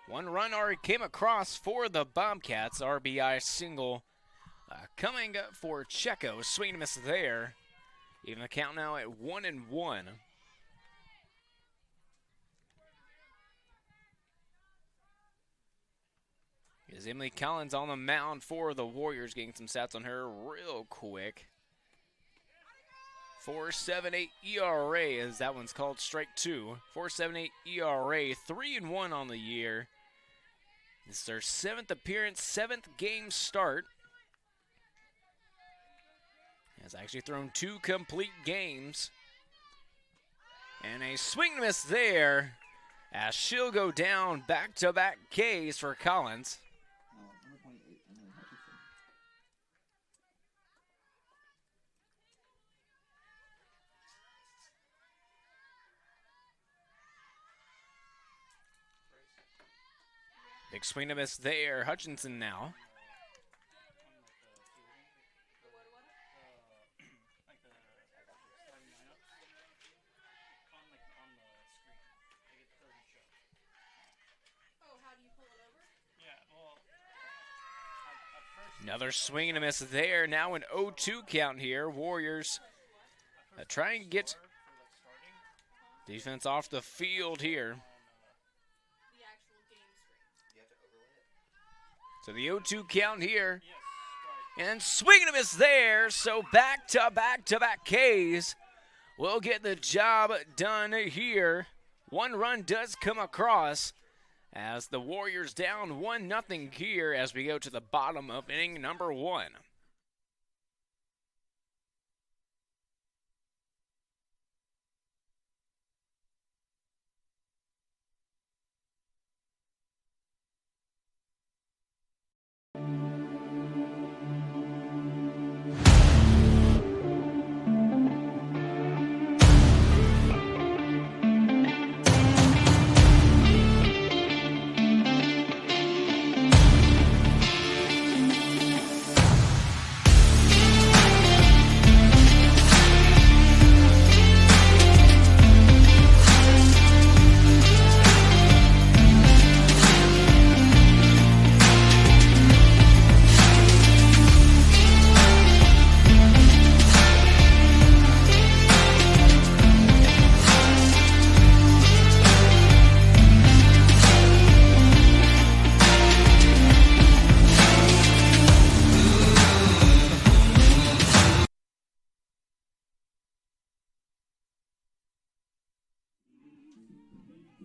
1 run already came across for the Bobcats. RBI single coming up for Checo. Swing and a miss there. Even the count now at 1-1. Is Emily Collins on the mound for the Warriors, getting some stats on her real quick. 4.78 ERA, as that one's called strike 2. 4.78 ERA, 3-1 on the year. This is their 7th appearance, 7th game start. Has actually thrown 2 complete games. And a swing and miss there, as she'll go down back-to-back Ks for Collins. Big swing and miss there. Hutchinson now. Another swing and a miss there. Now an 0-2 count here. Warriors trying to get defense off the field here. So the 0-2 count here. And swing and a miss there. So back-to-back Ks will get the job done here. 1 run does come across as the Warriors down 1-0 here as we go to the bottom of inning number 1.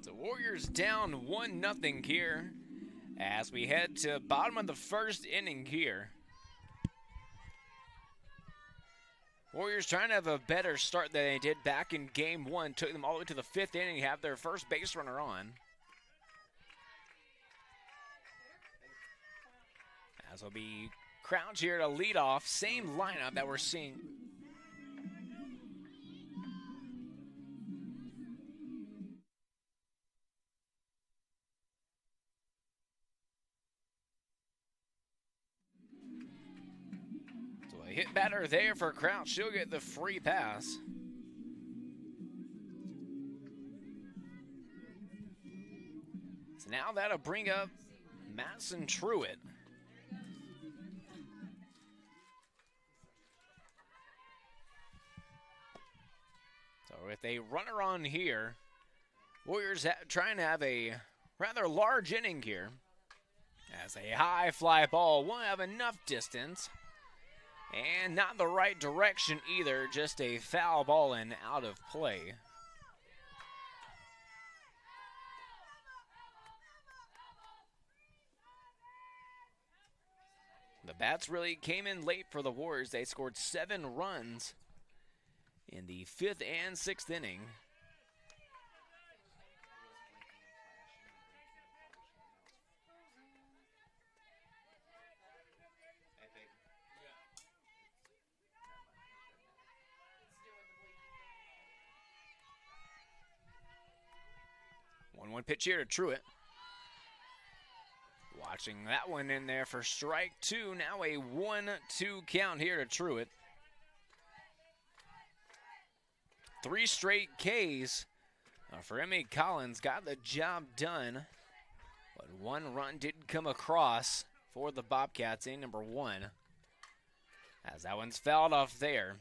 The Warriors down 1-0 here as we head to bottom of the first inning here. Warriors trying to have a better start than they did back in game 1. Took them all the way to the 5th inning, have their first base runner on. As will be Crouch here to lead off. Same lineup that we're seeing. So a hit batter there for Crouch. She'll get the free pass. So now that'll bring up Madison Truitt. So with a runner on here, Warriors trying to have a rather large inning here. As a high fly ball won't have enough distance. And not the right direction either, just a foul ball and out of play. The bats really came in late for the Warriors. They scored 7 runs in the 5th and 6th inning. One pitch here to Truitt. Watching that one in there for strike 2. Now a 1-2 count here to Truitt. 3 straight Ks for Emmy Collins. Got the job done. But 1 run did come across for the Bobcats in number 1. As that one's fouled off there.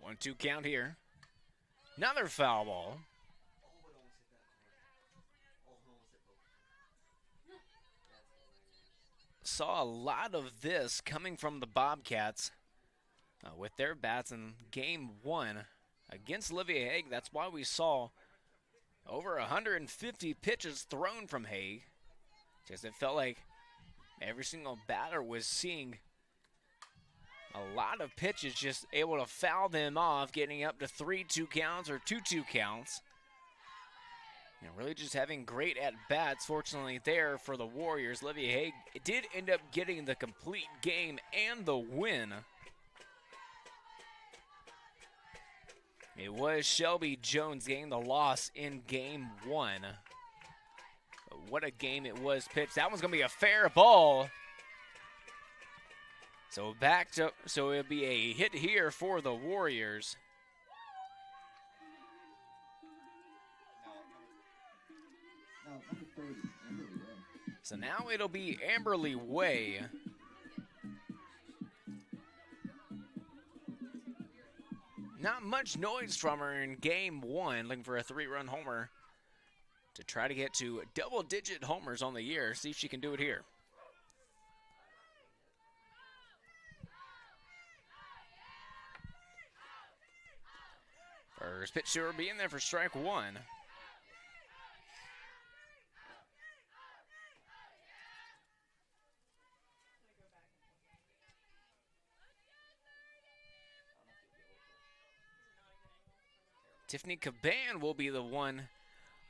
One, 2 count here. Another foul ball. Saw a lot of this coming from the Bobcats with their bats in game 1 against Olivier Haig. That's why we saw over 150 pitches thrown from Haig. Just it felt like every single batter was seeing a lot of pitches, just able to foul them off, getting up to 3-2 counts or 2-2 counts. And really just having great at-bats, fortunately, there for the Warriors. Olivier Haig did end up getting the complete game and the win. It was Shelby Jones getting the loss in game 1. But what a game it was pitched. That one's going to be a fair ball. So it'll be a hit here for the Warriors. So now it'll be Amberly Way. Not much noise from her in game 1, looking for a 3-run homer to try to get to double-digit homers on the year. See if she can do it here. First pitch to her being there for strike 1. Tiffany Caban will be the one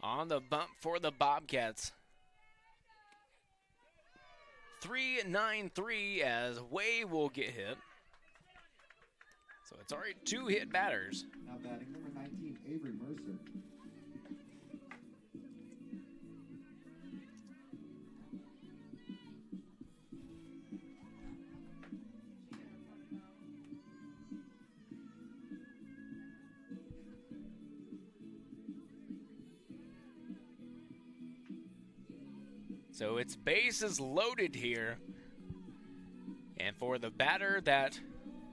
on the bump for the Bobcats. 3-9-3 as Way will get hit. So it's already 2 hit batters. Now batting number 19, Avery Mercer. So it's bases loaded here And for the batter that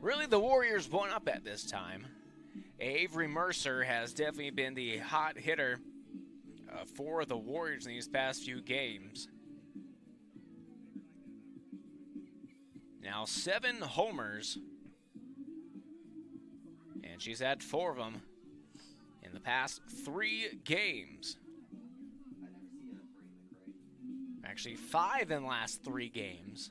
really the Warriors won up at this time, Avery Mercer has definitely been the hot hitter for the Warriors in these past few games. Now 7 homers, and she's had 4 of them in the past 3 games. Actually 5 in the last 3 games.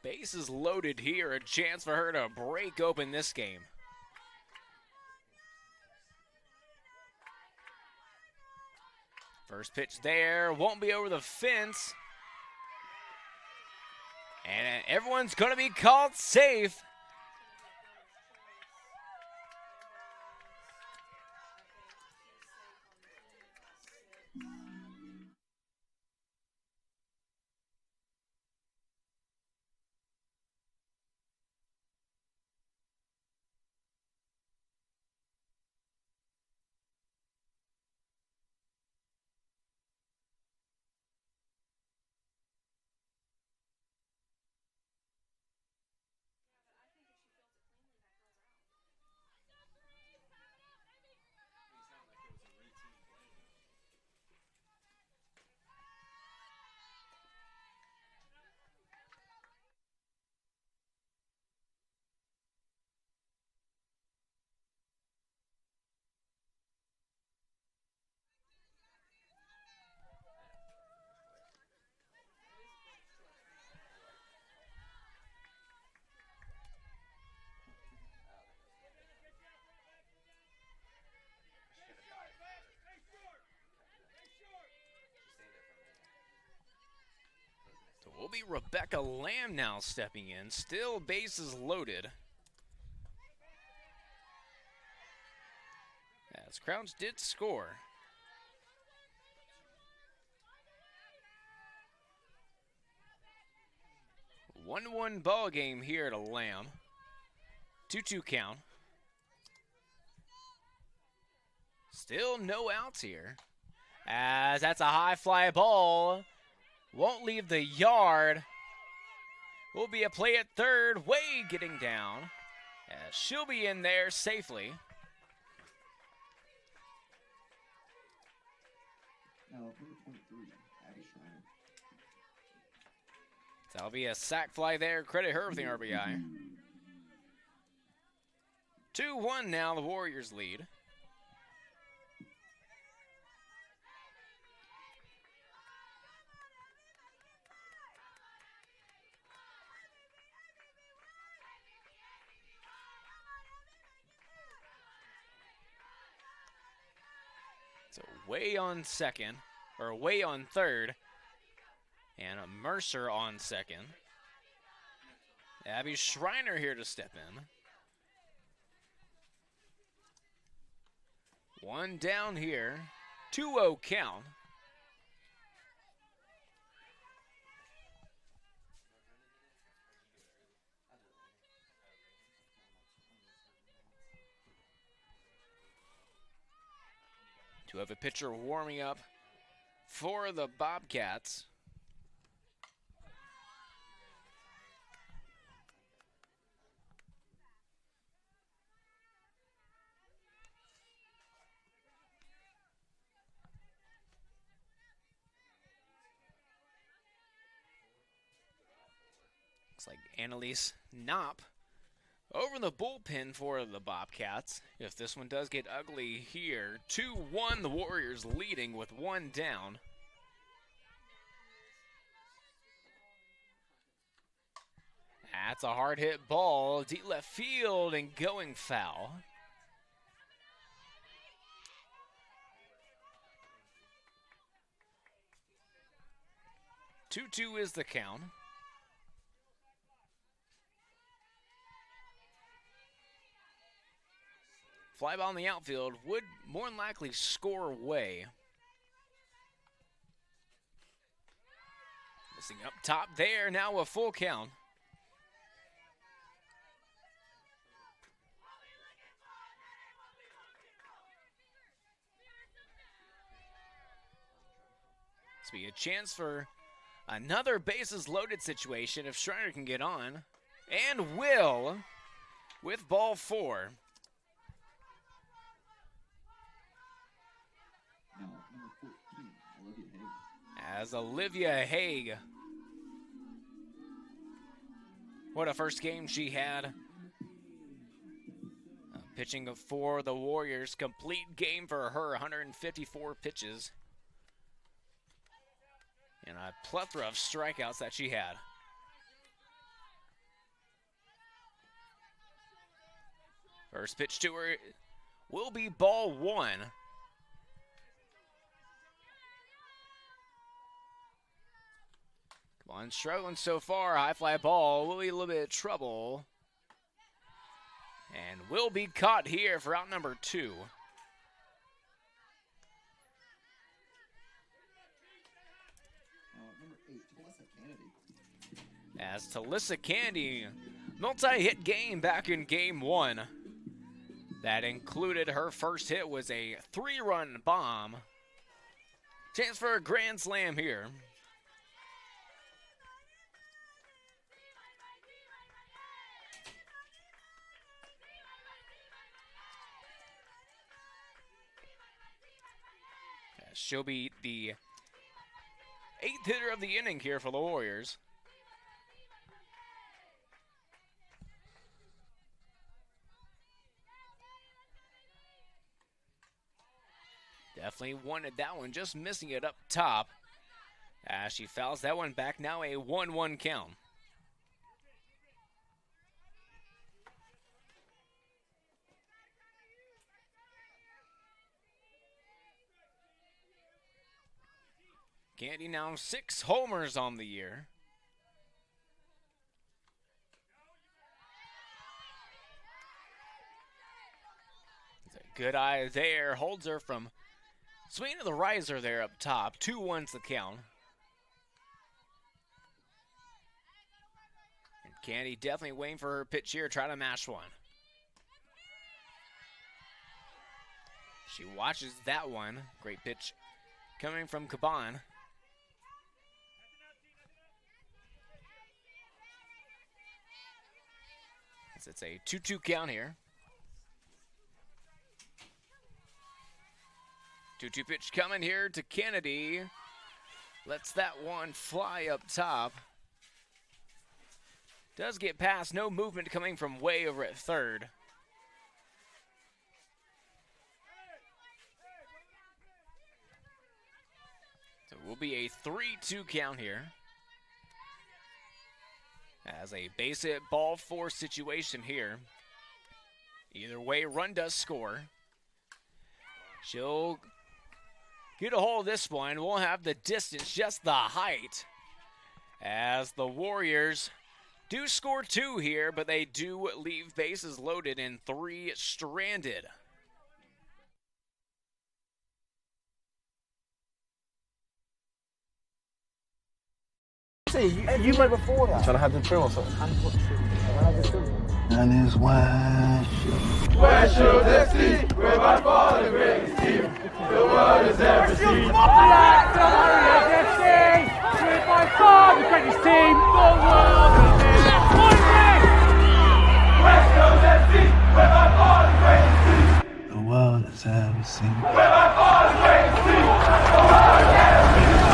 Bases loaded here, a chance for her to break open this game. First pitch there, won't be over the fence. And everyone's going to be called safe. So will be Rebecca Lamb now stepping in. Still bases loaded. As Crowns did score. A 1-1 ball game here to Lamb. 2-2 count. Still no outs here. As that's a high fly ball. Won't leave the yard. Will be a play at third. Way getting down. As she'll be in there safely. Now, number 23, Abby Schreiner. That'll be a sac fly there. Credit her with the RBI. 2-1 now, the Warriors lead. So way on second, or way on third, and a Mercer on second. Abby Schreiner here to step in. One down here, 2-0 count. To have a pitcher warming up for the Bobcats. Looks like Annalise Knopp over the bullpen for the Bobcats. If this one does get ugly here, 2-1, the Warriors leading with 1 down. That's a hard hit ball, deep left field and going foul. Two is the count. Fly ball in the outfield would more than likely score away. Chasing up top there, now a full count. This will be a chance for another bases loaded situation if Schreiner can get on. And will with ball 4. Now, number 14, Olivia Haig. As Olivia Haig. What a first game she had. Pitching for the Warriors. Complete game for her, 154 pitches. And a plethora of strikeouts that she had. First pitch to her will be ball 1. Come on, struggling so far. High fly ball will be a little bit of trouble. And will be caught here for out number 2. Number 8, Talissa Kennedy. As Talissa Kennedy, multi-hit game back in game 1. That included her first hit was a 3-run bomb. Chance for a grand slam here. She'll be the 8th hitter of the inning here for the Warriors. Definitely wanted that one, just missing it up top. As she fouls that one back, now a 1-1 count. Candy now 6 homers on the year. It's a good eye there, holds her from swinging to the riser there up top. 2-1's the count. And Candy definitely waiting for her pitch here, try to mash one. She watches that one. Great pitch coming from Caban. It's a 2-2 count here. 2-2 pitch coming here to Kennedy. Lets that one fly up top. Does get past, no movement coming from way over at third. So it will be a 3-2 count here. As a base hit ball 4 situation here. Either way, run does score. She'll get a hold of this one. We'll have the distance, just the height. As the Warriors do score 2 here, but they do leave bases loaded and 3 stranded. You went before that. Trying to have the trim or something. And his wash. West Shore FC, we're by far the greatest team the world has ever seen. We're by far the greatest team the world has ever seen. West Coast FC, we're by far the greatest team The world has ever seen. we're by far the greatest team the world has ever seen.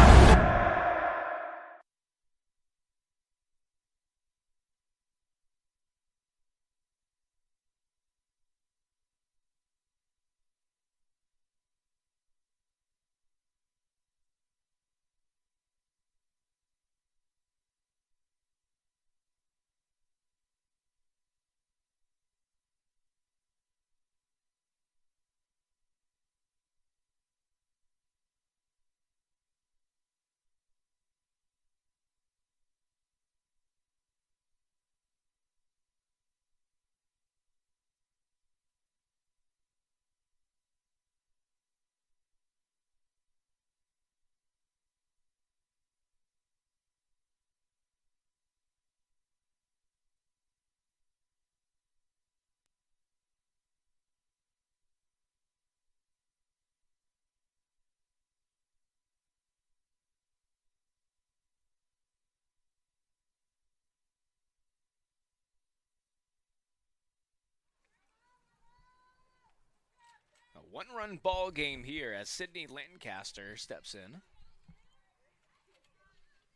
One-run ball game here as Sydney Lancaster steps in.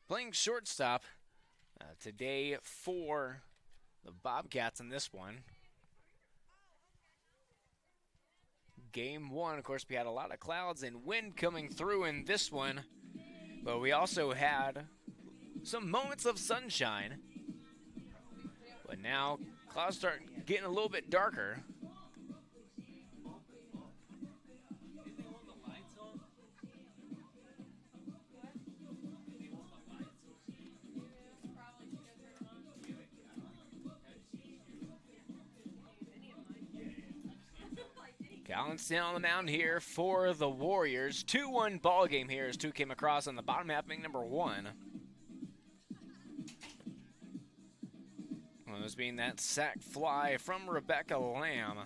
Playing shortstop today for the Bobcats in this one. Game one, of course, we had a lot of clouds and wind coming through in this one, but we also had some moments of sunshine. But now clouds start getting a little bit darker. Collins still on the mound here for the Warriors. 2-1 ball game here as two came across on the bottom half, making number one. One of those being that sac fly from Rebecca Lamb.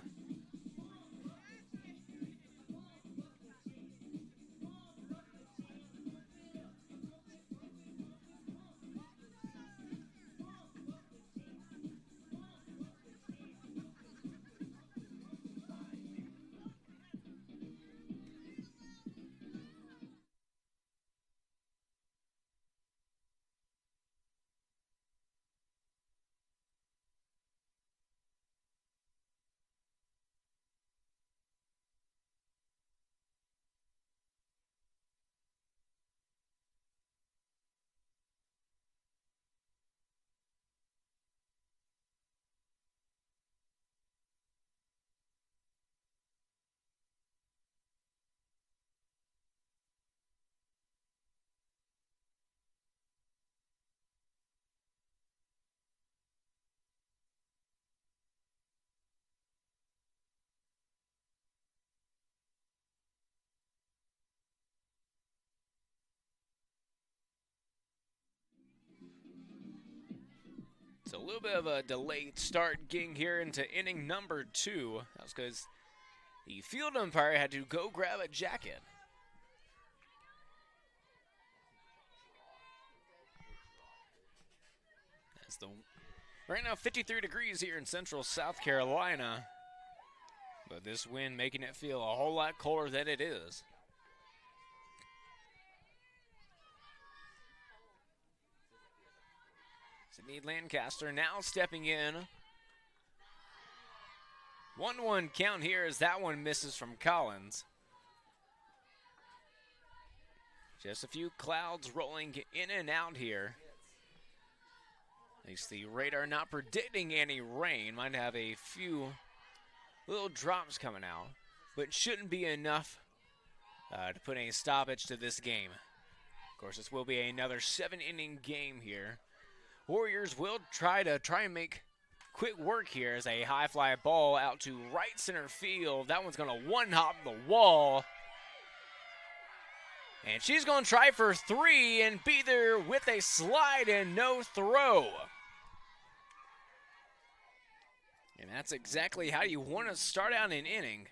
It's a little bit of a delayed start getting here into inning number two. That was because the field umpire had to go grab a jacket. That's right now 53 degrees here in central South Carolina. But this wind making it feel a whole lot colder than it is. Sydney Lancaster now stepping in. 1-1 count here as that one misses from Collins. Just a few clouds rolling in and out here. At least the radar not predicting any rain. Might have a few little drops coming out, but shouldn't be enough to put any stoppage to this game. Of course, this will be another 7-inning game here. Warriors will try and make quick work here as a high fly ball out to right center field. That one's going to one-hop the wall. And she's going to try for 3 and be there with a slide and no throw. And that's exactly how you want to start out an inning.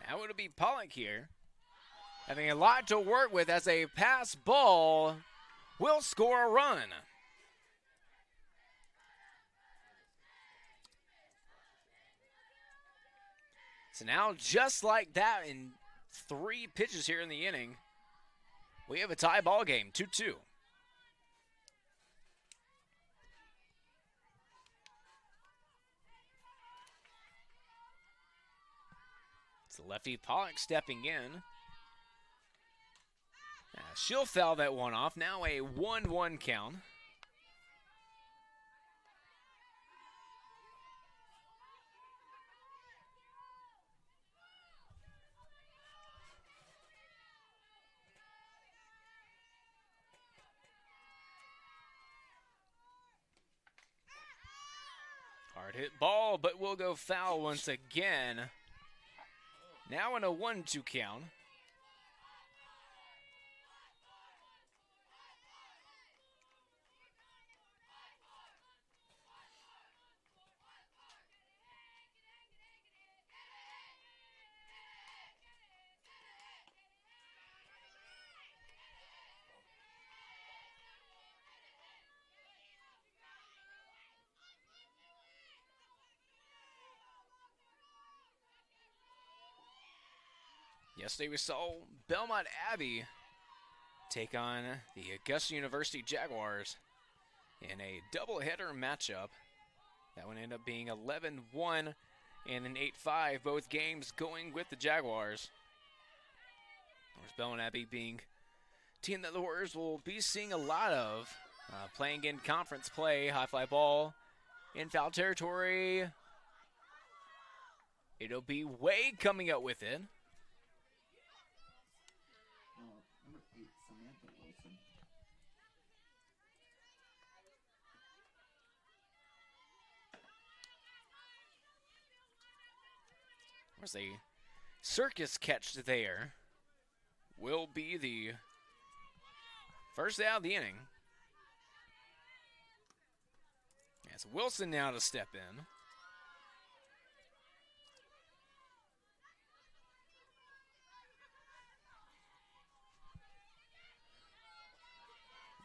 Now it'll be Pollock here, having a lot to work with as a pass ball will score a run. So now, just like that, in 3 pitches here in the inning, we have a tie ball game, 2-2. It's lefty Pollock stepping in. She'll foul that one off. Now a 1-1 count. Hard hit ball, but will go foul once again. Now in a 1-2 count. Yesterday we saw Belmont Abbey take on the Augusta University Jaguars in a doubleheader matchup. That one ended up being 11-1 and an 8-5, both games going with the Jaguars. Of course, Belmont Abbey being a team that the Warriors will be seeing a lot of, playing in conference play, high fly ball, in foul territory. It'll be Wade coming up with it. Number 8, Samantha Wilson. There's a circus catch there. Will be the first out of the inning. It's Wilson now to step in.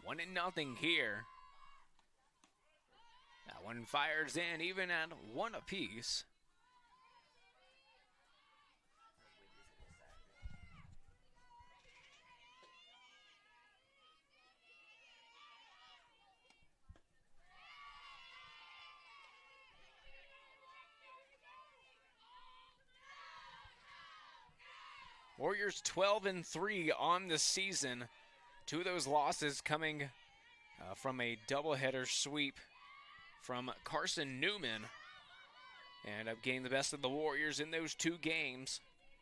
One and nothing here. That one fires in even at one apiece. Warriors 12-3 on the season. Two of those losses coming from a doubleheader sweep from Carson Newman. And up getting the best of the Warriors in those two games.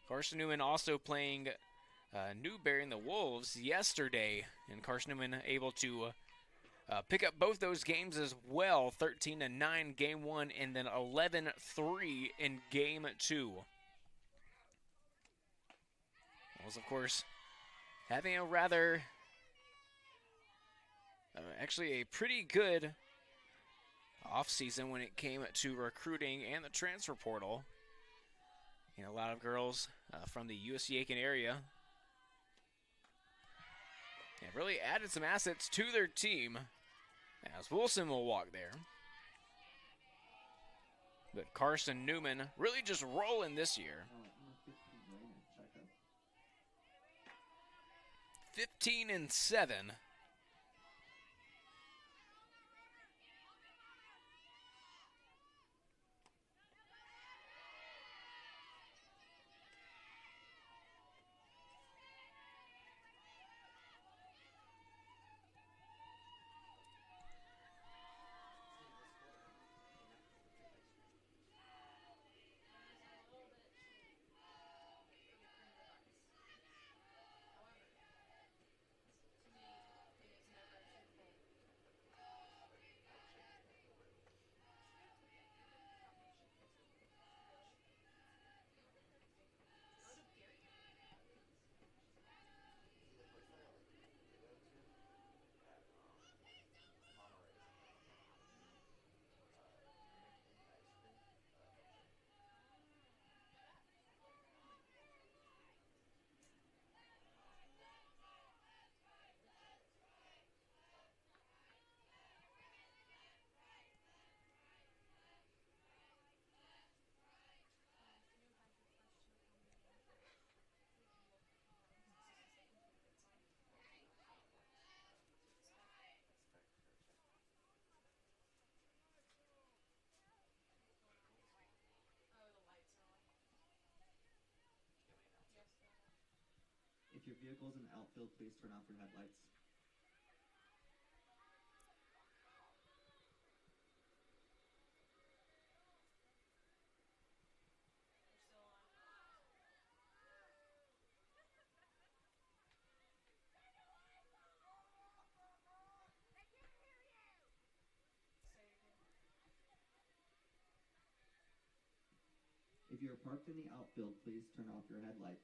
Carson Newman also playing Newberry and the Wolves yesterday. And Carson Newman able to pick up both those games as well. 13-9 game one and then 11-3 in game two. Was, of course, having a rather, actually a pretty good offseason when it came to recruiting and the transfer portal. You know, a lot of girls from the USC-Aiken area and really added some assets to their team, as Wilson will walk there. But Carson Newman really just rolling this year. 15-7. If your vehicle's in the outfield, please turn off your headlights. If you're parked in the outfield, please turn off your headlights.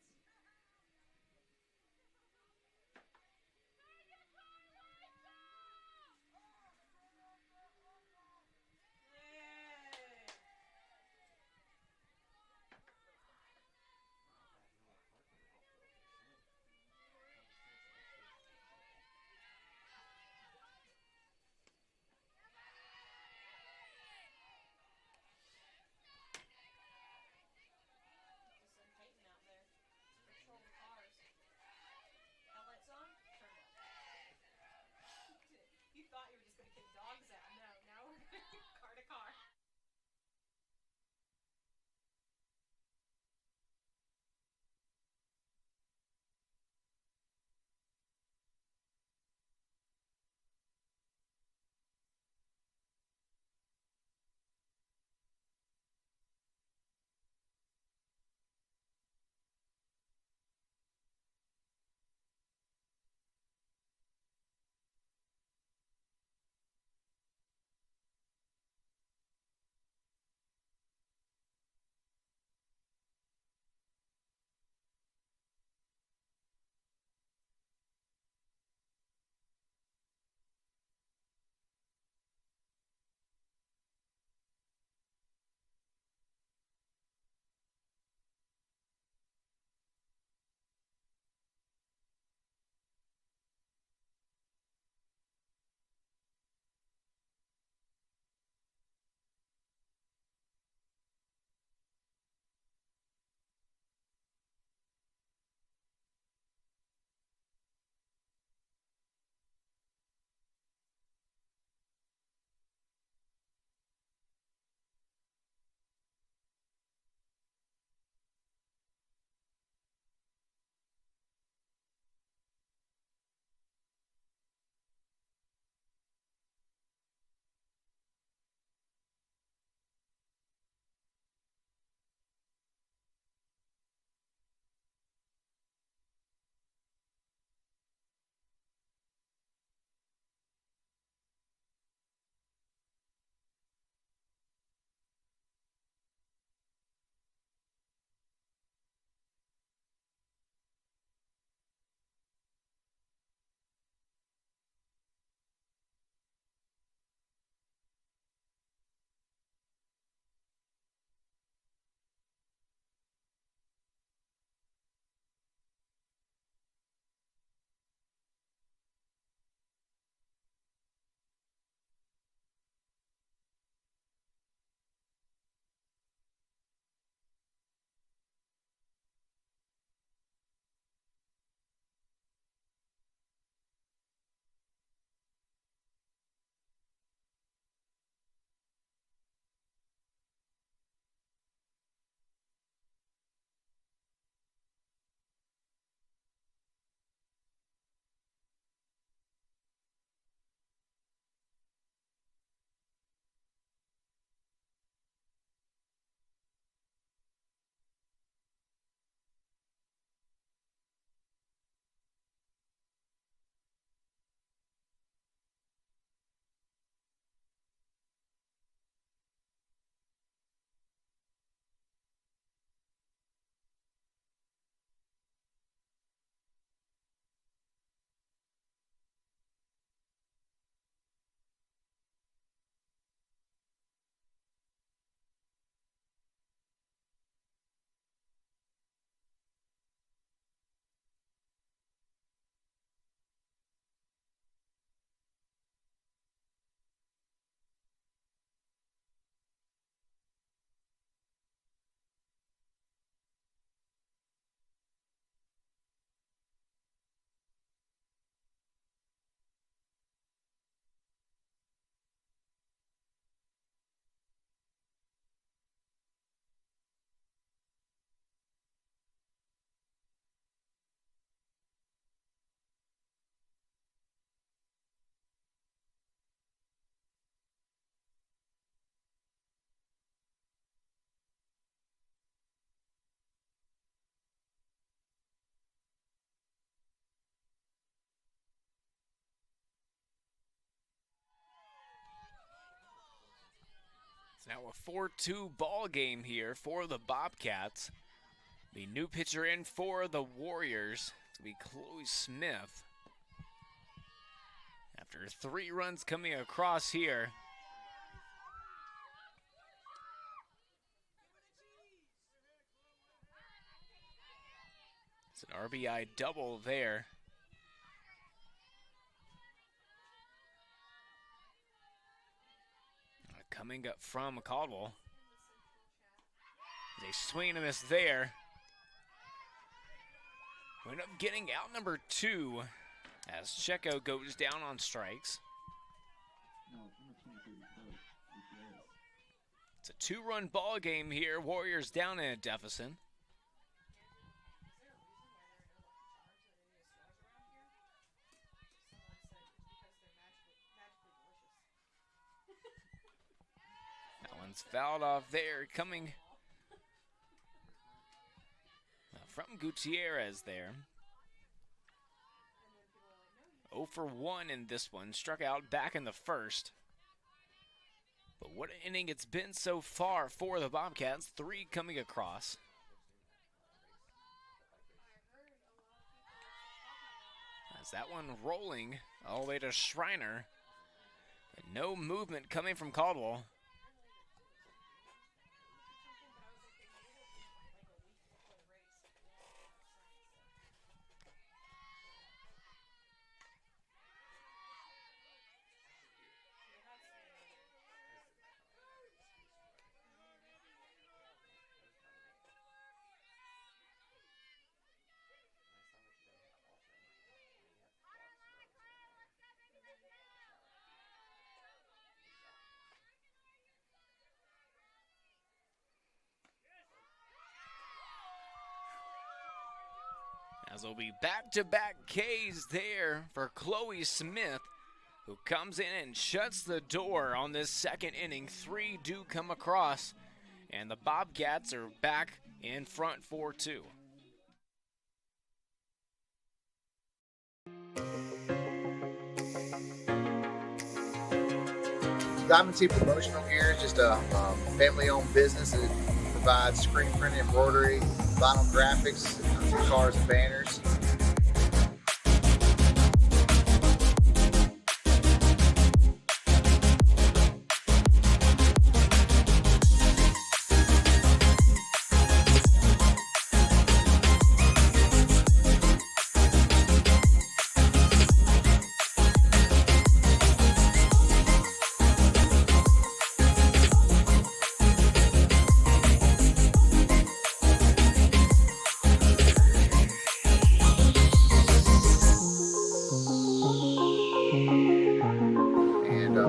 Now a 4-2 ball game here for the Bobcats. The new pitcher in for the Warriors to be Chloe Smith. After 3 runs coming across here. It's an RBI double there. Coming up from Caldwell. They swing and a miss there. We end up getting out number 2 as Checo goes down on strikes. It's a 2-run ball game here. Warriors down in a deficit. That one's fouled off there, coming from Gutierrez there. 0 for 1 in this one. Struck out back in the first. But what an inning it's been so far for the Bobcats. 3 coming across. As that one rolling all the way to Schreiner. But no movement coming from Caldwell. As there'll be back-to-back Ks there for Chloe Smith, who comes in and shuts the door on this second inning. 3 do come across, and the Bobcats are back in front 4-2. Diamond T Promotional Gear is just a family-owned business that provides screen printing, embroidery, vinyl graphics, cars and banners.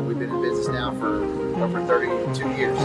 We've been in business now for over 32 years.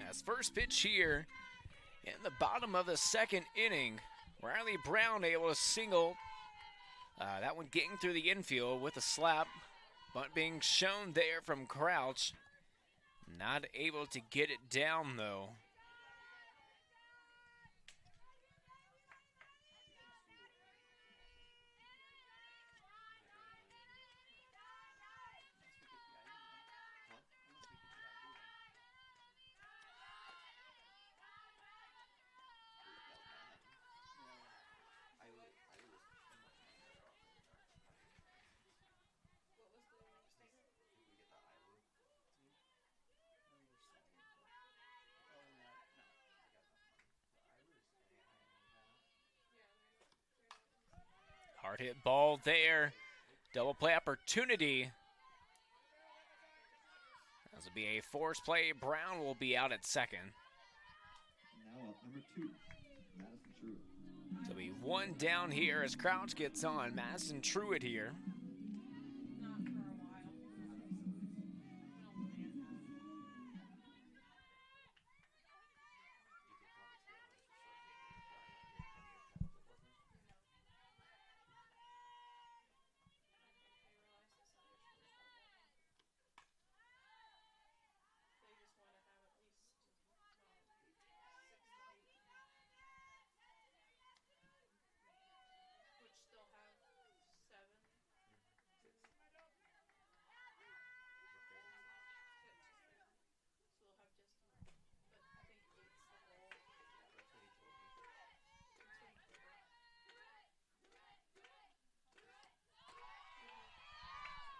As first pitch here in the bottom of the second inning, Riley Brown able to single. That one getting through the infield with a slap, but being shown there from Crouch. Not able to get it down though. Hard hit ball there. Double play opportunity. This will be a force play. Brown will be out at second. Now up number 2, Madison Truitt. So it'll be 1 down here as Crouch gets on. Madison Truitt here.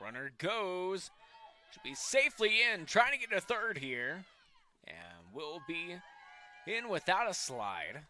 Runner goes. Should be safely in, trying to get to third here. And will be in without a slide.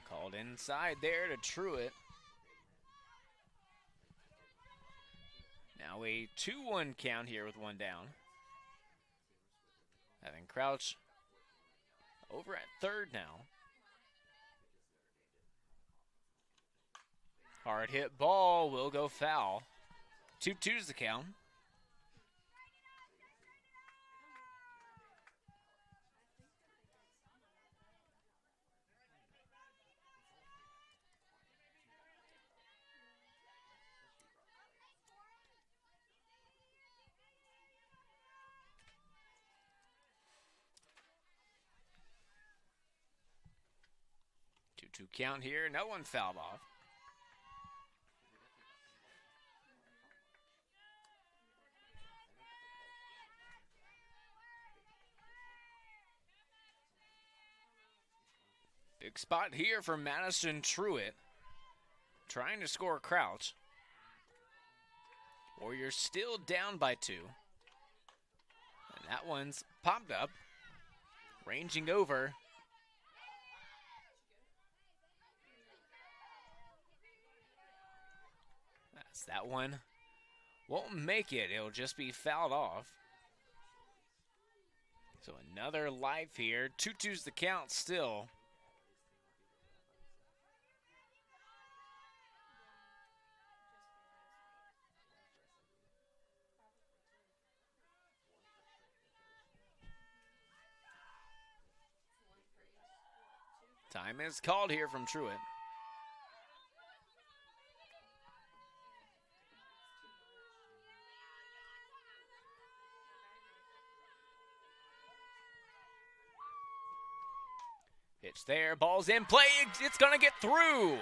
Called inside there to Truitt. Now a 2-1 count here with 1 down. Having Crouch over at third now. Hard hit ball will go foul. 2-2's the count. Two count here, no one fouled off. Big spot here for Madison Truitt. Trying to score Crouch. Warriors still down by 2. And that one's popped up. Ranging over. That one won't make it. It'll just be fouled off. So another life here. 2-2's the count still. Time is called here from Truitt. Pitch there, ball's in play, it's gonna get through.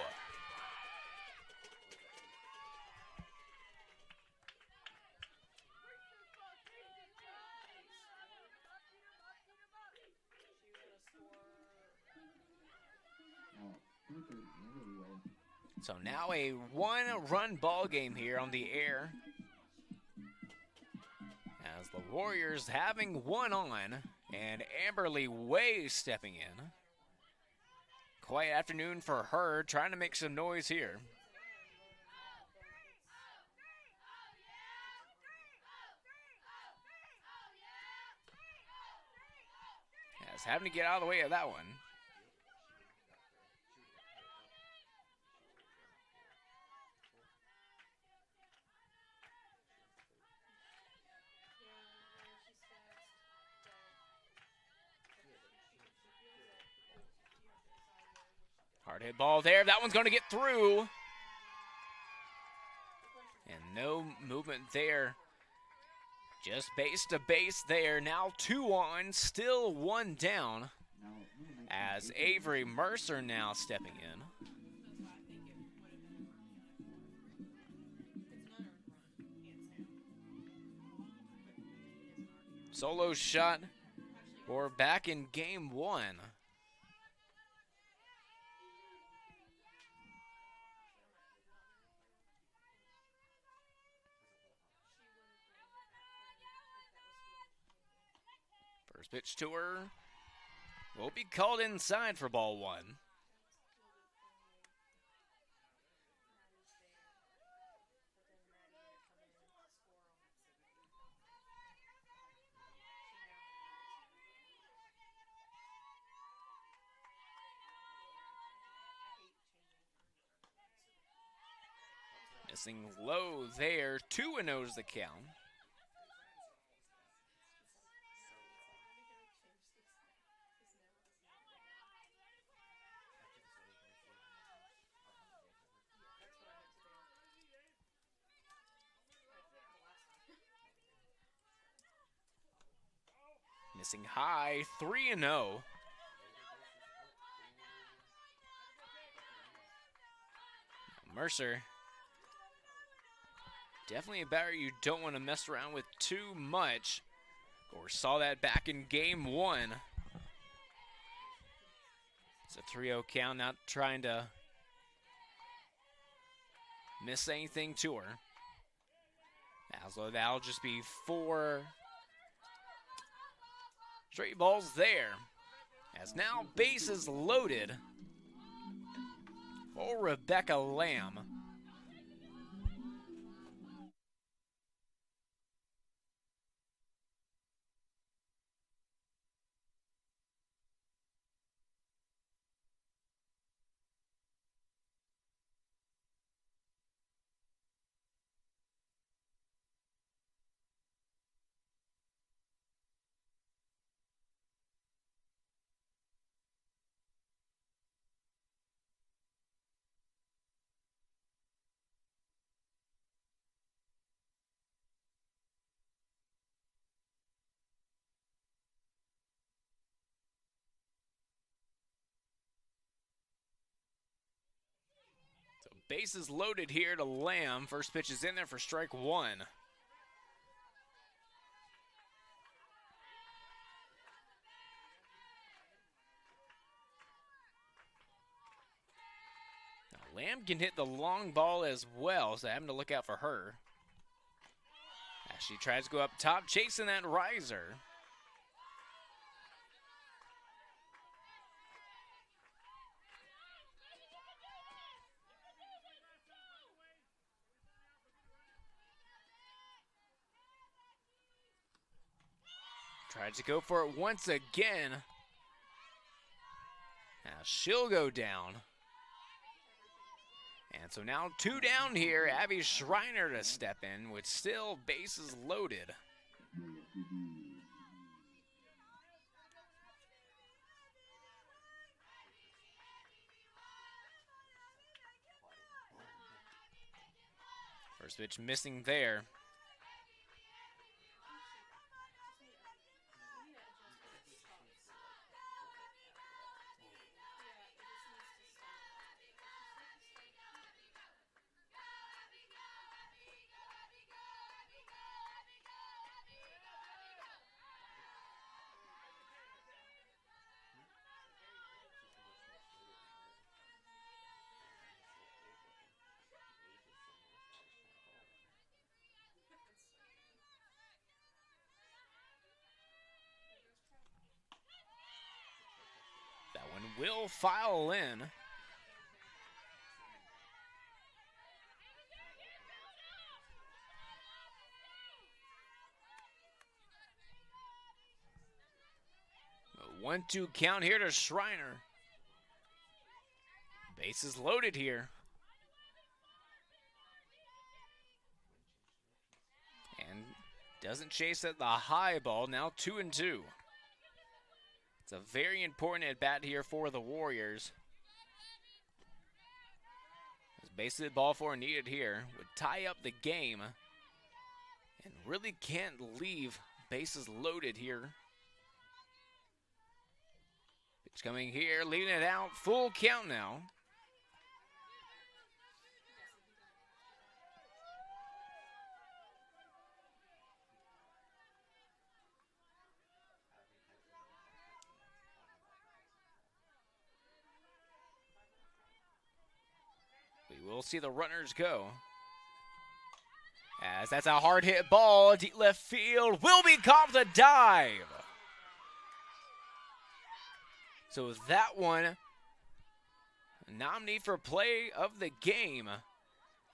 So now a 1-run ball game here on the air. As the Warriors having 1 on, and Amberly Way stepping in. Quiet afternoon for her, trying to make some noise here. Yes, having to get out of the way of that one. Hard hit ball there. That one's going to get through. And no movement there. Just base to base there. Now 2 on, still 1 down. As Avery Mercer now stepping in. Solo shot. We're back in game one. First pitch to her will be called inside for ball one. Missing low there, 2-0 is the count. Missing high, 3-0. Mercer. Definitely a batter you don't want to mess around with too much. Or saw that back in game one. It's a 3-0 count, not trying to miss anything to her. That'll just be 4 straight balls there. As now bases loaded for Rebecca Lamb. Bases loaded here to Lamb. First pitch is in there for strike one. Now Lamb can hit the long ball as well, so having to look out for her. As she tries to go up top, chasing that riser. Tried to go for it once again. Now she'll go down. And so now 2 down here. Abby Schreiner to step in with still bases loaded. First pitch missing there. That one will foul in. A 1-2 count here to Schreiner. Bases loaded here. And doesn't chase at the high ball, now 2-2. It's a very important at-bat here for the Warriors. As bases hit ball 4 needed here would tie up the game. And really can't leave bases loaded here. Pitch coming here, leaving it out, full count now. we'll see the runners go. As that's a hard hit ball, deep left field, will be caught the dive. So that one, nominee for play of the game,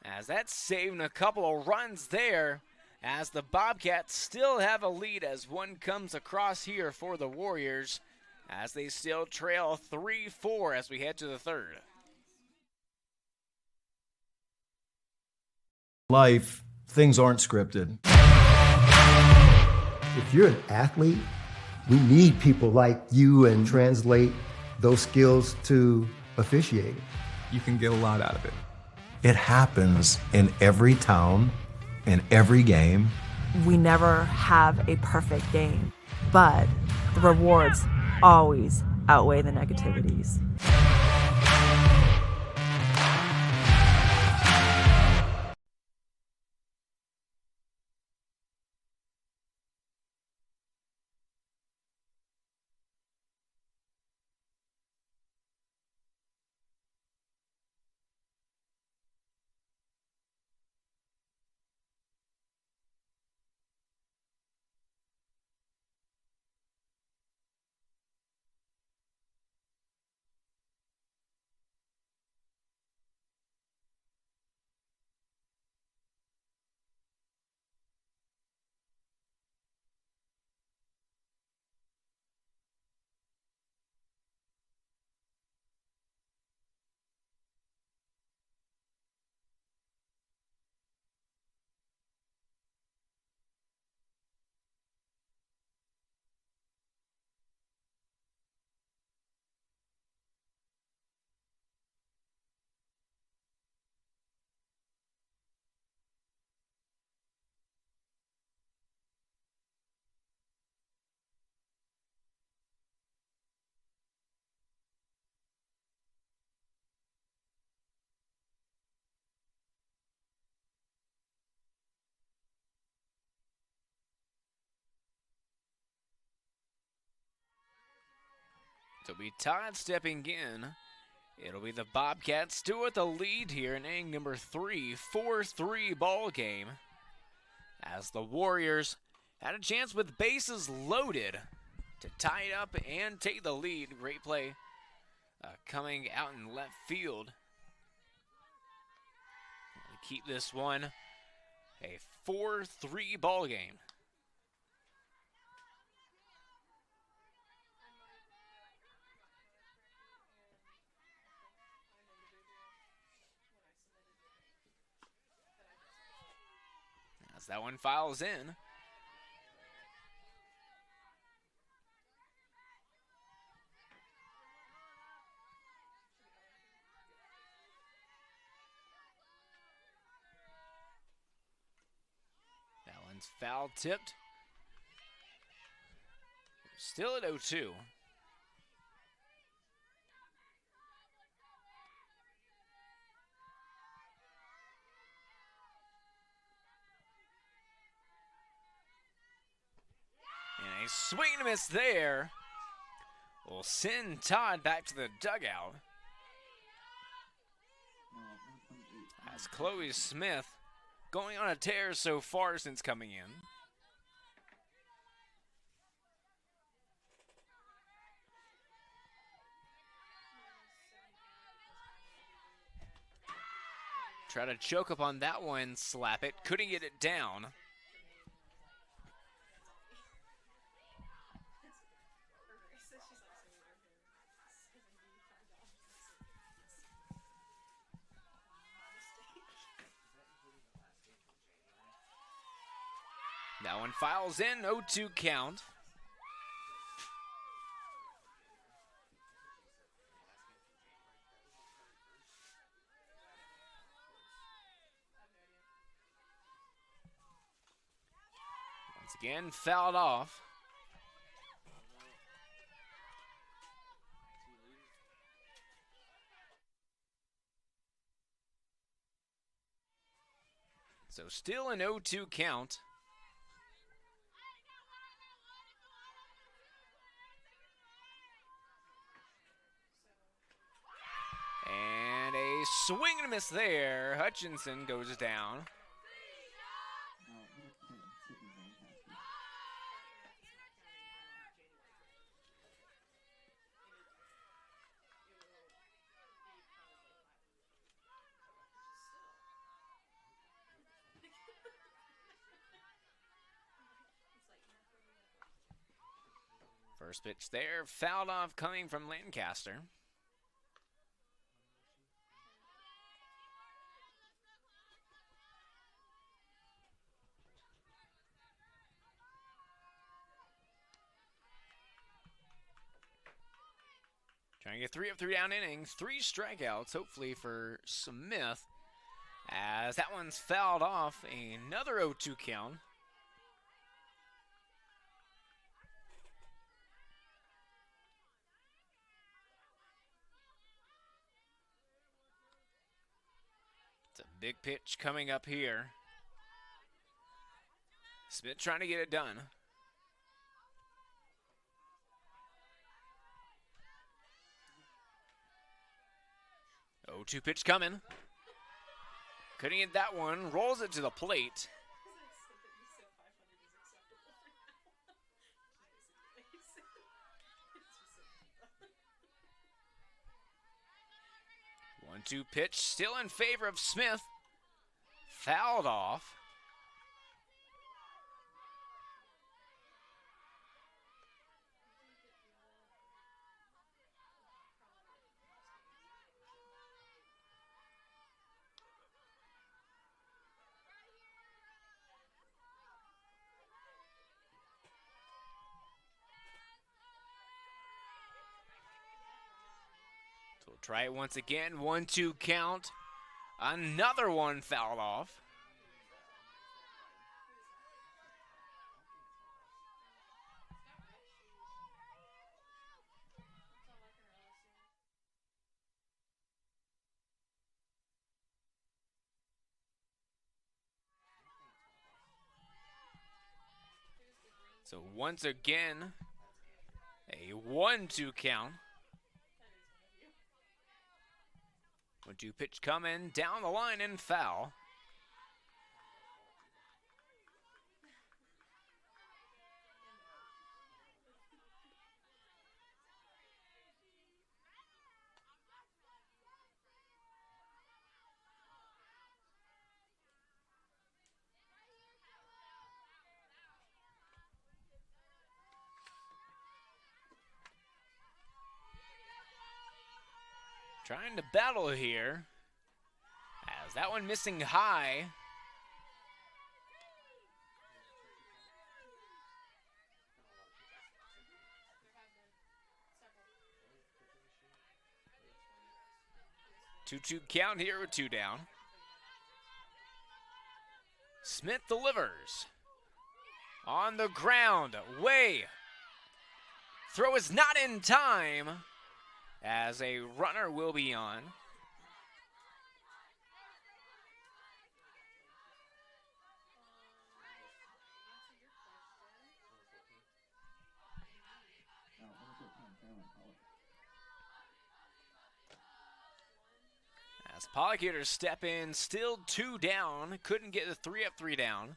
as that's saving a couple of runs there, as the Bobcats still have a lead as one comes across here for the Warriors, as they still trail 3-4 as we head to the third. Life, things aren't scripted. If you're an athlete, we need people like you and translate those skills to officiating. You can get a lot out of it. It happens in every town, in every game. We never have a perfect game, but the rewards always outweigh the negativities. So be Todd stepping in. It'll be the Bobcats still with the lead here in inning number 3, 4-3 ball game. As the Warriors had a chance with bases loaded to tie it up and take the lead. Great play coming out in left field. Keep this one a 4-3 ball game. As that one files in. That one's foul tipped. Still at 0-2. And a swing and a miss there will send Todd back to the dugout. As Chloe Smith going on a tear so far since coming in. Try to choke up on that one, slap it, couldn't get it down. That one files in, 0-2 count. Once again, fouled off. So still an 0-2 count. And a swing and a miss there. Hutchinson goes down. First pitch there, fouled off coming from Lancaster. Trying to get 3 of 3 down innings, 3 strikeouts, hopefully for Smith. As that one's fouled off, another 0-2 count. It's a big pitch coming up here. Smith trying to get it done. 0-2 pitch coming. Couldn't get that one. Rolls it to the plate. One-two pitch still in favor of Smith. Fouled off. So we'll try it once again. 1-2 count. Another one fouled off. So once again, a 1-2 count. 1-2 pitch coming down the line and foul. Trying to battle here. As that one missing high. Two count here with 2 down. Smith delivers. On the ground. Way. Throw is not in time. As a runner will be on. As Pollock hitters step in, still 2 down. Couldn't get the 3 up, 3 down.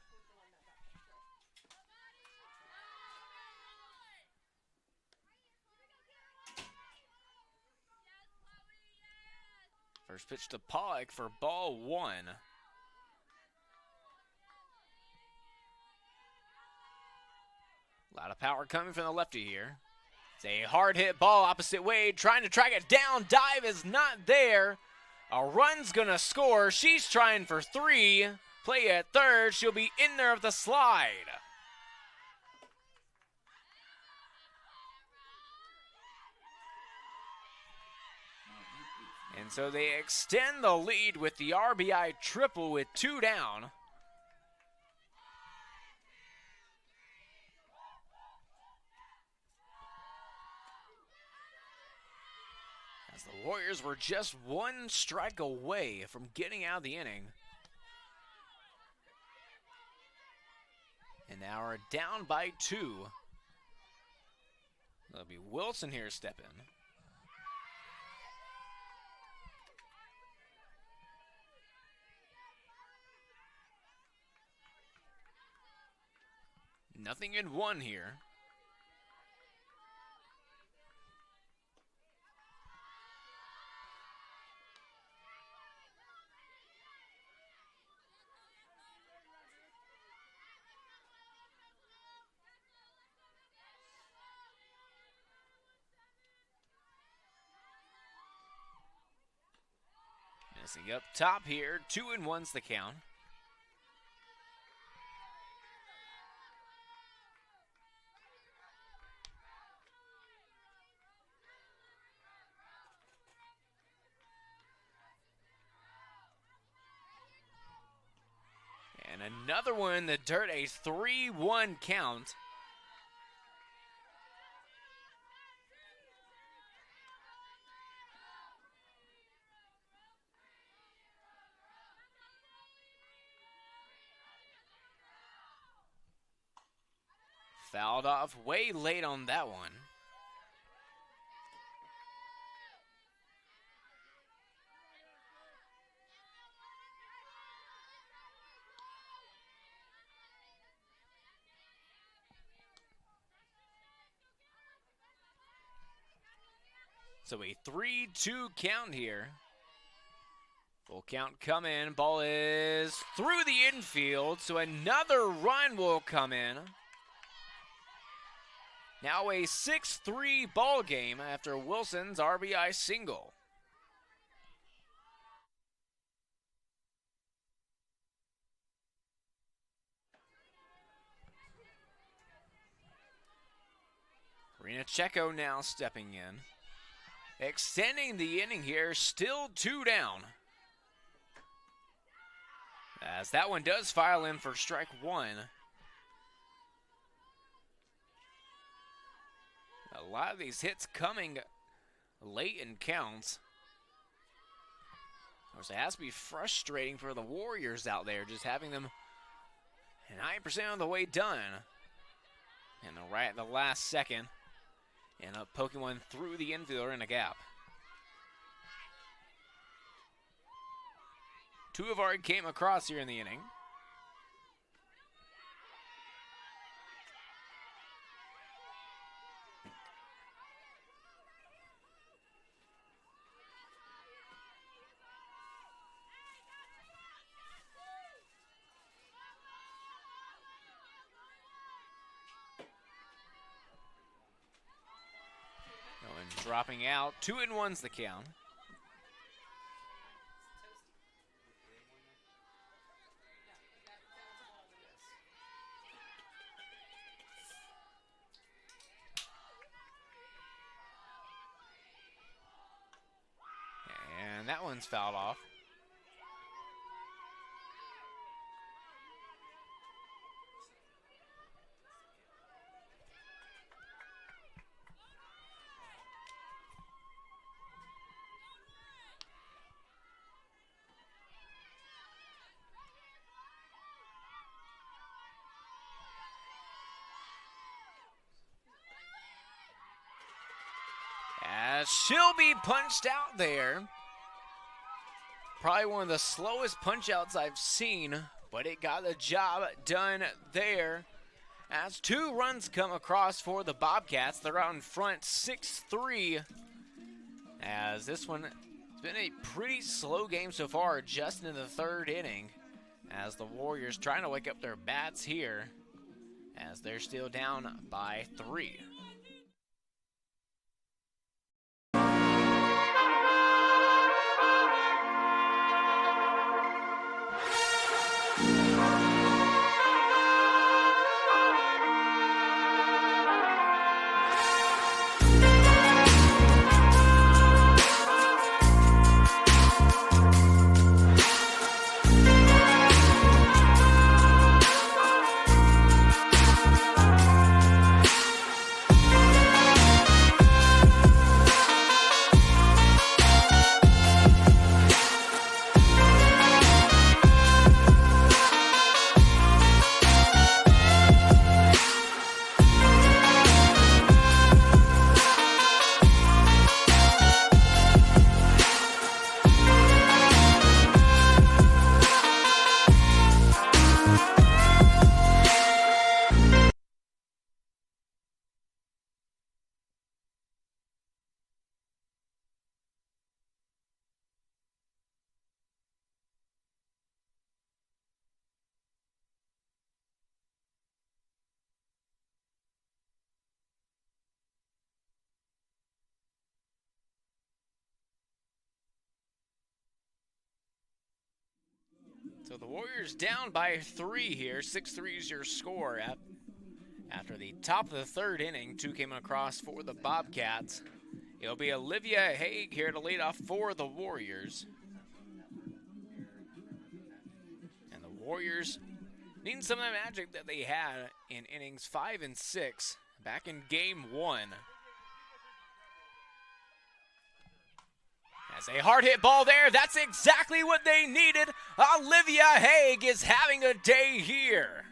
First pitch to Pollock for ball 1. A lot of power coming from the lefty here. It's a hard hit ball opposite way, trying to track it down. Dive is not there. A run's gonna score. She's trying for 3. Play at third. She'll be in there with the slide. And so they extend the lead with the RBI triple with 2 down. As the Warriors were just 1 strike away from getting out of the inning. And now are down by 2. That'll be Wilson here step in. 0-1 here. Missing up top here. 2-1's the count. And another one in the dirt, a 3-1 count. Fouled off way late on that one. So a 3-2 count here. Full count come in. Ball is through the infield, so another run will come in. Now a 6-3 ball game after Wilson's RBI single. Rena Checo now stepping in. Extending the inning here, still 2 down. As that one does file in for strike 1. A lot of these hits coming late in counts. Of course, it has to be frustrating for the Warriors out there, just having them 9% of the way done. And right at the last second, end up poking one through the infielder in a gap. 2 have already came across here in the inning. Dropping out, 2-1's the count. And that one's fouled off. As she'll be punched out there. Probably one of the slowest punch-outs I've seen, but it got the job done there. As 2 runs come across for the Bobcats, they're out in front 6-3. As this one has been a pretty slow game so far, just in the 3rd inning. As the Warriors trying to wake up their bats here, as they're still down by 3. So the Warriors down by 3 here. 6-3 is your score after the top of the third inning. 2 came across for the Bobcats. It'll be Olivia Haig here to lead off for the Warriors. And the Warriors needing some of the magic that they had in innings 5 and 6 back in game 1. As a hard hit ball there, that's exactly what they needed. Olivia Haig is having a day here.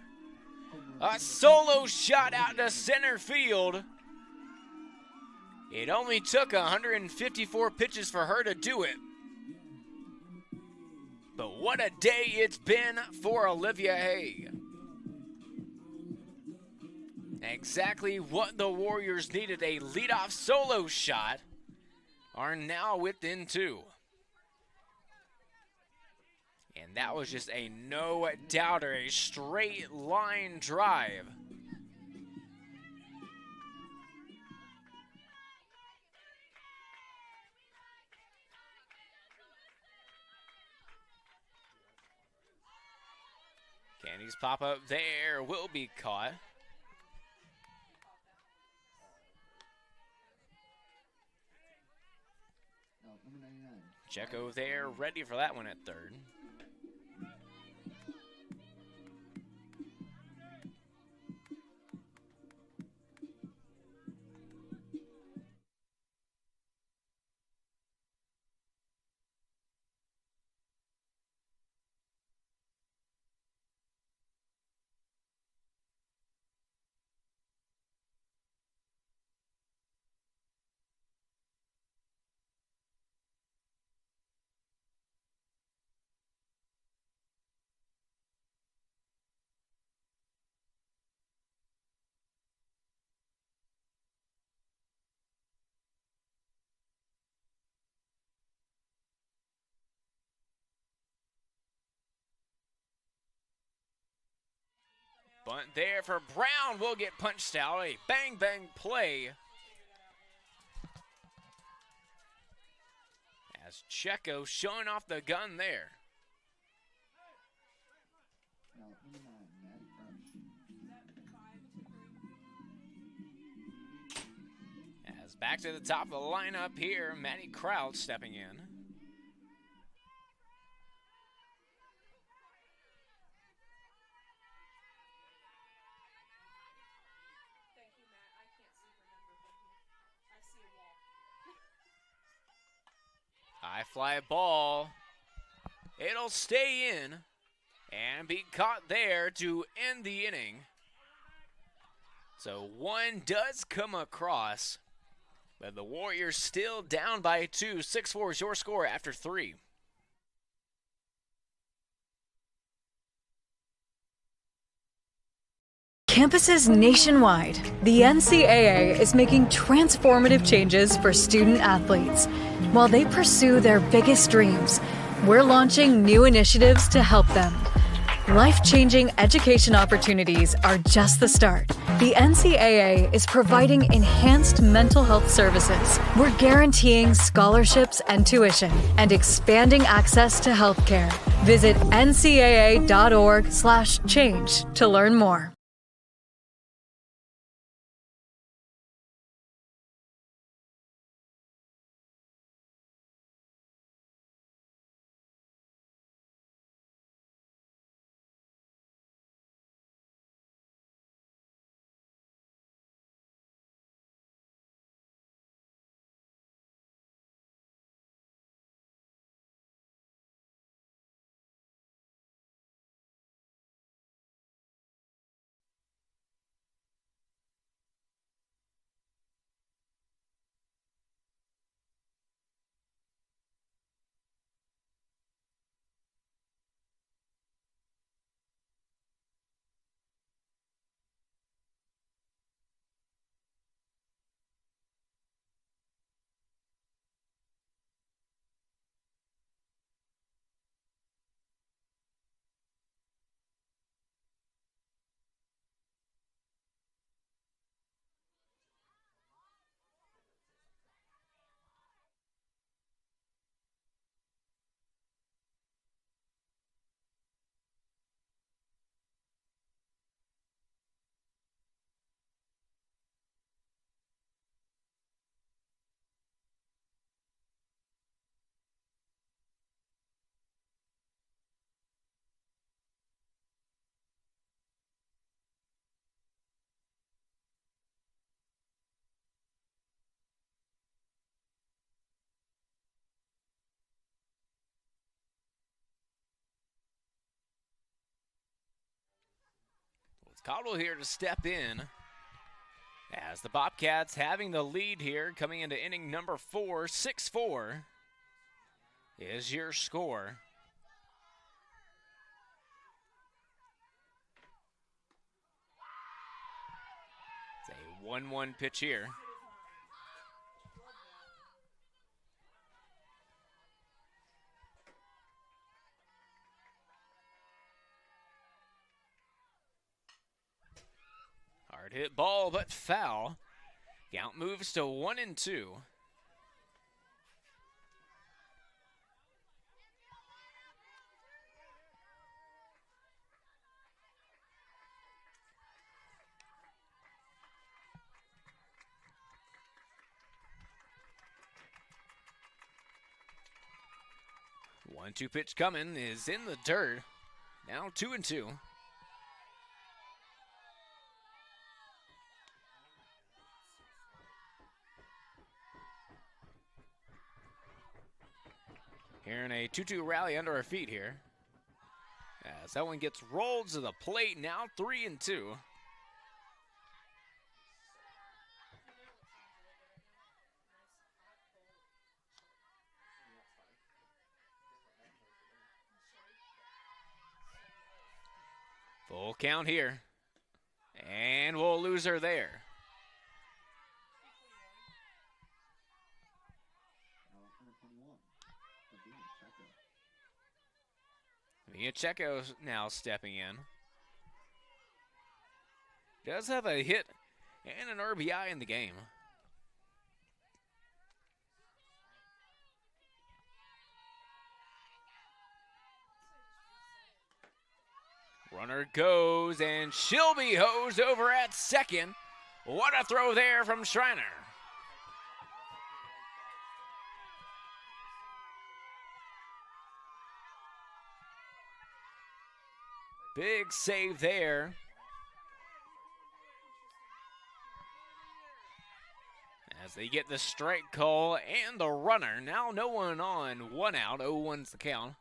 A solo shot out to center field. It only took 154 pitches for her to do it. But what a day it's been for Olivia Haig. Exactly what the Warriors needed, a leadoff solo shot. Are now within 2. And that was just a no-doubter, a straight line drive. Candy's pop-up there will be caught. Checo there, ready for that one at third. Bunt there for Brown will get punched out. A bang-bang play. As Checo showing off the gun there. As back to the top of the lineup here, Maddie Crouch stepping in. High fly ball. It'll stay in and be caught there to end the inning. So one does come across, but the Warriors still down by 2. 6-4 is your score after 3. Campuses nationwide, the NCAA is making transformative changes for student athletes. While they pursue their biggest dreams, we're launching new initiatives to help them. Life-changing education opportunities are just the start. The NCAA is providing enhanced mental health services. We're guaranteeing scholarships and tuition and expanding access to healthcare. Visit ncaa.org/change to learn more. Caldwell here to step in as the Bobcats having the lead here coming into inning number 4. 6-4 is your score. It's a 1-1 pitch here. Hard hit ball, but foul. Count moves to 1-2. One-two pitch coming is in the dirt. Now 2-2. Hearing a 2-2 rally under our feet here. As that one gets rolled to the plate, now 3-2. Full count here. And we'll lose her there. Checo now stepping in. Does have a hit and an RBI in the game. Runner goes, and she'll be hosed over at second. What a throw there from Schreiner. Big save there. As they get the strike call and the runner. Now no one on, 1 out, 0-1's the count.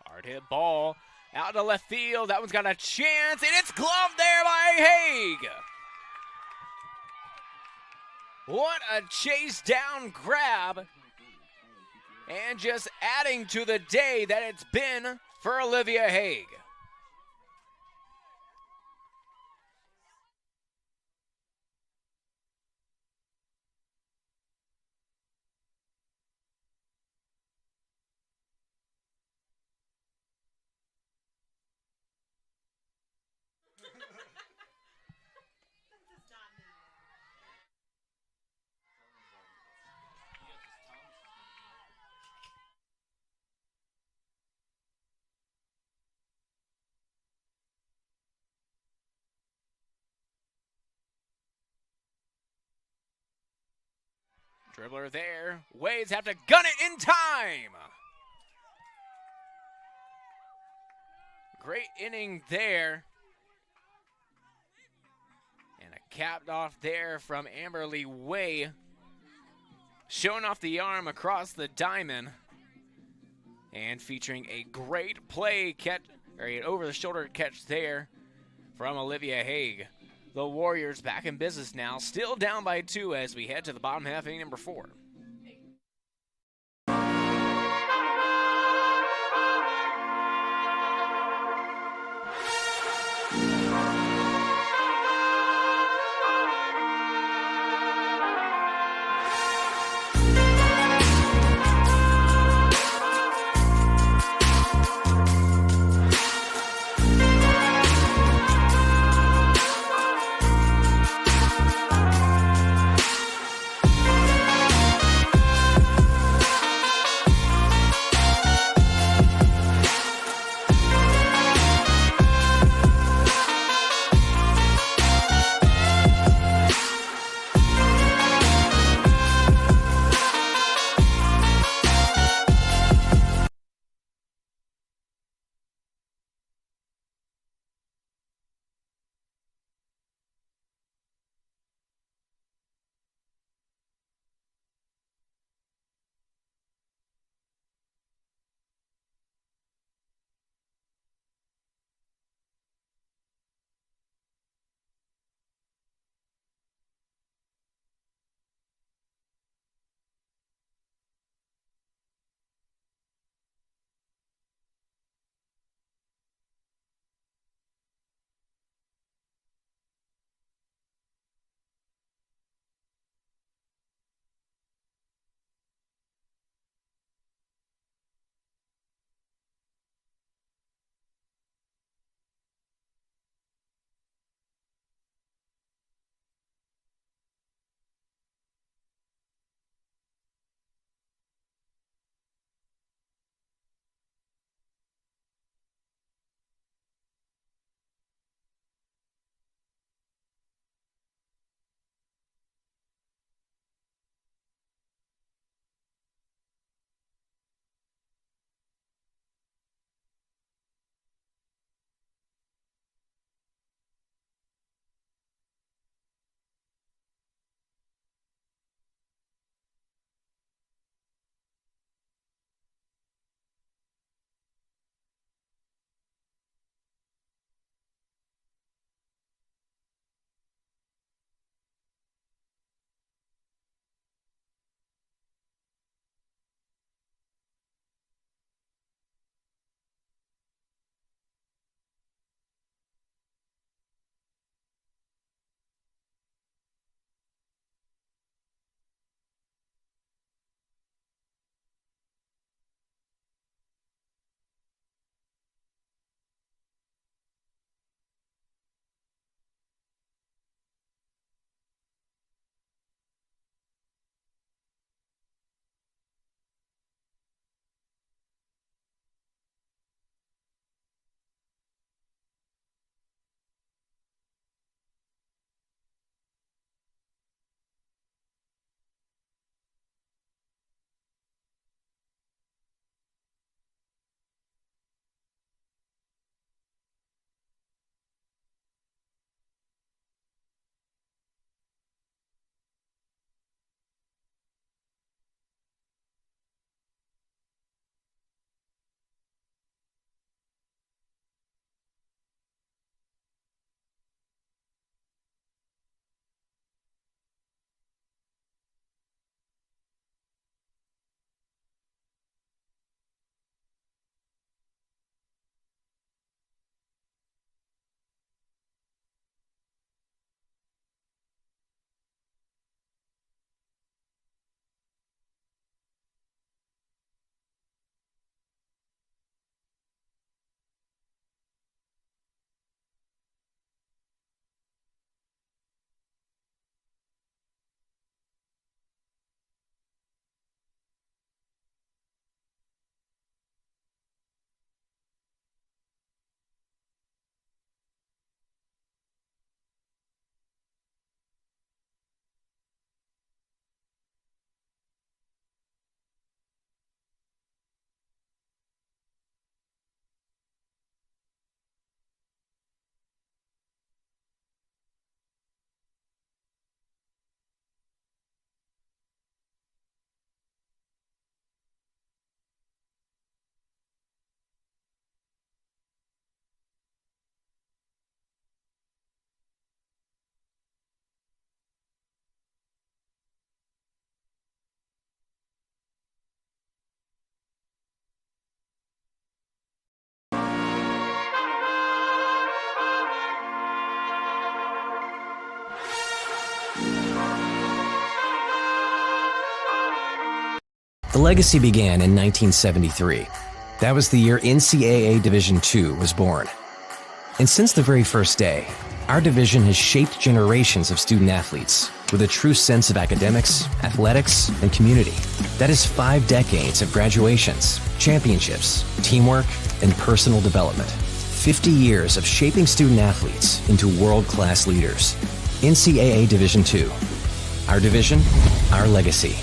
Hard hit ball out to left field. That one's got a chance, and it's gloved there by Haig. What a chase down grab. And just adding to the day that it's been for Olivia Haig. Dribbler there. Wades have to gun it in time. Great inning there. And a capped off there from Amberly Way. Showing off the arm across the diamond. And featuring a great play catch, or an over-the-shoulder catch there from Olivia Haig. The Warriors back in business now, still down by 2 as we head to the bottom half, inning number 4. The legacy began in 1973. That was the year NCAA Division II was born. And since the very first day, our division has shaped generations of student athletes with a true sense of academics, athletics, and community. That is 5 decades of graduations, championships, teamwork, and personal development. 50 years of shaping student athletes into world-class leaders. NCAA Division II. Our division, our legacy.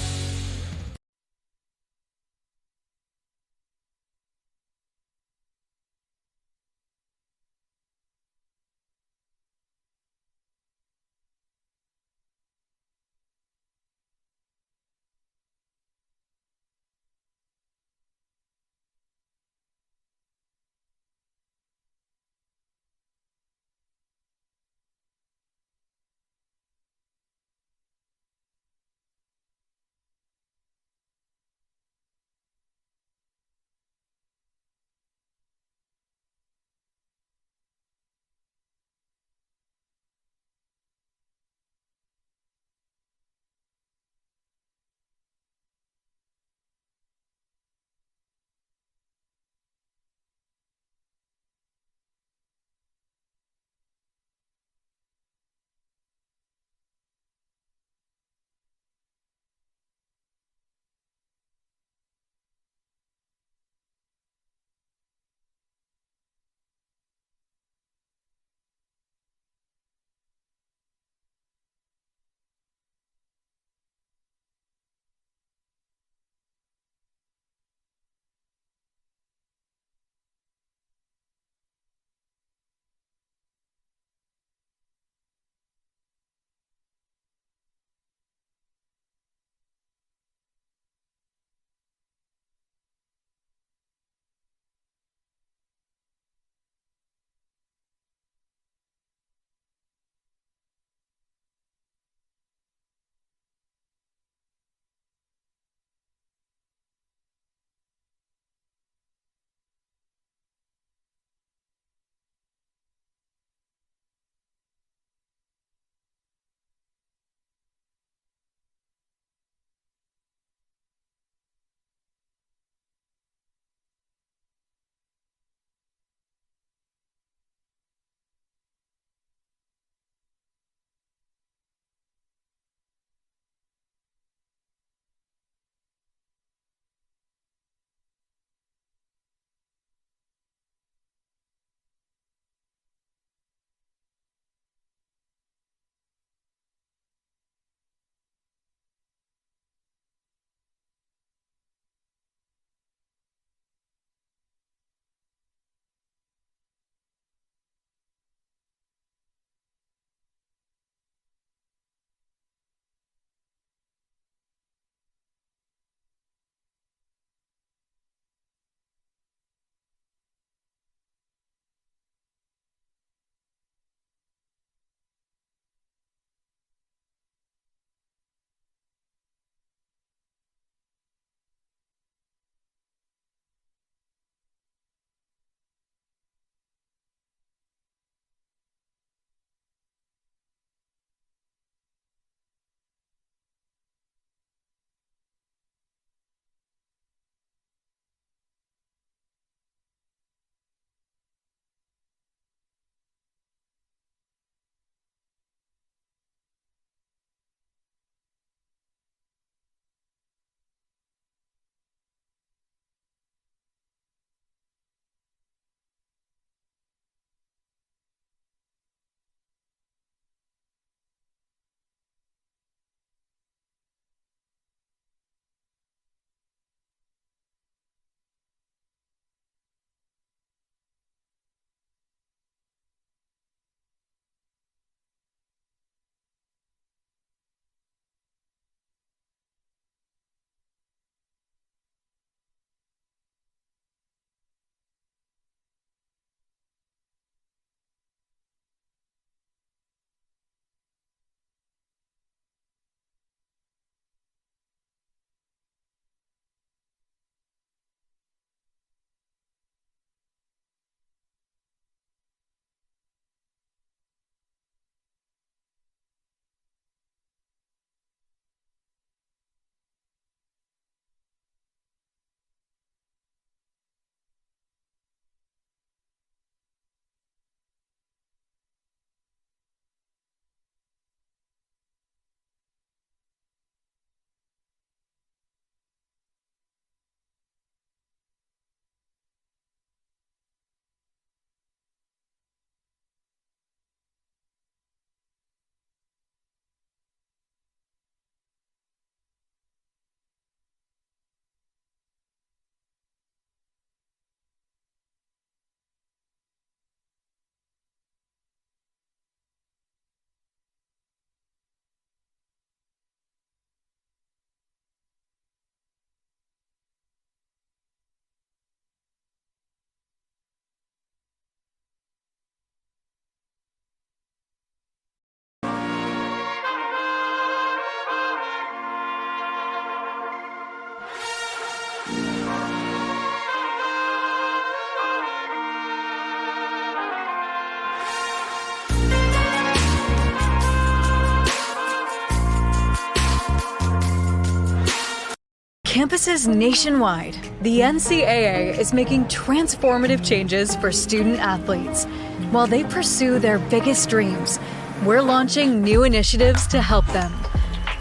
campuses nationwide, the NCAA is making transformative changes for student athletes. While they pursue their biggest dreams, we're launching new initiatives to help them.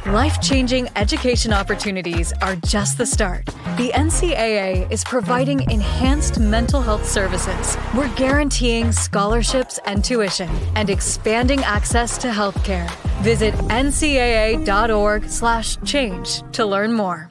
Life-changing education opportunities are just the start. The NCAA is providing enhanced mental health services. We're guaranteeing scholarships and tuition and expanding access to healthcare. Visit ncaa.org/change to learn more.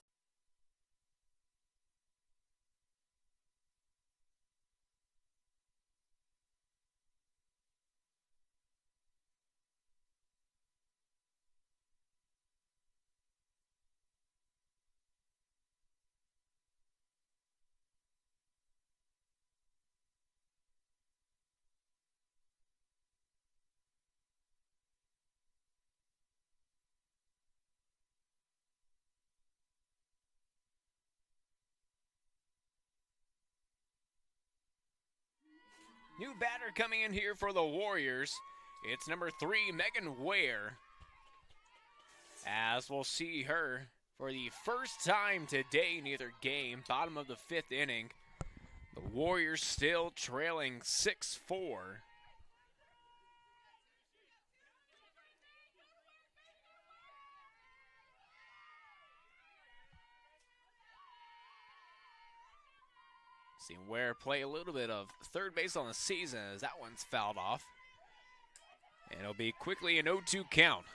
New batter coming in here for the Warriors. It's number 3, Megan Ware. As we'll see her for the first time today in either game, bottom of the 5th inning. The Warriors still trailing 6-4. Seen Ware play a little bit of third base on the season as that one's fouled off. And it'll be quickly an 0-2 count.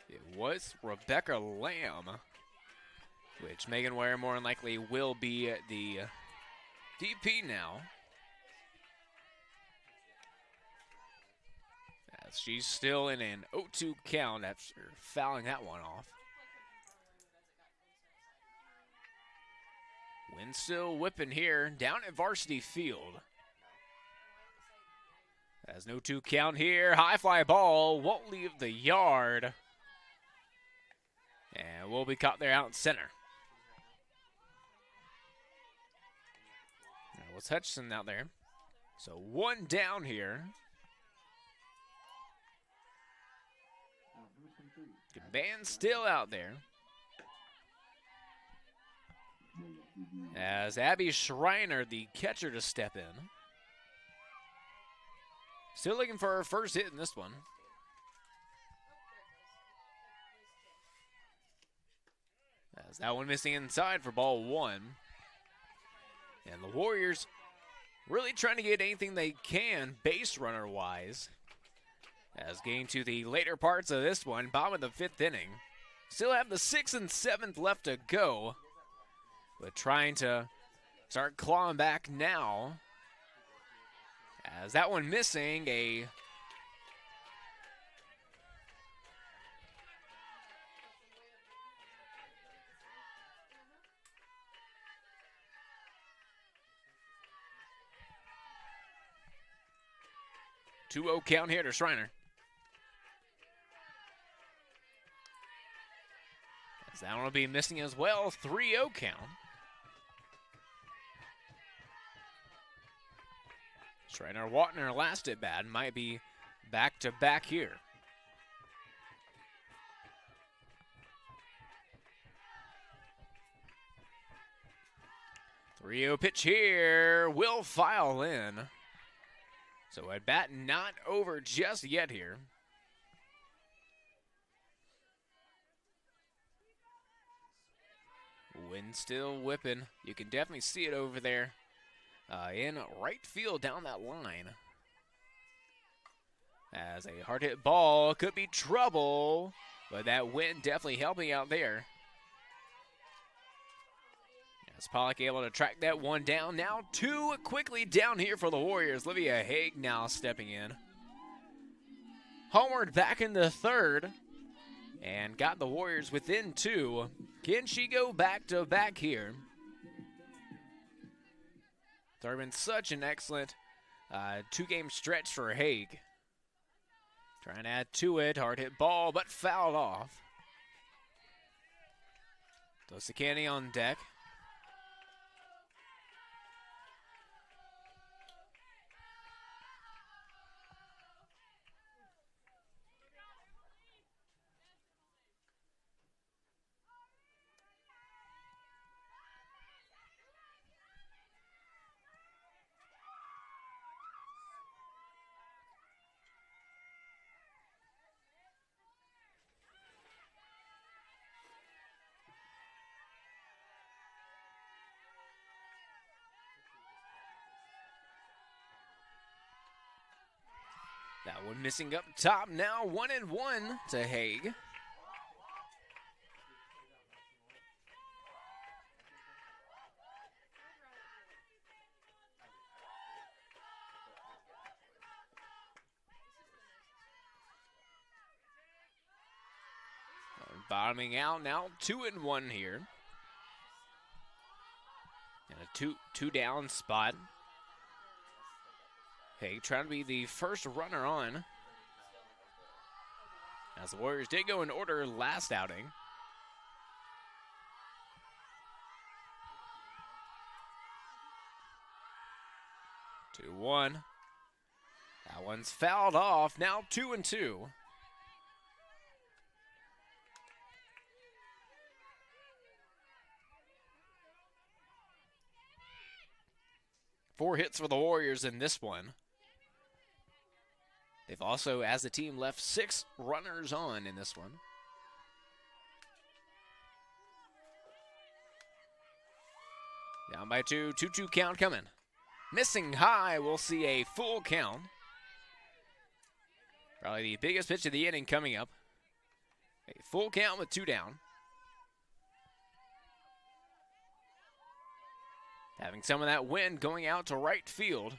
It was Rebecca Lamb, which Megan Ware more than likely will be the DP now. As she's still in an 0-2 count after fouling that one off. Wind still whipping here down at Varsity Field. As no 2 count here, high fly ball won't leave the yard. And will be caught there out in center. That was Hutchinson out there. So 1 down here. Band still out there. As Abby Schreiner, the catcher, to step in. Still looking for her first hit in this one. As that one missing inside for ball 1. And the Warriors really trying to get anything they can base runner wise. As getting to the later parts of this one, bottom of the 5th inning. Still have the 6th and 7th left to go. But trying to start clawing back now. As that one missing a... ...2-0 count here to Schreiner. As that one will be missing as well, 3-0 count. Schreiner wanting her last at bat, might be back to back here. Three-0 pitch here, will file in. So at bat not over just yet here. Wind still whipping. You can definitely see it over there in right field down that line. As a hard hit ball could be trouble, but that wind definitely helping out there. As Pollock able to track that one down. Now 2 quickly down here for the Warriors. Livia Haig now stepping in. Homeward back in the 3rd. And got the Warriors within 2. Can she go back to back here? It's been such an excellent 2-game stretch for Haig. Trying to add to it. Hard hit ball, but fouled off. Tosicani on deck. That one missing up top. Now 1-1 to Hague. Bottoming out now, 2-1 here. And a two down spot. Hague trying to be the first runner on, as the Warriors did go in order last outing. Two one. That one's fouled off. Now 2-2. Four hits for the Warriors in this one. They've also, as a team, left 6 runners on in this one. Down by 2, 2-2 count coming. Missing high, we'll see a full count. Probably the biggest pitch of the inning coming up. A full count with 2 down. Having some of that wind going out to right field.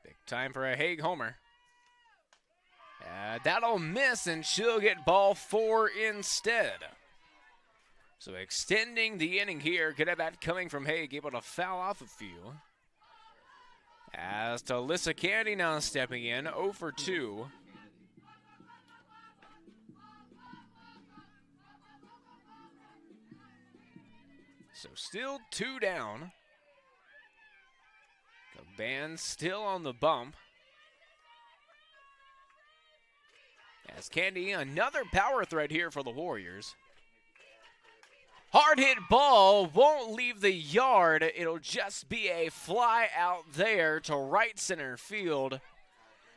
Big time for a Hague homer. That'll miss, and she'll get ball 4 instead. So extending the inning here. Good at bat coming from Hague, able to foul off a few. As Talissa Candy now stepping in, 0 for 2. So still 2 down. Caban still on the bump. As Candy, another power threat here for the Warriors. Hard hit ball won't leave the yard. It'll just be a fly out there to right center field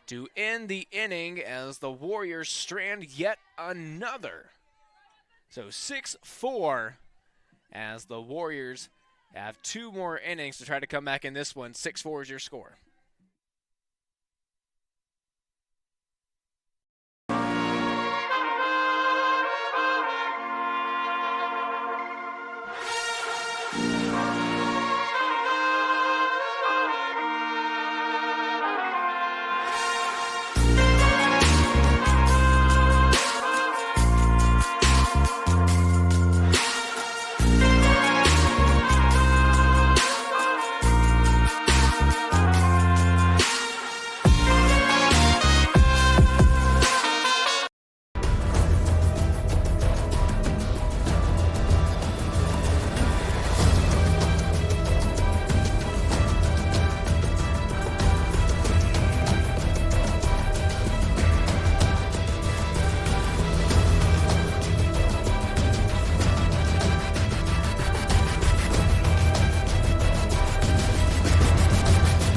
to end the inning as the Warriors strand yet another. So 6-4 as the Warriors have 2 more innings to try to come back in this one. 6-4 is your score.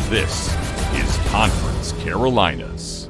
This is Conference Carolinas.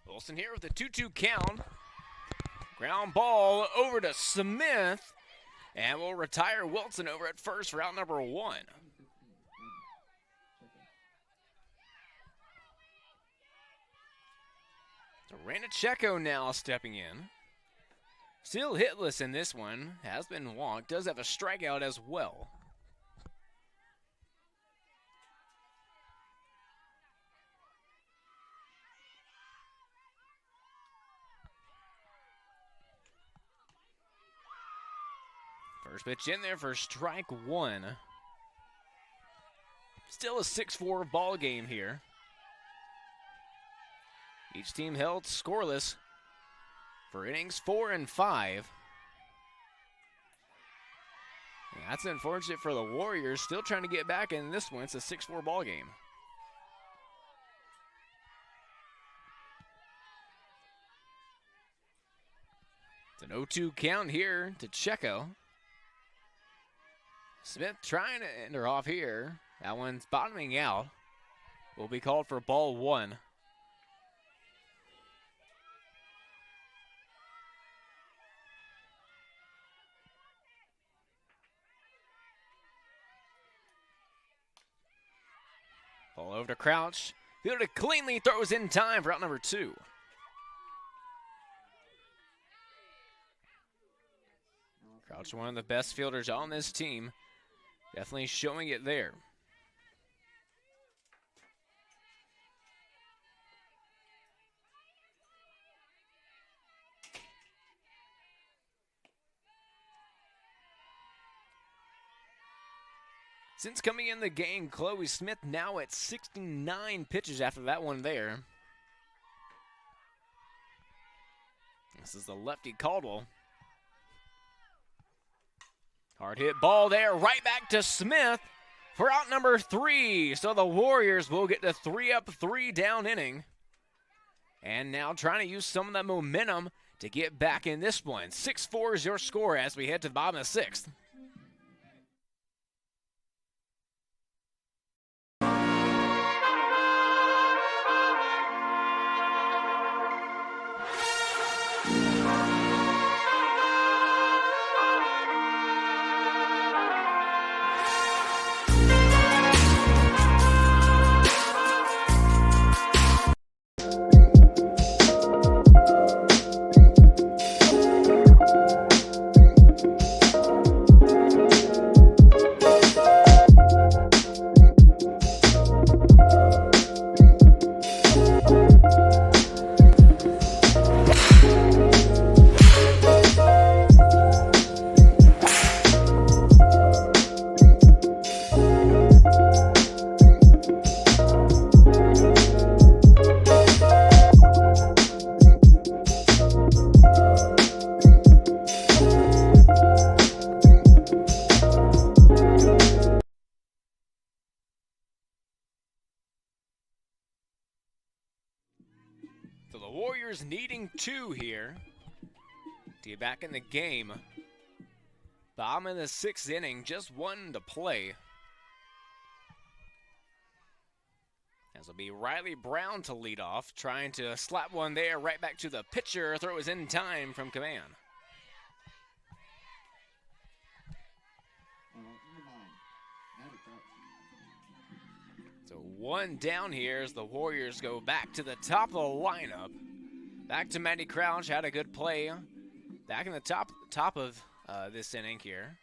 Wilson here with a 2-2 count. Ground ball over to Smith. And we'll retire Wilson over at first for out number 1. So Ranicheko now stepping in. Still hitless in this one. Has been walked. Does have a strikeout as well. First pitch in there for strike 1. Still a 6-4 ball game here. Each team held scoreless for innings 4 and 5. And that's unfortunate for the Warriors. Still trying to get back in this one. It's a 6-4 ball game. It's an 0-2 count here to Checo. Smith trying to end her off here. That one's bottoming out. Will be called for ball 1. Ball over to Crouch. Fielded cleanly, throws in time for out number 2. Crouch, one of the best fielders on this team. Definitely showing it there. Since coming in the game, Chloe Smith now at 69 pitches after that one there. This is the lefty Caldwell. Hard hit ball there, right back to Smith for out number 3. So the Warriors will get the 3-up, 3-down inning. And now trying to use some of that momentum to get back in this one. 6-4 is your score as we head to the bottom of the 6th. So the Warriors needing 2 here to get back in the game. Bottom of the 6th inning, just 1 to play. As it'll be Riley Brown to lead off, trying to slap one there right back to the pitcher. Throw is in time from command. So 1 down here as the Warriors go back to the top of the lineup. Back to Maddie Crouch, had a good play. Back in the top of this inning here.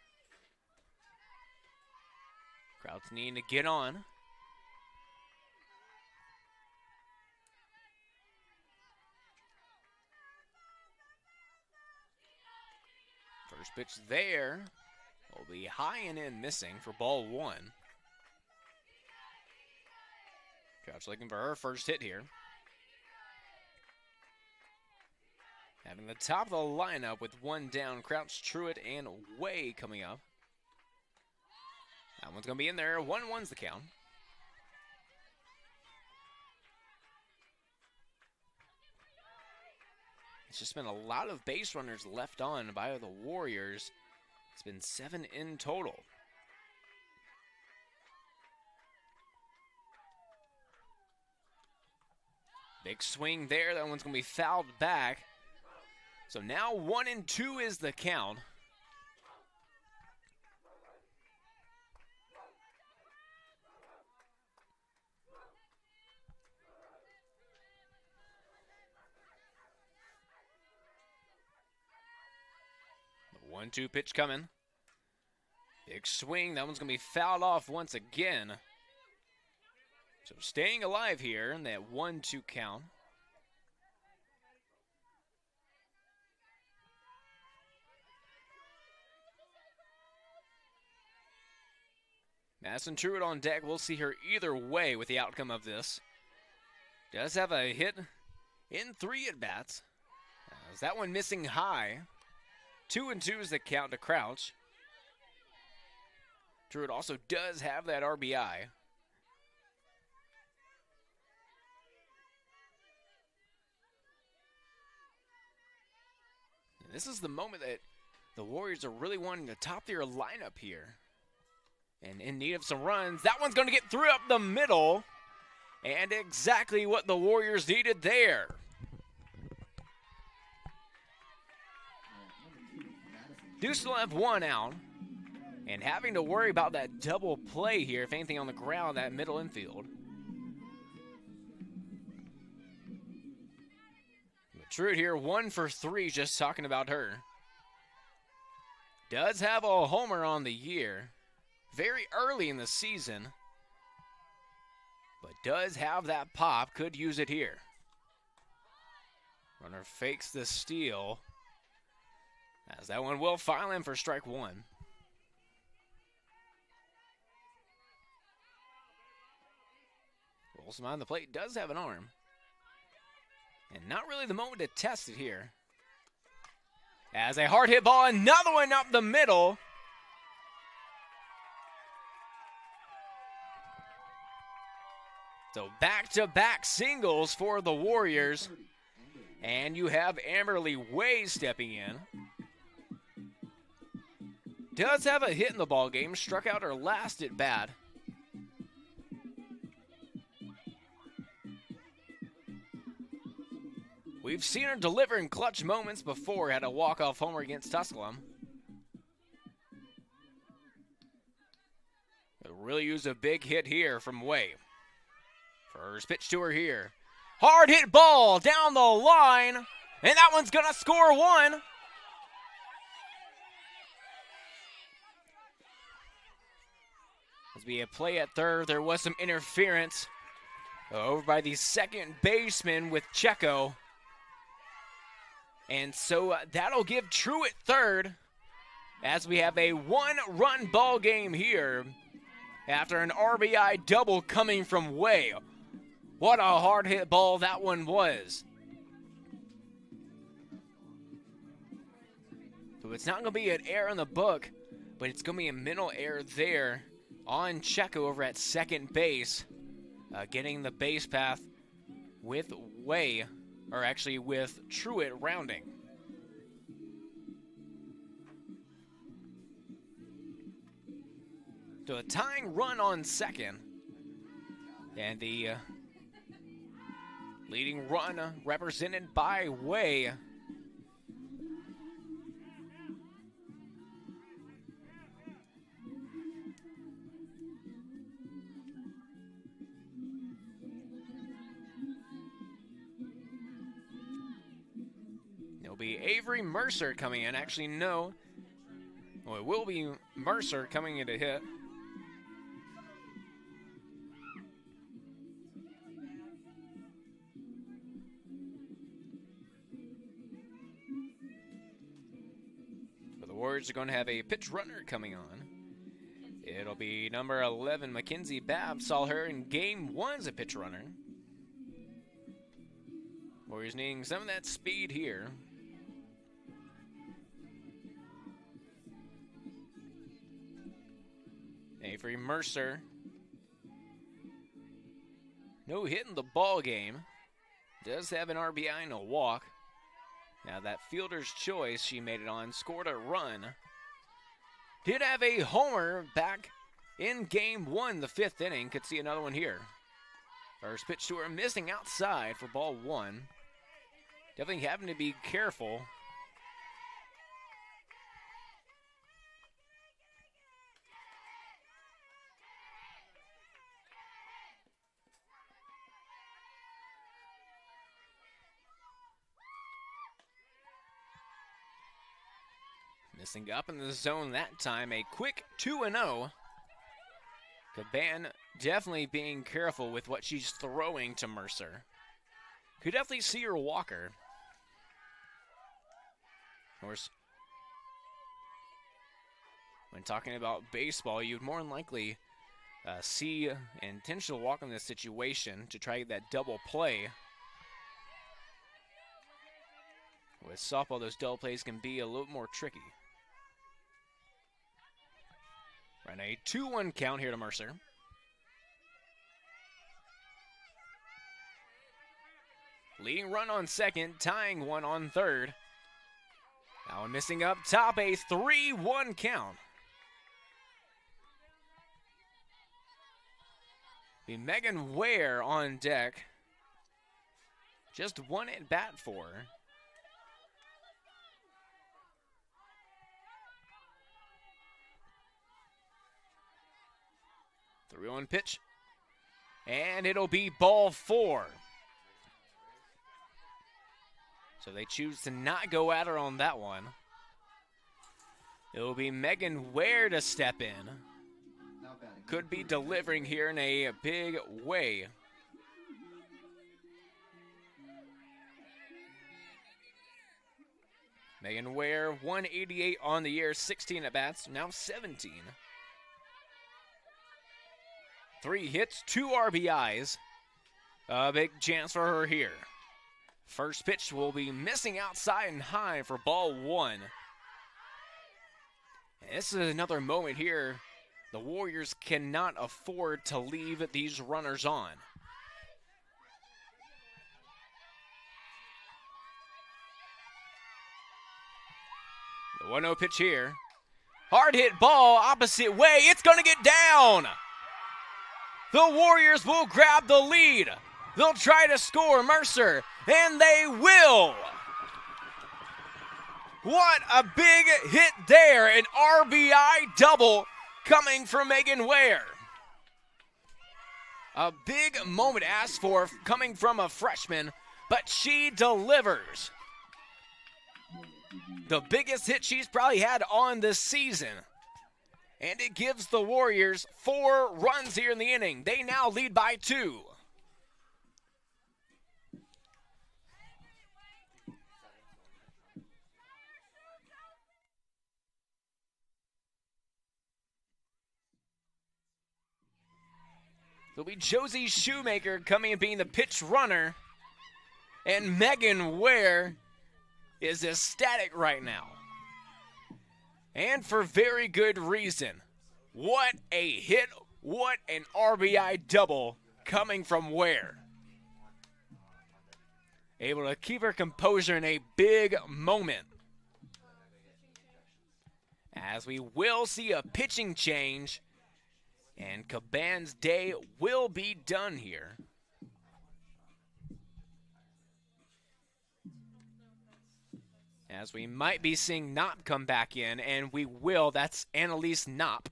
Crouch needing to get on. First pitch there will be high and in, missing for ball 1. Crouch looking for her first hit here. Having the top of the lineup with 1 down, Crouch, Truitt, and Way coming up. That one's going to be in there. 1-1's the count. It's just been a lot of base runners left on by the Warriors. It's been 7 in total. Big swing there. That one's going to be fouled back. So now 1-2 is the count. The 1-2 pitch coming. Big swing. That one's going to be fouled off once again. So staying alive here in that 1-2 count. Madison Truitt on deck. We'll see her either way with the outcome of this. Does have a hit in 3 at-bats. Is that one missing high? 2-2 is the count to Crouch. Truitt also does have that RBI. And this is the moment that the Warriors are really wanting to top their lineup here. And in need of some runs. That one's going to get through up the middle. And exactly what the Warriors needed there. Do still have 1 out. And having to worry about that double play here, if anything on the ground, that middle infield. But Truitt here, 1 for 3, just talking about her. Does have a homer on the year. Very early in the season. But does have that pop, could use it here. Runner fakes the steal. As that one will file in for strike 1. Wilson behind the plate does have an arm. And not really the moment to test it here. As a hard hit ball, another one up the middle. So back-to-back singles for the Warriors. And you have Amberly Way stepping in. Does have a hit in the ball game. Struck out her last at bat. We've seen her deliver in clutch moments before. Had a walk-off homer against Tusculum. But really used a big hit here from Way. First pitch to her here. Hard hit ball down the line. And that one's going to score 1. As we have play at third, there was some interference over by the second baseman with Checo. And so that'll give Truitt third as we have a 1-run ball game here after an RBI double coming from Way. What a hard hit ball that one was. So it's not going to be an error in the book, but it's going to be a mental error there on Checo over at second base, getting the base path with Way, or actually with Truitt rounding. So a tying run on second. And the leading run represented by Way. Be Avery Mercer coming in. Actually, no. Well, it will be Mercer coming in to hit. But the Warriors are going to have a pitch runner coming on. It'll be number 11, Mackenzie Babb. Saw her in game 1 as a pitch runner. Warriors needing some of that speed here. Avery Mercer. No hit in the ball game. Does have an RBI and a walk. Now that fielder's choice she made it on. Scored a run. Did have a homer back in game 1, the 5th inning. Could see another one here. First pitch to her, missing outside for ball one. Definitely having to be careful. Missing up in the zone that time, a quick 2-0. Caban definitely being careful with what she's throwing to Mercer. Could definitely see her walker. Of course, when talking about baseball, you'd more than likely see an intentional walk in this situation to try that double play. With softball, those double plays can be a little more tricky. Right, a 2-1 count here to Mercer. Leading run on second, tying one on third. Now one missing up top, a 3-1 count. Be Megan Ware on deck. Just one at bat for her. The 3-1 pitch. And it'll be ball four. So they choose to not go at her on that one. It'll be Megan Ware to step in. Could be delivering here in a big way. Megan Ware, 188 on the year, 16 at bats, now 17. 3 hits, 2 RBIs. A big chance for her here. First pitch will be missing outside and high for ball one. And this is another moment here. The Warriors cannot afford to leave these runners on. The 1-0 pitch here. Hard hit ball, opposite way. It's going to get down. The Warriors will grab the lead. They'll try to score Mercer, and they will. What a big hit there. An RBI double coming from Megan Ware. A big moment asked for coming from a freshman, but she delivers. The biggest hit she's probably had on this season. And it gives the Warriors 4 runs here in the inning. They now lead by 2. It'll be Josie Shoemaker coming and being the pitch runner. And Megan Ware is ecstatic right now. And for very good reason. What a hit, what an RBI double coming from Ware. Able to keep her composure in a big moment. As we will see a pitching change, and Caban's day will be done here. As we might be seeing Knopp come back in, and we will. That's Annalise Knopp.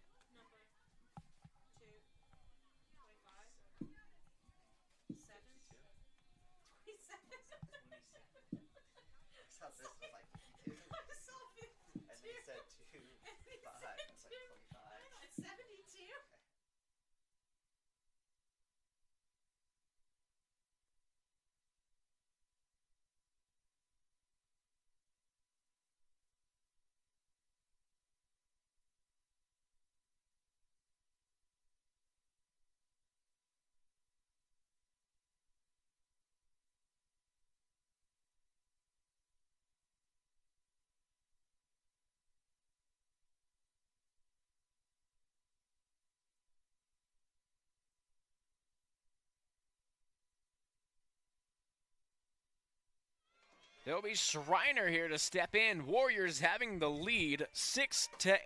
There'll be Schreiner here to step in. Warriors having the lead 6-8.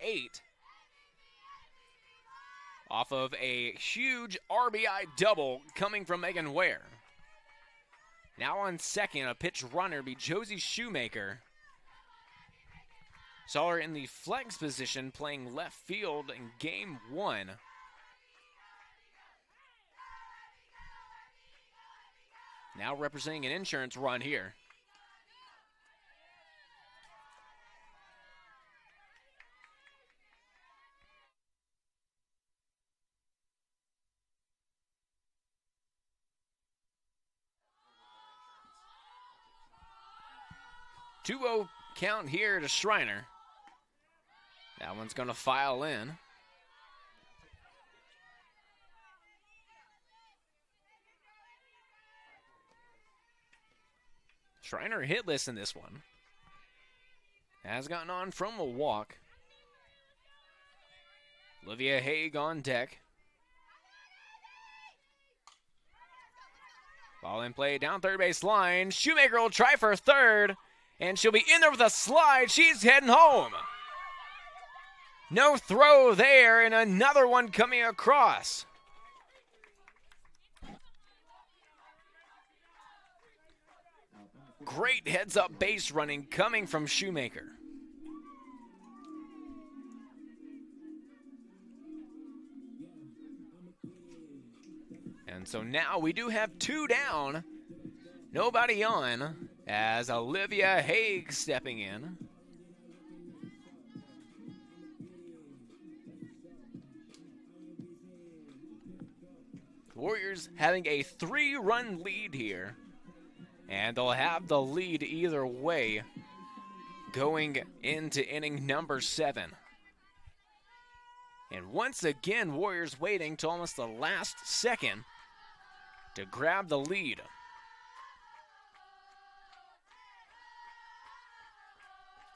off of a huge RBI double coming from Megan Ware. Now on second, a pitch runner be Josie Shoemaker. Saw her in the flex position playing left field in game 1. Now representing an insurance run here. Two-0 count here to Schreiner. That one's going to file in. Schreiner hitless in this one. Has gotten on from a walk. Olivia Haig on deck. Ball in play down third base line. Shoemaker will try for third, and she'll be in there with a slide. She's heading home. No throw there, and another one coming across. Great heads-up base running coming from Shoemaker. And so now we do have 2 down, nobody on, as Olivia Haig stepping in. Warriors having a 3-run lead here, and they'll have the lead either way going into inning number 7. And once again, Warriors waiting till almost the last second to grab the lead.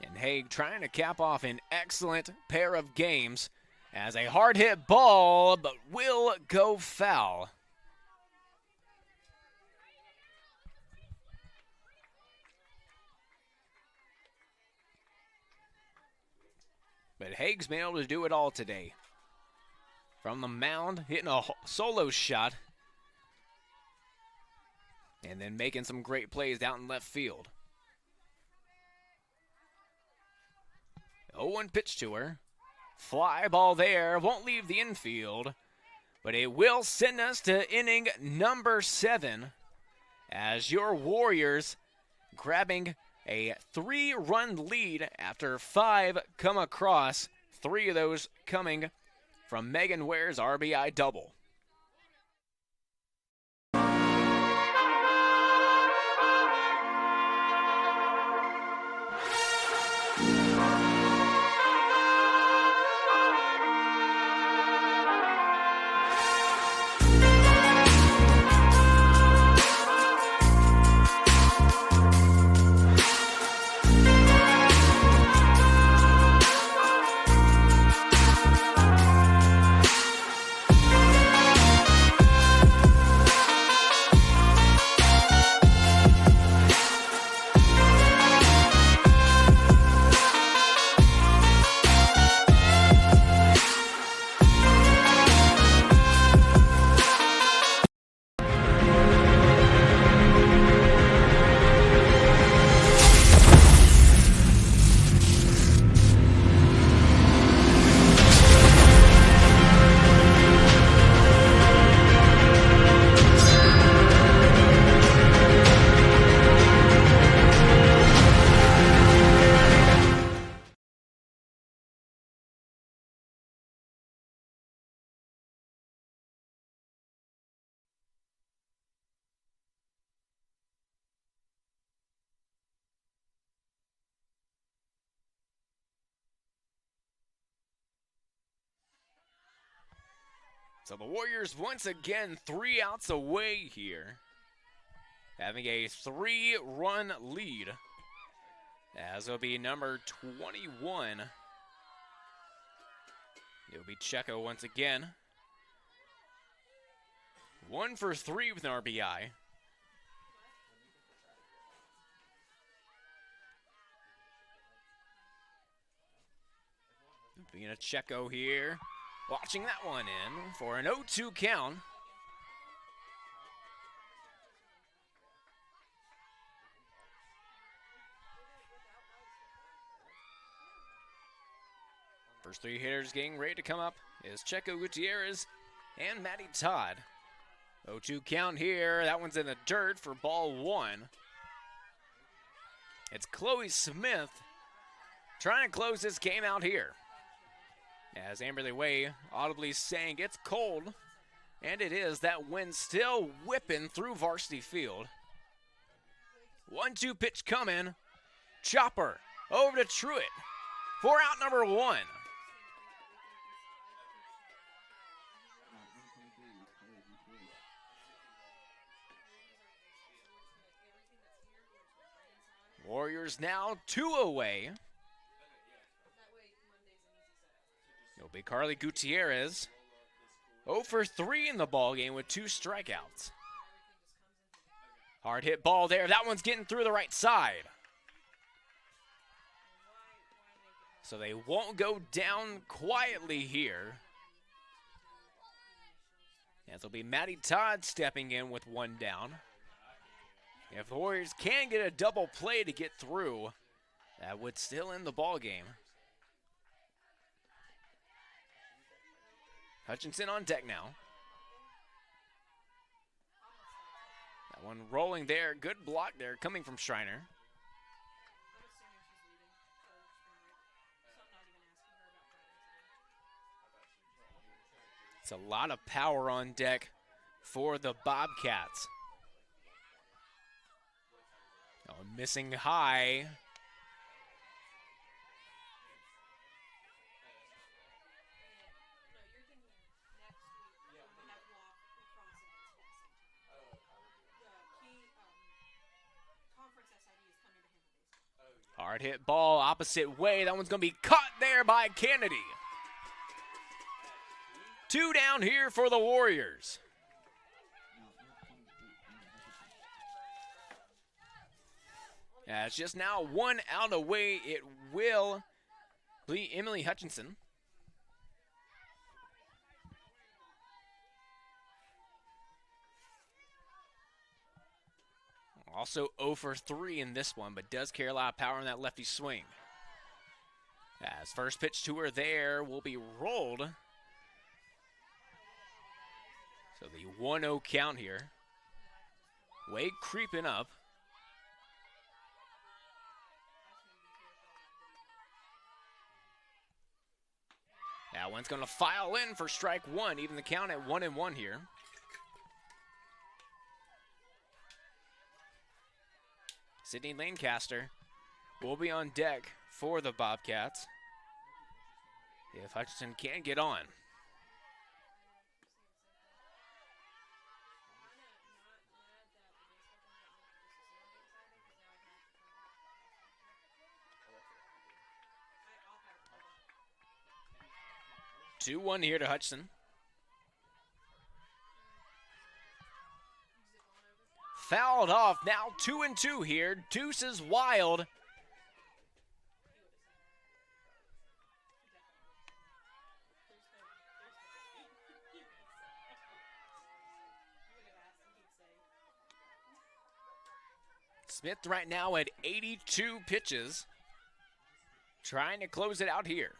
And Haig trying to cap off an excellent pair of games as a hard hit ball, but will go foul. But Haig's been able to do it all today. From the mound, hitting a solo shot, and then making some great plays out in left field. 0-1 pitch to her. Fly ball there, won't leave the infield, but it will send us to inning number 7 as your Warriors grabbing a 3-run lead after 5 come across, 3 of those coming from Megan Ware's RBI double. So the Warriors once again 3 outs away here, having a 3-run lead, as will be number 21. It'll be Checo once again. 1 for 3 with an RBI. Being a Checo here. Watching that one in for an 0-2 count. First three hitters getting ready to come up is Checo Gutierrez and Matty Todd. 0-2 count here. That one's in the dirt for ball one. It's Chloe Smith trying to close this game out here. As Amberley Way audibly saying it's cold, and it is. That wind still whipping through Varsity Field. 1-2 pitch coming. Chopper over to Truitt for out number one. Warriors now 2 away. It'll be Carly Gutierrez. 0 for 3 in the ball game with 2 strikeouts. Hard hit ball there. That one's getting through the right side. So they won't go down quietly here. And it'll be Matty Todd stepping in with one down. If the Warriors can get a double play to get through, that would still end the ball game. Hutchinson on deck now. That one rolling there. Good block there coming from Schreiner. It's a lot of power on deck for the Bobcats. Oh, missing high. Hard hit ball opposite way. That one's going to be caught there by Kennedy. 2 down here for the Warriors. Yeah, it's just now 1 out away. It will be Emily Hutchinson. Also 0 for 3 in this one, but does carry a lot of power in that lefty swing. As first pitch to her there will be rolled. So the 1-0 count here. Wade creeping up. That one's going to file in for strike one, even the count at 1-1 here. Sydney Lancaster will be on deck for the Bobcats if Hutchinson can get on. Two 2-1 here to Hutchinson. Fouled off, now 2-2 here. Deuces wild. Smith right now at 82 pitches. Trying to close it out here.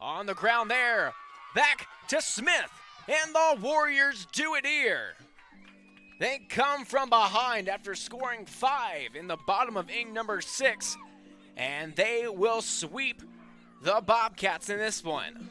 On the ground there. Back to Smith. And the Warriors do it here. They come from behind after scoring 5 in the bottom of inning number 6. And they will sweep the Bobcats in this one.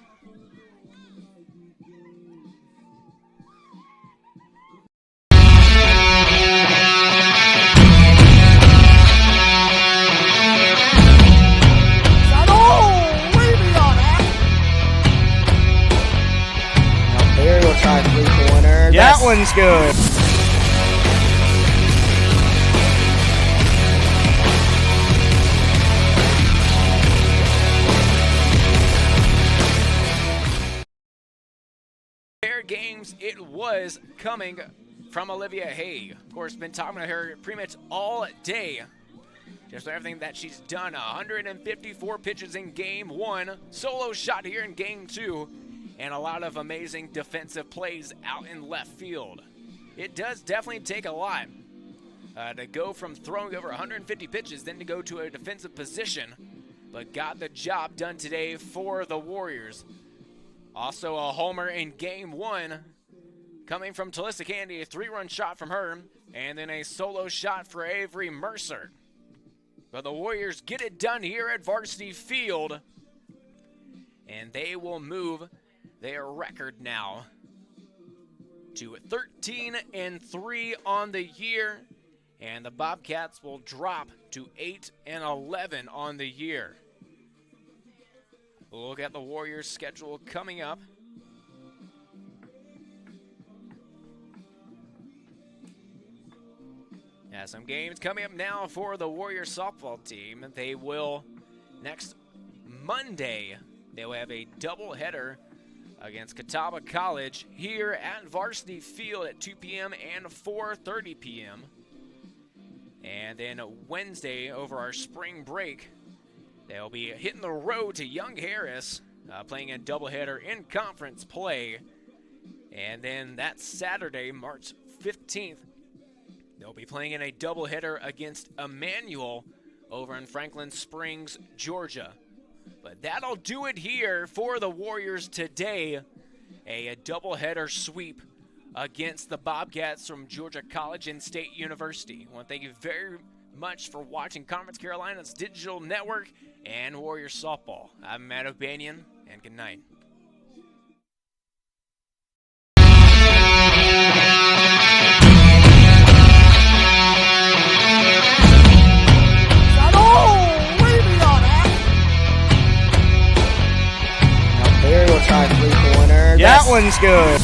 That one's good. Fair games it was coming from Olivia Haig. Of course, been talking to her pretty much all day just everything that she's done. 154 pitches in game 1, solo shot here in game 2, and a lot of amazing defensive plays out in left field. It does definitely take a lot to go from throwing over 150 pitches, then to go to a defensive position, but got the job done today for the Warriors. Also a homer in game 1 coming from Talissa Candy, a 3-run shot from her, and then a solo shot for Avery Mercer. But the Warriors get it done here at Varsity Field, and they will move their record now to 13-3 on the year, and the Bobcats will drop to 8-11 on the year. We'll look at the Warriors' schedule coming up. Yeah, some games coming up now for the Warriors softball team. They will, next Monday, they will have a doubleheader against Catawba College here at Varsity Field at 2 p.m. and 4:30 p.m. And then Wednesday, over our spring break, they'll be hitting the road to Young Harris, playing a doubleheader in conference play. And then that Saturday, March 15th, they'll be playing in a doubleheader against Emmanuel over in Franklin Springs, Georgia. But that'll do it here for the Warriors today. A doubleheader sweep against the Bobcats from Georgia College and State University. I want to thank you very much for watching Conference Carolina's Digital Network and Warriors Softball. I'm Matt O'Banion, and good night. Barry will try 3-pointer. Yes. That one's good.